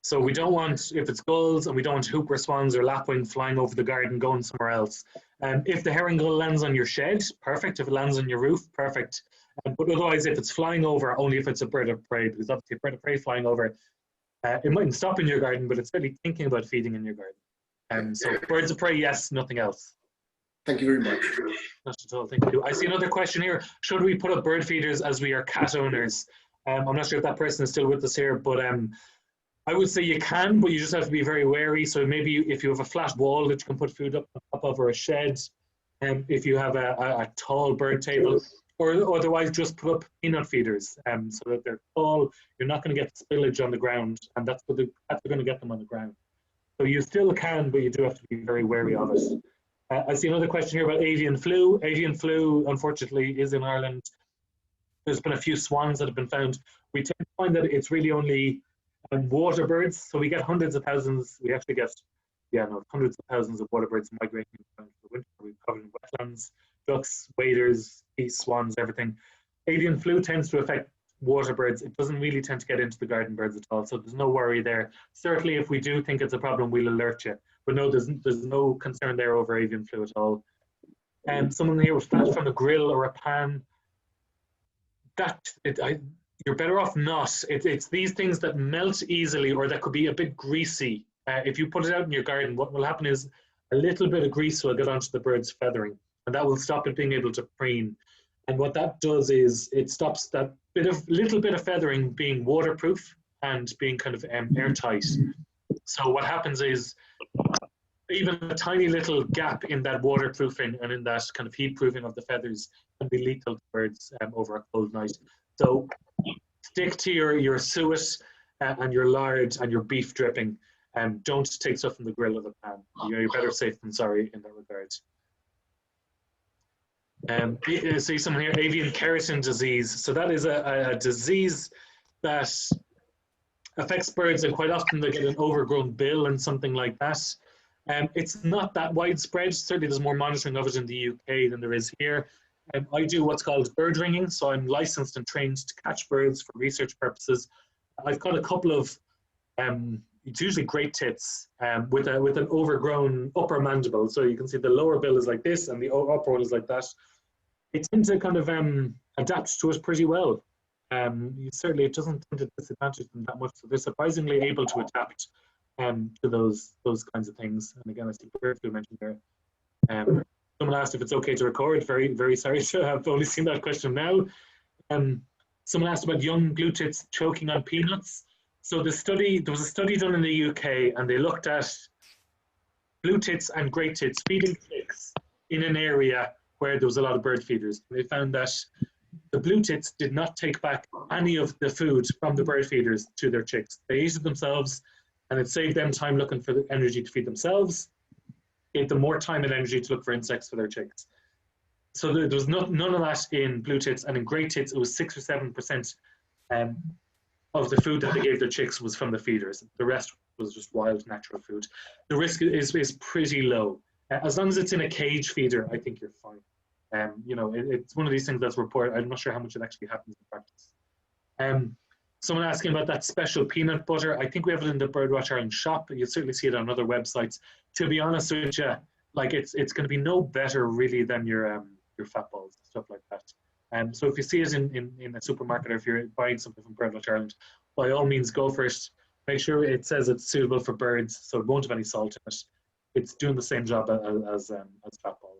So we don't want, if it's gulls, and we don't want hooper swans or lapwing flying over the garden going somewhere else. If the herring gull lands on your shed, perfect. If it lands on your roof, perfect. But otherwise, if it's flying over, only if it's a bird of prey, because obviously a bird of prey flying over, it mightn't stop in your garden, but it's really thinking about feeding in your garden. So birds of prey, yes, nothing else. Thank you very much. Not at all, thank you. I see another question here. Should we put up bird feeders as we are cat owners? I'm not sure if that person is still with us here, but I would say you can, but you just have to be very wary. So maybe if you have a flat wall that you can put food up on top of, or a shed, if you have a tall bird table, or otherwise just put up peanut feeders so that they're tall. You're not going to get spillage on the ground, and that's what that's going to get them on the ground. So you still can, but you do have to be very wary of it. I see another question here about avian flu. Avian flu, unfortunately, is in Ireland. There's been a few swans that have been found. We tend to find that it's really only water birds. So we get hundreds of thousands. We actually get, hundreds of thousands of water birds migrating for the winter. We've covered in wetlands, ducks, waders, geese, swans, everything. Avian flu tends to affect water birds. It doesn't really tend to get into the garden birds at all. So there's no worry there. Certainly, if we do think it's a problem, we'll alert you. But no, there's no concern there over avian flu at all. Someone here with fat from a grill or a pan, you're better off not. It's these things that melt easily or that could be a bit greasy. If you put it out in your garden, what will happen is a little bit of grease will get onto the bird's feathering, and that will stop it being able to preen. And what that does is it stops that little bit of feathering being waterproof and being kind of airtight. So what happens is even a tiny little gap in that waterproofing and in that kind of heat proofing of the feathers can be lethal to birds over a cold night. So stick to your suet and your lard and your beef dripping. Don't take stuff from the grill or the pan. You're better safe than sorry in that regard. See someone here, avian keratin disease. So that is a disease that affects birds, and quite often they get an overgrown bill and something like that. It's not that widespread. Certainly there's more monitoring of it in the UK than there is here. I do what's called bird ringing, so I'm licensed and trained to catch birds for research purposes. I've got a couple of, it's usually great tits with an overgrown upper mandible. So you can see the lower bill is like this and the upper one is like that. They tend to kind of adapt to it pretty well. Certainly it doesn't tend to disadvantage them that much, so they're surprisingly able to adapt to those kinds of things. And again, I see bird flu mentioned there. Someone asked if it's okay to record. Very, very sorry to have only seen that question now. Someone asked about young blue tits choking on peanuts. So there was a study done in the UK, and they looked at blue tits and great tits feeding chicks in an area where there was a lot of bird feeders. They found that the blue tits did not take back any of the food from the bird feeders to their chicks. They ate it themselves, and it saved them time looking for the energy to feed themselves. Gave them more time and energy to look for insects for their chicks. So there was none of that in blue tits, and in great tits, it was 6 or 7% of the food that they gave their chicks was from the feeders. The rest was just wild, natural food. The risk is pretty low. As long as it's in a cage feeder, I think you're fine. It's one of these things that's reported. I'm not sure how much it actually happens in practice. Someone asking about that special peanut butter. I think we have it in the BirdWatch Ireland shop. You'll certainly see it on other websites. To be honest with you, like it's going to be no better really than your fat balls, stuff like that. So if you see it in a supermarket, or if you're buying something from BirdWatch Ireland, by all means go for it. Make sure it says it's suitable for birds, so it won't have any salt in it. It's doing the same job as fat balls.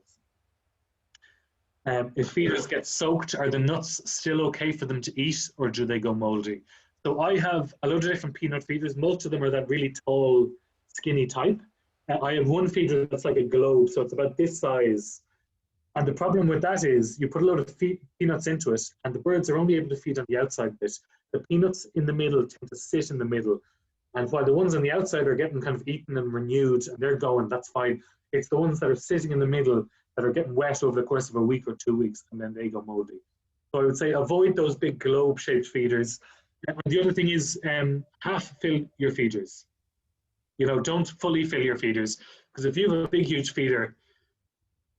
If feeders get soaked, are the nuts still okay for them to eat, or do they go moldy? So I have a load of different peanut feeders. Most of them are that really tall, skinny type. I have one feeder that's like a globe, so it's about this size. And the problem with that is you put a load of peanuts into it, and the birds are only able to feed on the outside bit. The peanuts in the middle tend to sit in the middle. And while the ones on the outside are getting kind of eaten and renewed, and they're going, that's fine. It's the ones that are sitting in the middle that are getting wet over the course of a week or 2 weeks, and then they go moldy. So I would say avoid those big globe-shaped feeders. And the other thing is half fill your feeders. You know, don't fully fill your feeders, because if you have a big, huge feeder,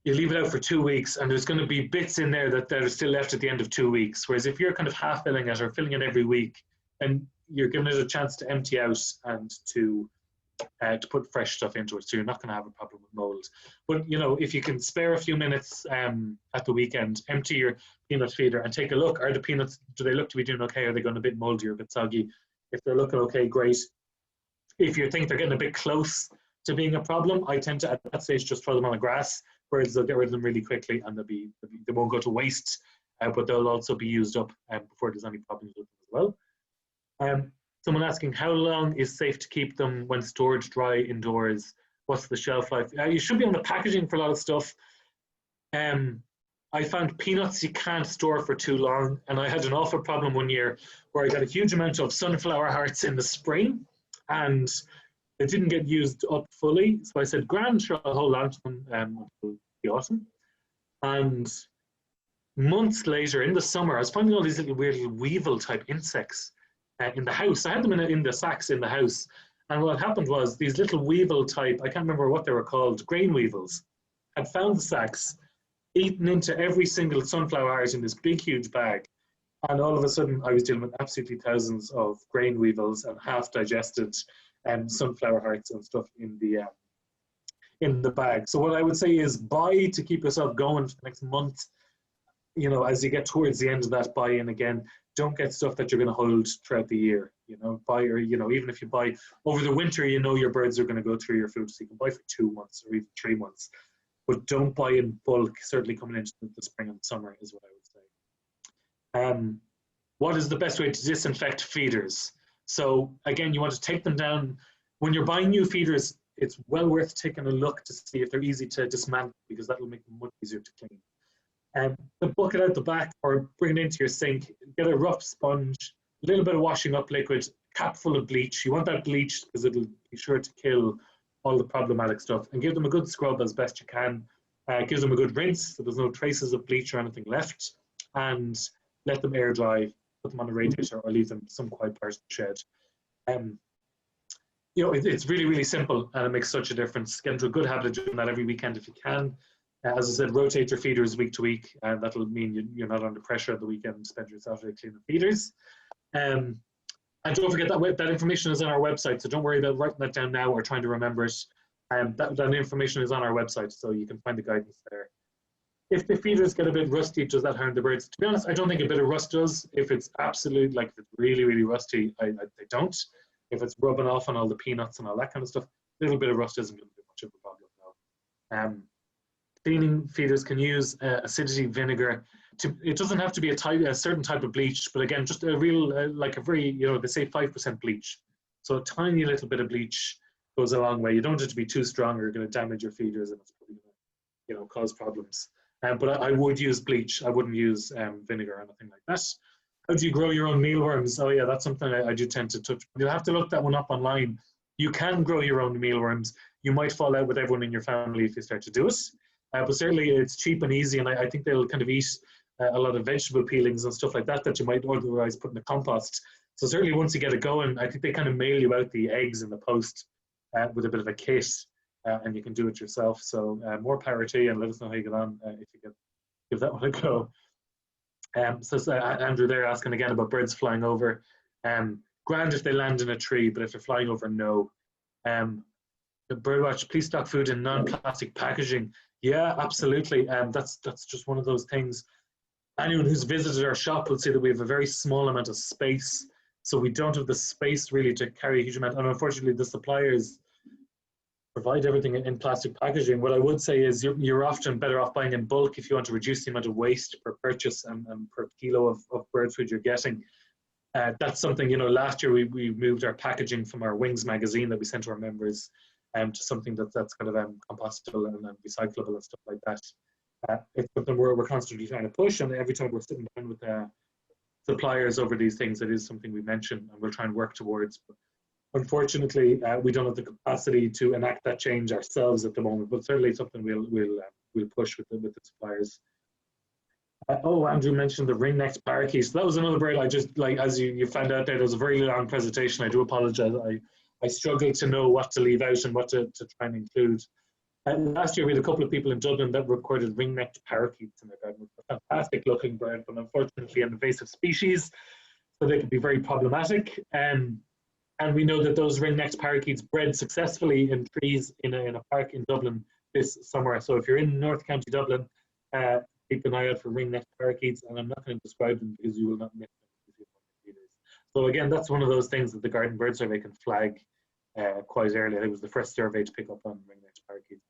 you leave it out for 2 weeks, and there's going to be bits in there that are still left at the end of 2 weeks. Whereas if you're kind of half filling it or filling it every week, then you're giving it a chance to empty out and to put fresh stuff into it. So you're not going to have a problem with mold. But you know, if you can spare a few minutes at the weekend, empty your peanut feeder and take a look. Are the peanuts, do they look to be doing okay? Are they going a bit moldy or a bit soggy? If they're looking okay, great. If you think they're getting a bit close to being a problem, I tend to, at that stage, just throw them on the grass. Birds, they'll get rid of them really quickly, and they won't go to waste, but they'll also be used up before there's any problems with them as well. Someone asking, how long is safe to keep them when stored dry indoors? What's the shelf life? You should be on the packaging for a lot of stuff. I found peanuts you can't store for too long, and I had an awful problem one year where I got a huge amount of sunflower hearts in the spring, and they didn't get used up fully. So I said, grand, sure, I'll hold on to them until the autumn. And months later, in the summer, I was finding all these little weird little weevil type insects in the house. I had them in the sacks in the house. And what happened was these little weevil type, I can't remember what they were called, grain weevils, had found the sacks, eaten into every single sunflower heart in this big, huge bag. And all of a sudden, I was dealing with absolutely thousands of grain weevils and half-digested sunflower hearts and stuff in the bag. So what I would say is buy to keep yourself going for the next month. You know, as you get towards the end of that, buy in again. Don't get stuff that you're going to hold throughout the year. You know, buy, or you know, even if you buy over the winter, you know your birds are going to go through your food, so you can buy for 2 months or even 3 months. But don't buy in bulk. Certainly coming into the spring and summer is what I would say. What is the best way to disinfect feeders? So again, you want to take them down. When you're buying new feeders, it's well worth taking a look to see if they're easy to dismantle, because that will make them much easier to clean. The bucket out the back, or bring it into your sink, get a rough sponge, a little bit of washing up liquid, cap full of bleach. You want that bleached because it'll be sure to kill all the problematic stuff, and give them a good scrub as best you can. Give them a good rinse so there's no traces of bleach or anything left, and let them air dry. Put them on a radiator or leave them some quiet part of the shed. You know, it's really, really simple, and it makes such a difference. Get into a good habit of doing that every weekend if you can. As I said, rotate your feeders week to week, and that'll mean you're not under pressure at the weekend and spend your Saturday cleaning feeders. And don't forget that information is on our website, so don't worry about writing that down now or trying to remember it. That information is on our website, so you can find the guidance there. If the feeders get a bit rusty, does that harm the birds? To be honest, I don't think a bit of rust does. If it's absolute, like if it's really, really rusty, they don't. If it's rubbing off on all the peanuts and all that kind of stuff, a little bit of rust isn't going to be much of a problem, no. Cleaning feeders can use acidity vinegar. It doesn't have to be a certain type of bleach, but again, just a real, like a very, you know, they say 5% bleach. So a tiny little bit of bleach goes a long way. You don't want it to be too strong, or you're going to damage your feeders, and it's probably going to, you know, cause problems. But I would use bleach. I wouldn't use vinegar or anything like that. How do you grow your own mealworms? Oh yeah, that's something I do tend to touch. You'll have to look that one up online. You can grow your own mealworms. You might fall out with everyone in your family if you start to do it. But certainly it's cheap and easy, and I think they'll kind of eat a lot of vegetable peelings and stuff like that you might otherwise put in the compost. So certainly once you get it going, I think they kind of mail you out the eggs in the post with a bit of a kit. And you can do it yourself. So more power to you, and let us know how you get on if you give that one a go. So Andrew there asking again about birds flying over. Grand if they land in a tree, but if they're flying over, no. The BirdWatch, please stock food in non-plastic packaging. Yeah, absolutely. That's just one of those things. Anyone who's visited our shop will see that we have a very small amount of space. So we don't have the space really to carry a huge amount. And unfortunately, the suppliers provide everything in plastic packaging. What I would say is you're often better off buying in bulk if you want to reduce the amount of waste per purchase and per kilo of bird food you're getting. That's something, you know, last year we moved our packaging from our Wings magazine that we sent to our members to something that's kind of compostable and recyclable and stuff like that. It's something we're constantly trying to push, and every time we're sitting down with suppliers over these things, it is something we mention and we'll try and work towards. But unfortunately, we don't have the capacity to enact that change ourselves at the moment, but certainly something we'll push with the suppliers. Oh, Andrew mentioned the ring-necked parakeet. So that was another bird I just, like, as you found out there was a very long presentation. I do apologize. I struggled to know what to leave out and what to try and include. Last year we had a couple of people in Dublin that recorded ring-necked parakeets in their garden. It's a fantastic looking bird, but unfortunately an invasive species, so they can be very problematic. And we know that those ring-necked parakeets bred successfully in trees in a park in Dublin this summer. So if you're in North County Dublin, keep an eye out for ring-necked parakeets, and I'm not going to describe them because you will not miss them. So again, that's one of those things that the Garden Bird Survey can flag quite early. It was the first survey to pick up on ring-necked parakeets.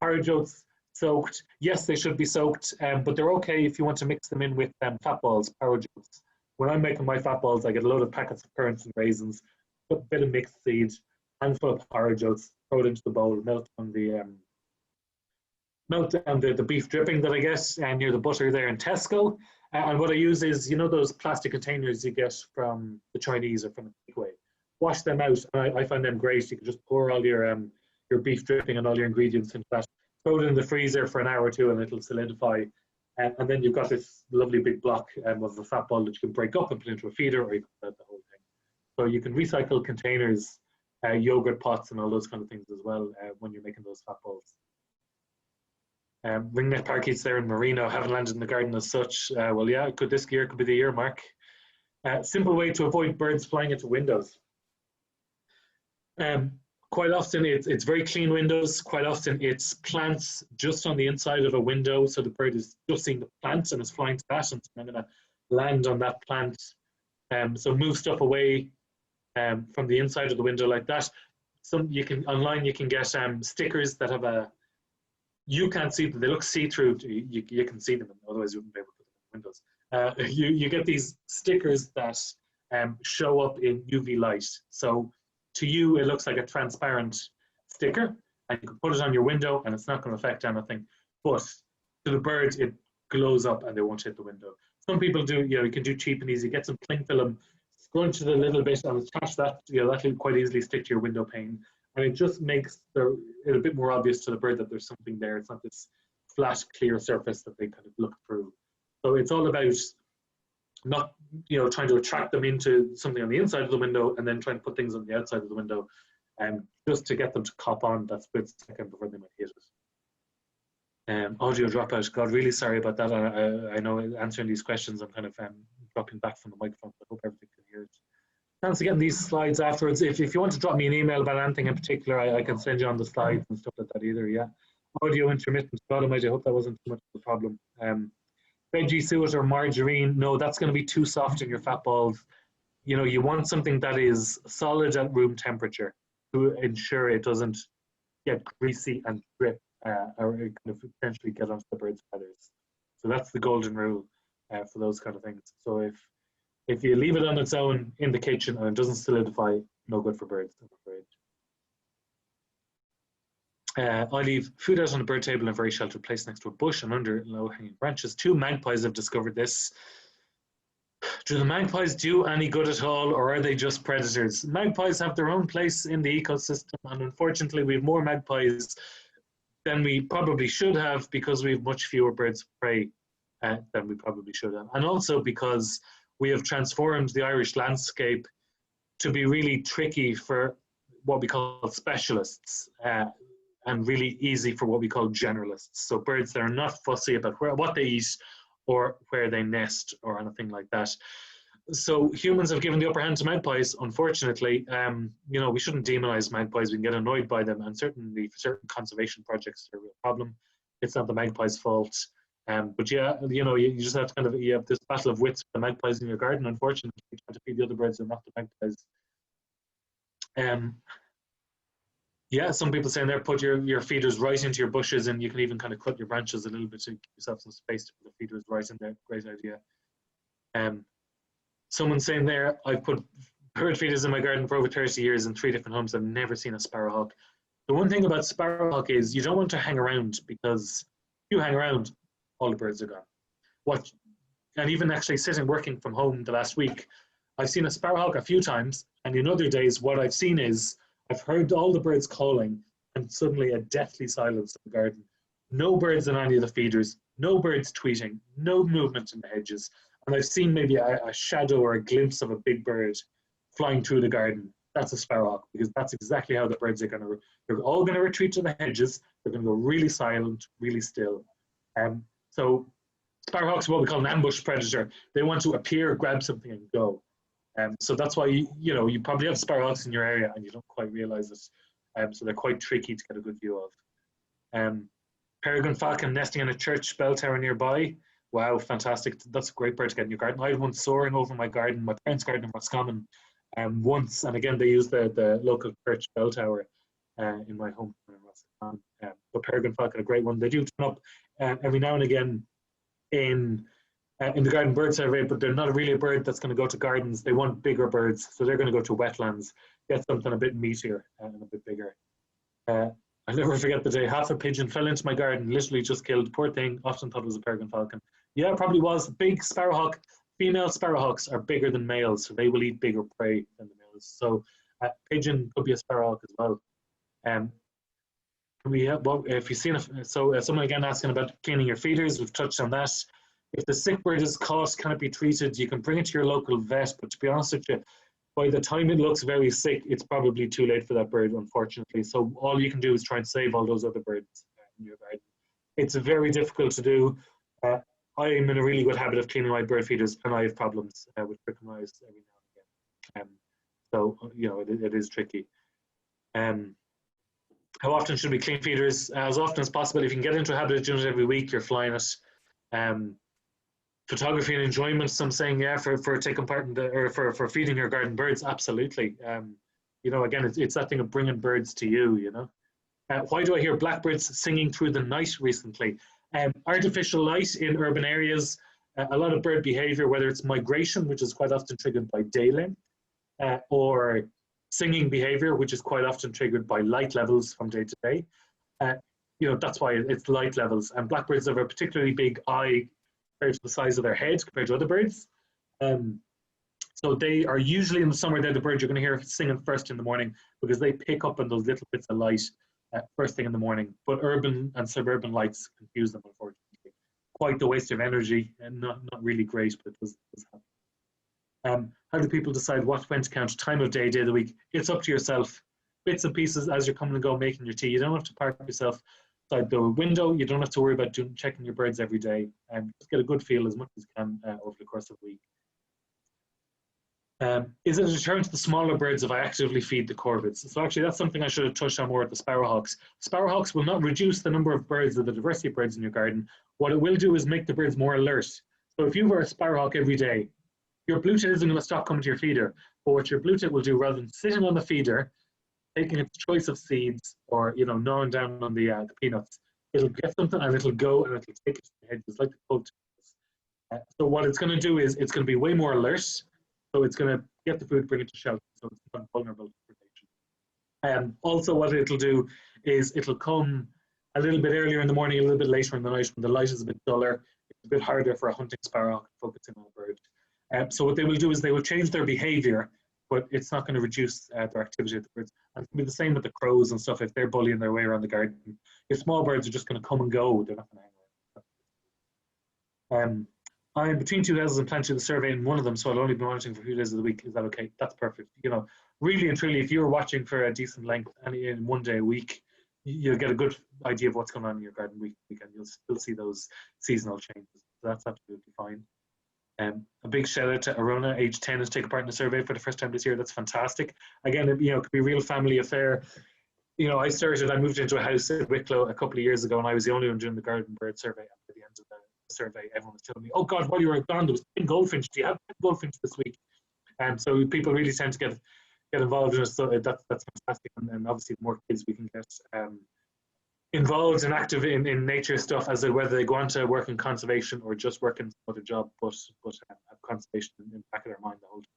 Parajotes soaked, yes, they should be soaked, but they're okay if you want to mix them in with fat balls, parajotes. When I'm making my fat balls, I get a load of packets of currants and raisins, put a bit of mixed seed, handful of parajotes, throw it into the bowl, melt down the beef dripping that I get near the butter there in Tesco. And what I use is, you know, those plastic containers you get from the Chinese or from the takeaway. Wash them out, and I find them great. You can just pour all your beef dripping and all your ingredients into that. Throw it in the freezer for an hour or two, and it'll solidify. And then you've got this lovely big block of a fat ball that you can break up and put into a feeder, or you can put out the whole thing. So you can recycle containers, yogurt pots, and all those kind of things as well when you're making those fat balls. Ringneck parakeets there in Merino haven't landed in the garden as such. Well, yeah, this year could be the year, Mark. Simple way to avoid birds flying into windows. Quite often it's very clean windows. Quite often it's plants just on the inside of a window, so the bird is just seeing the plant and is flying to that, and I'm going to land on that plant. So move stuff away from the inside of the window like that. Online you can get stickers that have you can't see them, they look see-through, you can see them, otherwise you wouldn't be able to put them in windows. You get these stickers that show up in UV light. So to you, it looks like a transparent sticker, and you can put it on your window and it's not going to affect anything. But to the birds, it glows up and they won't hit the window. Some people do, you can do cheap and easy, get some cling film, scrunch it a little bit and attach that, that'll quite easily stick to your window pane. And it just makes it a bit more obvious to the bird that there's something there. It's not this flat, clear surface that they kind of look through. So it's all about not, trying to attract them into something on the inside of the window and then trying to put things on the outside of the window, just to get them to cop on that split second before they might hit it. Audio dropout. God, really sorry about that. I know answering these questions, I'm kind of dropping back from the microphone. I hope everything can hear it. Thanks again these slides afterwards. If you want to drop me an email about anything in particular, I can send you on the slides and stuff like that either, yeah. Audio intermittent, God almighty, I hope that wasn't too much of a problem. Veggie suet or margarine, no, that's going to be too soft in your fat balls. You want something that is solid at room temperature to ensure it doesn't get greasy and drip or it kind of potentially get onto the bird's feathers. So that's the golden rule for those kind of things. So if you leave it on its own in the kitchen and it doesn't solidify, no good for birds, I'm afraid. I leave food out on a bird table in a very sheltered place next to a bush and under low-hanging branches. 2 magpies have discovered this. Do the magpies do any good at all, or are they just predators? Magpies have their own place in the ecosystem, and unfortunately we have more magpies than we probably should have because we have much fewer birds of prey than we probably should have. And also because we have transformed the Irish landscape to be really tricky for what we call specialists and really easy for what we call generalists. So birds that are not fussy about what they eat or where they nest or anything like that. So humans have given the upper hand to magpies, unfortunately. You know, we shouldn't demonize magpies. We can get annoyed by them, and certainly for certain conservation projects, they're a real problem. It's not the magpie's fault. But yeah, you know, you just have to you have this battle of wits with the magpies in your garden, unfortunately. You try to feed the other birds and not the magpies. Yeah, some people saying there, put your feeders right into your bushes, and you can even kind of cut your branches a little bit to give yourself some space to put the feeders right in there. Great idea. Someone's saying there, I've put bird feeders in my garden for over 30 years in 3 different homes. I've never seen a sparrowhawk. The one thing about sparrowhawk is you don't want to hang around, because if you hang around, all the birds are gone. And even actually sitting working from home the last week, I've seen a sparrowhawk a few times, and in other days what I've seen is I've heard all the birds calling and suddenly a deathly silence in the garden. No birds in any of the feeders, no birds tweeting, no movement in the hedges. And I've seen maybe a shadow or a glimpse of a big bird flying through the garden. That's a sparrowhawk, because that's exactly how the birds are going to, they're all going to retreat to the hedges. They're going to go really silent, really still. So sparrowhawks are what we call an ambush predator. They want to appear, grab something, and go. So that's why, you know, you probably have sparrowhawks in your area and you don't quite realize it. So they're quite tricky to get a good view of. Peregrine falcon nesting in a church bell tower nearby. Wow, fantastic. That's a great bird to get in your garden. I had one soaring over my garden, my parents' garden in Roscommon, once. And again, they used the local church bell tower in my home in Roscommon. But peregrine falcon, a great one. They do turn up every now and again in the garden bird survey, but they're not really a bird that's going to go to gardens. They want bigger birds, so they're going to go to wetlands, get something a bit meatier and a bit bigger. I'll never forget the day half a pigeon fell into my garden, literally just killed. Poor thing, often thought it was a peregrine falcon. Yeah, it probably was. Big sparrowhawk, female sparrowhawks are bigger than males, so they will eat bigger prey than the males. So pigeon could be a sparrowhawk as well. If you've seen someone again asking about cleaning your feeders, we've touched on that. If the sick bird is caught, can it be treated? You can bring it to your local vet, but to be honest with you, by the time it looks very sick, it's probably too late for that bird, unfortunately. So all you can do is try and save all those other birds in your garden. It's very difficult to do. I'm in a really good habit of cleaning my bird feeders, and I have problems with prickling eyes every now and again. So, you know, it is tricky. How often should we clean feeders? As often as possible. If you can get into a habit of doing it every week, you're flying it. Photography and enjoyment, some saying, yeah, for taking part in for feeding your garden birds, absolutely. You know, again, it's that thing of bringing birds to you, you know. Why do I hear blackbirds singing through the night recently? Artificial light in urban areas, a lot of bird behavior, whether it's migration, which is quite often triggered by day length, or singing behavior, which is quite often triggered by light levels from day to day. You know, that's why it's light levels. And blackbirds have a particularly big eye compared to the size of their head compared to other birds. So they are usually in the summer, they're the birds you're going to hear singing first in the morning, because they pick up on those little bits of light first thing in the morning. But urban and suburban lights confuse them, unfortunately. Quite the waste of energy, and not really great, but it does happen. How do people decide when to count? Time of day, day of the week? It's up to yourself. Bits and pieces as you're coming and go making your tea. You don't have to park yourself outside the window. You don't have to worry about checking your birds every day. Just get a good feel as much as you can over the course of the week. Is it a deterrent to the smaller birds if I actively feed the corvids? So actually that's something I should have touched on more with the sparrowhawks. Sparrowhawks will not reduce the number of birds or the diversity of birds in your garden. What it will do is make the birds more alert. So if you were a sparrowhawk every day, your blue tit isn't going to stop coming to your feeder. But what your blue tit will do, rather than sitting on the feeder, taking its choice of seeds, or, you know, gnawing down on the peanuts, it'll get something and it'll go and it'll take it to the hedges like the coat. So what it's going to do is it's going to be way more alert. So it's going to get the food, bring it to shelter, so it's not vulnerable to predation. Also, what it'll do is it'll come a little bit earlier in the morning, a little bit later in the night when the light is a bit duller. It's a bit harder for a hunting sparrowhawk to focus in on a bird. So what they will do is they will change their behaviour, but it's not going to reduce their activity of the birds. And it'll be the same with the crows and stuff. If they're bullying their way around the garden, if small birds are just going to come and go, they're not going to hang around. I'm between 2 houses and planting the survey in one of them, so I'll only be monitoring for a few days of the week. Is that okay? That's perfect. You know, really and truly, if you're watching for a decent length and in 1 day a week, you'll get a good idea of what's going on in your garden week, and you'll still see those seasonal changes. So that's absolutely fine. A big shout out to Arona, age 10, has taken part in the survey for the first time this year. That's fantastic. Again, it could be a real family affair. I moved into a house at Wicklow a couple of years ago, and I was the only one doing the garden bird survey. And at the end of the survey, everyone was telling me, "Oh God, while you were gone, there was 10 goldfinch. Do you have 10 goldfinch this week?" And so people really tend to get involved in it. So that's fantastic. And obviously, the more kids we can get involved and active in nature stuff, as whether they go on to work in conservation or just work in some other job, but have conservation in the back of their mind the whole time.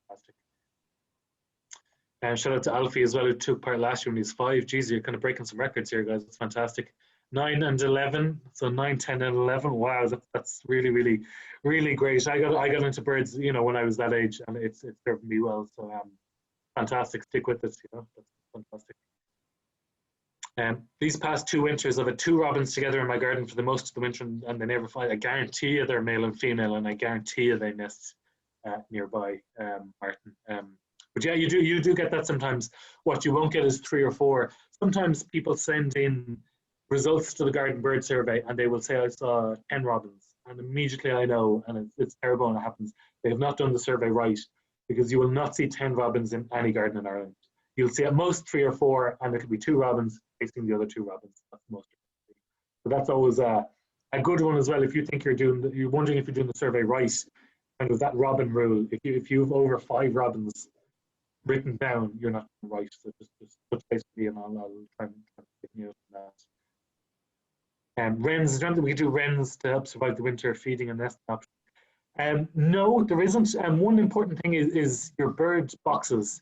Fantastic. And shout out to Alfie as well, who took part last year when he was 5. Geez, you're kind of breaking some records here, guys. It's fantastic. 9 and 11, so 9, 10, and 11. Wow, that's really, really, really great. I got into birds, when I was that age, and it's served me well. So fantastic. Stick with it. That's fantastic. These past 2 winters, I've had 2 robins together in my garden for the most of the winter, and they never fight. I guarantee you they're male and female, and I guarantee you they nest nearby, Martin. But yeah, you do get that sometimes. What you won't get is 3 or 4. Sometimes people send in results to the garden bird survey, and they will say, "I saw 10 robins," and immediately I know, and it's terrible when it happens. They have not done the survey right, because you will not see 10 robins in any garden in Ireland. You'll see at most 3 or 4, and there could be 2 robins facing the other 2 robins. That's the most. So that's always a good one as well. If you think you're wondering if you're doing the survey right, kind of that robin rule. If you have over 5 robins written down, you're not right. So just touch base with me, and I'll try and get you on that. Wrens, is there anything we can do wrens to help survive the winter, feeding and nesting option? No, there isn't. One important thing is your bird boxes.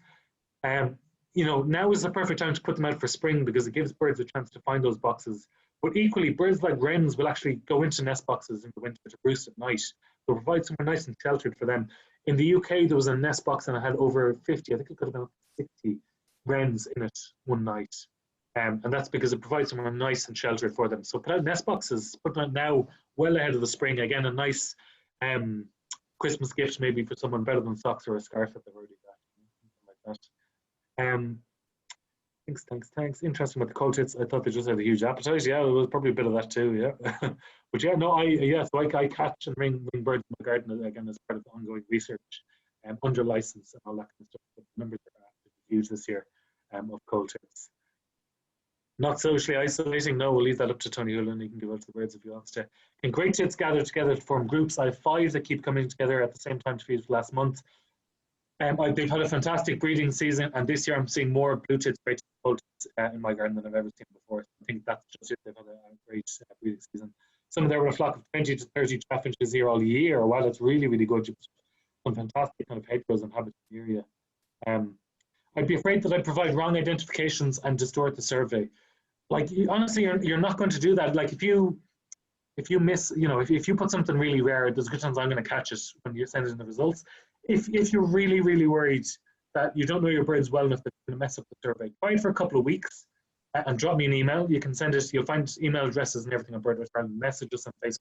Now is the perfect time to put them out for spring, because it gives birds a chance to find those boxes. But equally, birds like wrens will actually go into nest boxes in the winter to roost at night. So provide somewhere nice and sheltered for them. In the UK, there was a nest box, and it had over 50, I think it could have been 60 wrens in it one night. And that's because it provides somewhere nice and sheltered for them. So put out nest boxes, put them out now, well ahead of the spring. Again, a nice Christmas gift maybe for someone, better than socks or a scarf if they've already got, something like that. Thanks. Interesting with the colchicks. I thought they just had a huge appetite. Yeah, there was probably a bit of that too. Yeah, but yeah, no, I catch and ring birds in my garden again as part of ongoing research, under license and all that kind of stuff. But the numbers are huge this year of colchicks. Not socially isolating. No, we'll leave that up to Tony Hoolan. He can give out to the birds if he wants to. Can great tits gather together to form groups? I have 5 that keep coming together at the same time to feed for last month. They've had a fantastic breeding season, and this year I'm seeing more blue tits, great tits in my garden than I've ever seen before. So I think that's just it. They've had a great breeding season. Some of them were a flock of 20 to 30 chaffinches here all year. Wow, that's really, really good. Some fantastic kind of hedgerows and habits in the area. I'd be afraid that I'd provide wrong identifications and distort the survey. Like, honestly, you're not going to do that. Like, if you miss, if you put something really rare, there's a good chance I'm going to catch it when you send in the results. If you're really, really worried that you don't know your birds well enough that it's going to mess up the survey, try it for a couple of weeks and drop me an email. You can send it, you'll find email addresses and everything on BirdWatch Ireland. Message us on Facebook.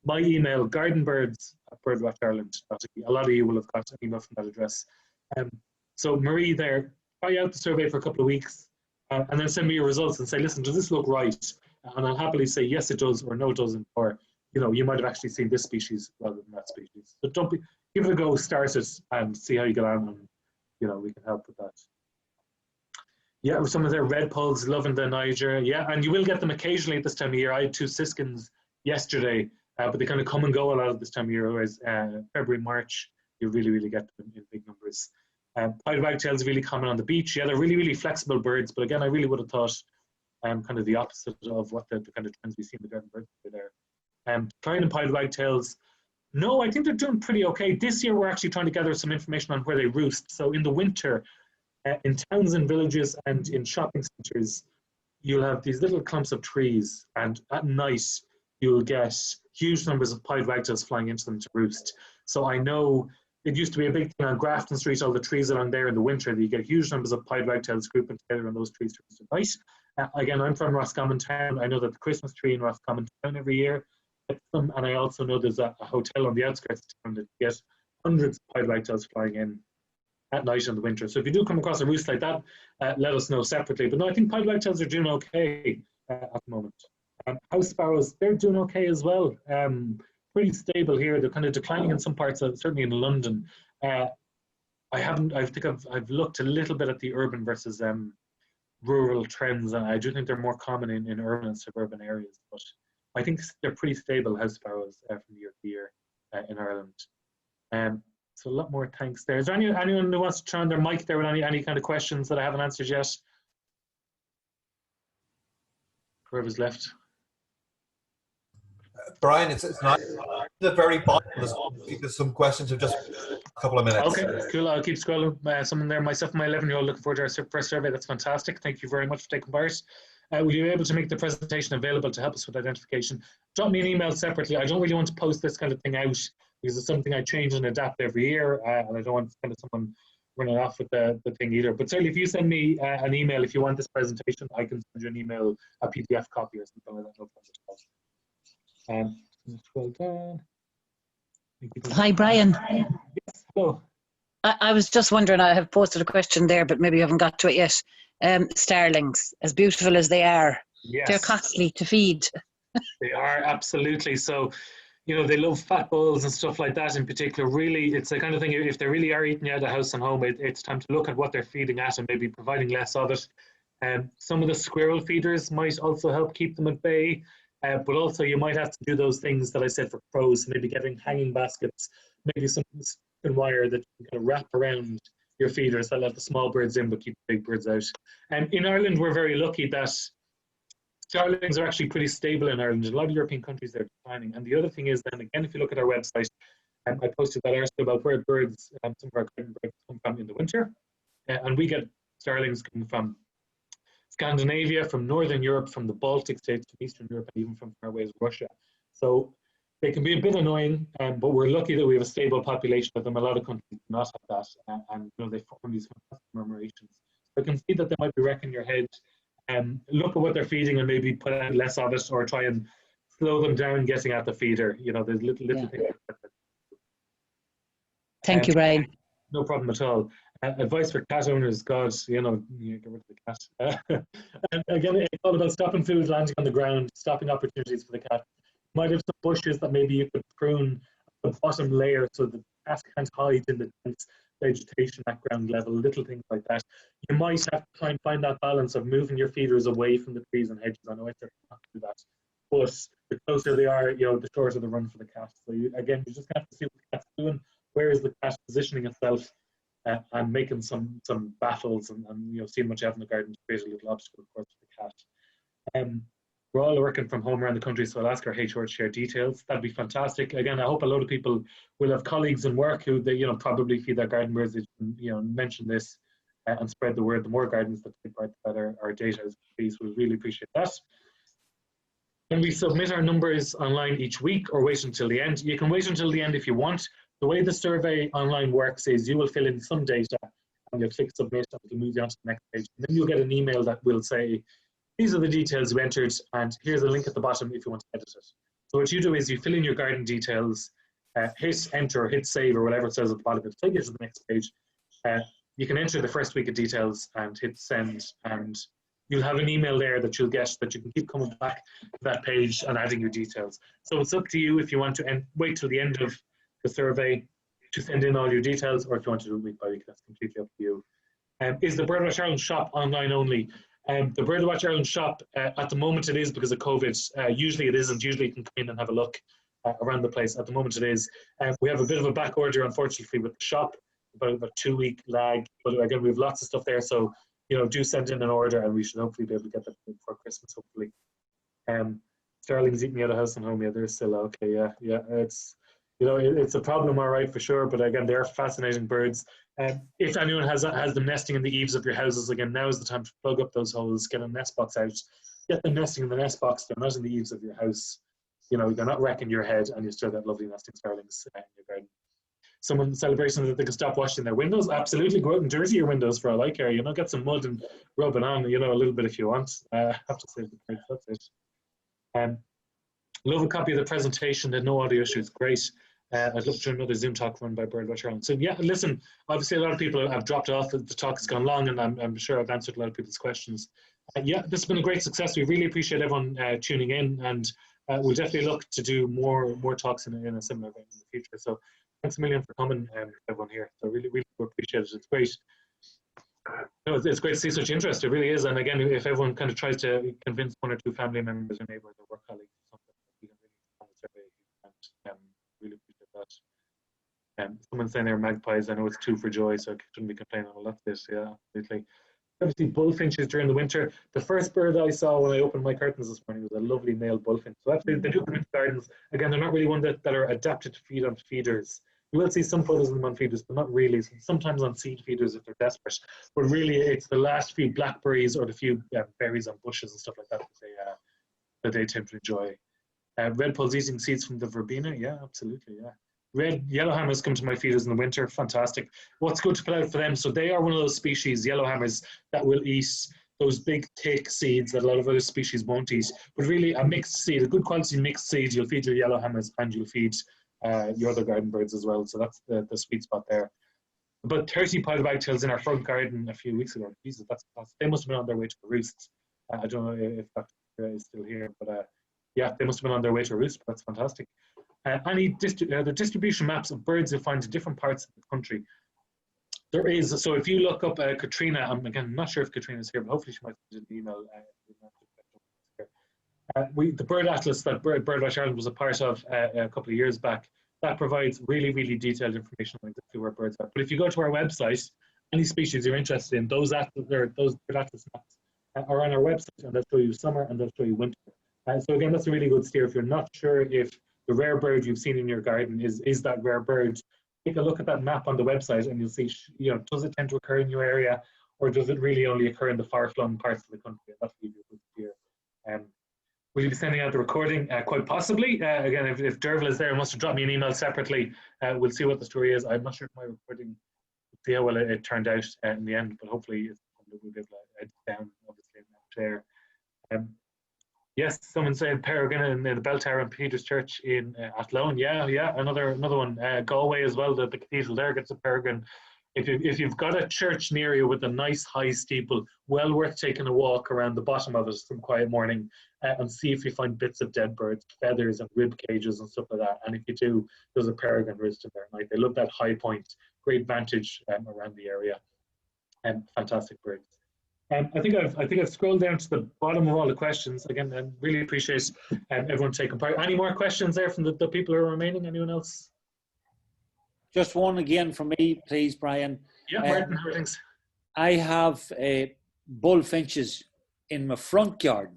My email, gardenbirds@birdwatchireland. A lot of you will have got an email from that address. So Marie there, try out the survey for a couple of weeks and then send me your results and say, listen, does this look right? And I'll happily say, yes, it does, or no, it doesn't, or, you might have actually seen this species rather than that species. So give it a go, start it, and see how you get on, and, we can help with that. Yeah, some of their red pulls, loving the Niger. Yeah, and you will get them occasionally at this time of year. I had 2 siskins yesterday, but they kind of come and go a lot at this time of year, whereas February, March, you really, really get them in big numbers. Pied wagtails are really common on the beach. Yeah, they're really, really flexible birds, but again, I really would have thought kind of the opposite of what the kind of trends we see in the garden birds there. Decline and pied wagtails, no, I think they're doing pretty okay. This year, we're actually trying to gather some information on where they roost. So in the winter, in towns and villages and in shopping centres, you'll have these little clumps of trees, and at night, you'll get huge numbers of pied wagtails flying into them to roost. So I know it used to be a big thing on Grafton Street, all the trees along there in the winter, that you get huge numbers of pied wagtails grouping together on those trees to roost at night. Again, I'm from Roscommon Town. I know that the Christmas tree in Roscommon Town every year gets them, and I also know there's a hotel on the outskirts of town that gets hundreds of pied wagtails flying in at night in the winter. So if you do come across a roost like that, let us know separately. But no, I think pied wagtails are doing okay at the moment. House sparrows, they're doing okay as well. pretty stable here. They're kind of declining in some parts, certainly in London. I think I've looked a little bit at the urban versus rural trends, and I do think they're more common in urban and suburban areas. But I think they're pretty stable house sparrows from year to year in Ireland. So a lot more thanks there. Is there anyone who wants to turn their mic there with any kind of questions that I haven't answered yet? Whoever's left. Brian, it's not the very bottom. There's some questions of just a couple of minutes. Okay, cool. I'll keep scrolling. Someone there, myself and my 11-year-old, looking forward to our press survey. That's fantastic. Thank you very much for taking part. Will you be able to make the presentation available to help us with identification? Drop me an email separately. I don't really want to post this kind of thing out because it's something I change and adapt every year, and I don't want kind of someone running off with the thing either. But certainly, if you send me an email, if you want this presentation, I can send you an email, a PDF copy or something like that. No problem. Well done. Hi, Brian. Yes, hello. I was just wondering, I have posted a question there, but maybe you haven't got to it yet. Starlings, as beautiful as they are, Yes. they're costly to feed. They are, absolutely. So, you know, they love fat balls and stuff like that in particular. Really, it's the kind of thing, if they really are eating out of the house and home, it's time to look at what they're feeding at and maybe providing less of it. Some of the squirrel feeders might also help keep them at bay. But also you might have to do those things that I said for crows, maybe getting hanging baskets, maybe some wire that you can kind of wrap around your feeders that let the small birds in but keep the big birds out. And in Ireland, we're very lucky that starlings are actually pretty stable in Ireland. In a lot of European countries, they're declining. And the other thing is then, again, if you look at our website, I posted that article about where birds, some of our garden birds come from in the winter. And we get starlings coming from Scandinavia, from Northern Europe, from the Baltic states, from Eastern Europe, and even from far away as Russia. So they can be a bit annoying, but we're lucky that we have a stable population of them. A lot of countries do not have that, and you know, they form these fantastic murmurations. So I can see that they might be wrecking your head. Look at what they're feeding and maybe put out less of it, or try and slow them down getting at the feeder. You know, there's little things like that. Thank you, Brian. No problem at all. Advice for cat owners, God, you know, you get rid of the cat. And again, it's all about stopping food landing on the ground, stopping opportunities for the cat. You might have some bushes that maybe you could prune the bottom layer so the cat can't hide in the dense vegetation at ground level, little things like that. You might have to try and find that balance of moving your feeders away from the trees and hedges. I know it's not to do that, but the closer they are, you know, the shorter the run for the cat. So you just have to see what the cat's doing. Where is the cat positioning itself? And making some battles and you know, seeing what you have in the garden to create a little obstacle course for the cat. We're all working from home around the country, so I'll ask our HR to share details. That'd be fantastic. Again, I hope a lot of people will have colleagues in work who they, you know, probably feed their garden birds. They can, you know, mention this and spread the word. The more gardens that take part, the better our data is. Please, we'll really appreciate that. When we submit our numbers online each week, or wait until the end? You can wait until the end if you want. The way the survey online works is you will fill in some data and you'll click submit and it'll move you on to the next page. And then you'll get an email that will say, these are the details you entered and here's a link at the bottom if you want to edit it. So what you do is you fill in your garden details, hit enter, hit save or whatever it says at the bottom, it'll take you to the next page. You can enter the first week of details and hit send, and you'll have an email there that you'll get that you can keep coming back to that page and adding your details. So it's up to you if you want to wait till the end of the survey to send in all your details, or if you want to do it week by week, that's completely up to you. Is the BirdWatch Ireland shop online only? The BirdWatch Ireland shop, at the moment it is because of COVID. Usually it isn't. Usually you can come in and have a look around the place. At the moment it is. We have a bit of a back order, unfortunately, with the shop, about a 2-week lag. But again, we have lots of stuff there, so you know, do send in an order, and we should hopefully be able to get that before Christmas, hopefully. Starlings eating me out of house and home. Yeah, they're still okay. Yeah. It's, you know, it's a problem, all right, for sure. But again, they're fascinating birds. If anyone has them nesting in the eaves of your houses, again, now is the time to plug up those holes, get a nest box out, get them nesting in the nest box. They're not in the eaves of your house. You know, they're not wrecking your head, and you still got lovely nesting starlings in your garden. Someone celebrating that they can stop washing their windows. Absolutely, go out and dirty your windows for all I care. You know, get some mud and rub it on. You know, a little bit if you want. Have to save the birds. That's it. Love a copy of the presentation. There's no audio issues. Great. I'd love to do another Zoom talk run by BirdWatch Ireland. So yeah, listen, obviously a lot of people have dropped off. The talk has gone long, and I'm sure I've answered a lot of people's questions. Yeah, this has been a great success. We really appreciate everyone tuning in, and we'll definitely look to do more talks in a similar vein in the future. So thanks a million for coming, everyone here. So really appreciate it. It's great. It's great to see such interest. It really is. And again, if everyone kind of tries to convince 1 or 2 family members or neighbours or work colleagues or something, we can really on the survey and really appreciate that. Someone saying they're magpies. I know it's 2 for joy, so I shouldn't be complaining on that bit. Yeah, absolutely. Obviously, bullfinches during the winter. The first bird I saw when I opened my curtains this morning was a lovely male bullfinch. So actually, they do come into gardens. Again, they're not really one that are adapted to feed on feeders. You will see some photos of them on feeders, but not really. Sometimes on seed feeders if they're desperate. But really, it's the last few blackberries or the few berries on bushes and stuff like that that they tend to enjoy. Redpoll's eating seeds from the verbena. Yeah, absolutely. Yeah. Red yellowhammers come to my feeders in the winter. Fantastic. What's good to put out for them? So they are one of those species, yellowhammers, that will eat those big, thick seeds that a lot of other species won't eat. But really, a mixed seed, a good quality mixed seed, you'll feed your yellowhammers and you'll feed your other garden birds as well. So that's the sweet spot there. About 30 piled wagtails in our front garden a few weeks ago. Jesus, they must have been on their way to a roost. I don't know if Dr. is still here, but yeah, they must have been on their way to a roost. That's fantastic. The distribution maps of birds you'll find in different parts of the country. There is, so if you look up Katrina, I'm again not sure if Katrina's here, but hopefully she might send an email. The bird atlas that BirdWatch Ireland was a part of a couple of years back, that provides really detailed information on exactly where birds are. But if you go to our website, any species you're interested in, those bird atlas maps are on our website, and they'll show you summer and they'll show you winter. So again, that's a really good steer. If you're not sure if the rare bird you've seen in your garden is that rare bird, take a look at that map on the website and you'll see, does it tend to occur in your area, or does it really only occur in the far-flung parts of the country? That'll give you a good steer. Will you be sending out the recording? Quite possibly. Again, if Derval is there, he must have dropped me an email separately. We'll see what the story is. I'm not sure if my recording, see how well it turned out in the end, but hopefully we'll be able to edit down, obviously, and share. Yes, someone said Peregrine in the bell tower in Peter's Church in Athlone. Yeah, another one. Galway as well. The cathedral there gets a peregrine. If you've got a church near you with a nice high steeple, well worth taking a walk around the bottom of it some quiet morning and see if you find bits of dead birds, feathers and rib cages and stuff like that. And if you do, there's a peregrine roosting there at night. They love that high point, great vantage around the area, and fantastic birds. I think I've scrolled down to the bottom of all the questions. Again, I really appreciate everyone taking part. Any more questions there from the people who are remaining? Anyone else? Just one again from me, please, Brian. Yeah, Martin, how are things? I have bullfinches in my front garden.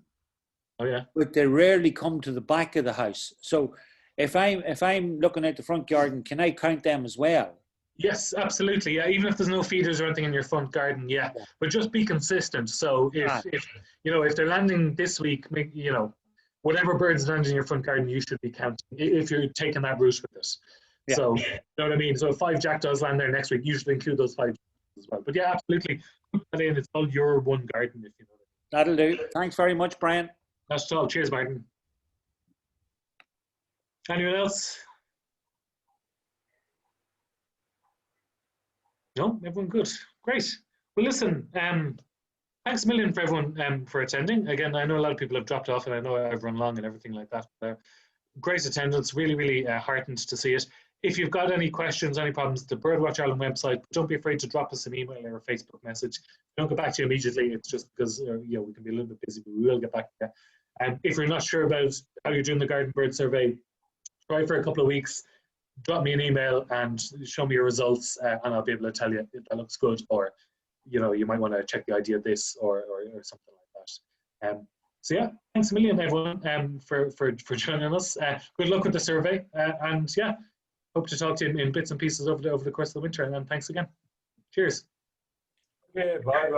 Oh yeah. But they rarely come to the back of the house. So if I'm looking at the front garden, can I count them as well? Yes, absolutely. Yeah, even if there's no feeders or anything in your front garden, yeah. But just be consistent. So if they're landing this week, whatever birds land in your front garden, you should be counting if you're taking that route with this. Yeah. So, you know what I mean? So if 5 jackdaws land there next week, you should include those 5 as well. But yeah, absolutely. Put that in. It's all your one garden, if you know what I mean. That'll do. Thanks very much, Brian. That's all. Cheers, Martin. Anyone else? No? Everyone good? Great. Well, listen, thanks a million for everyone for attending. Again, I know a lot of people have dropped off and I know I've run long and everything like that. Great attendance. Really heartened to see it. If you've got any questions, any problems, the BirdWatch Ireland website, don't be afraid to drop us an email or a Facebook message. Don't get back to you immediately. It's just because we can be a little bit busy, but we will get back to you. And if you're not sure about how you're doing the garden bird survey, try for a couple of weeks. Drop me an email and show me your results, and I'll be able to tell you if that looks good, or you might want to check the idea of this or something like that. So yeah, thanks a million everyone for joining us. Good luck with the survey, and yeah, hope to talk to you in bits and pieces over the course of the winter. And thanks again. Cheers. Okay, bye.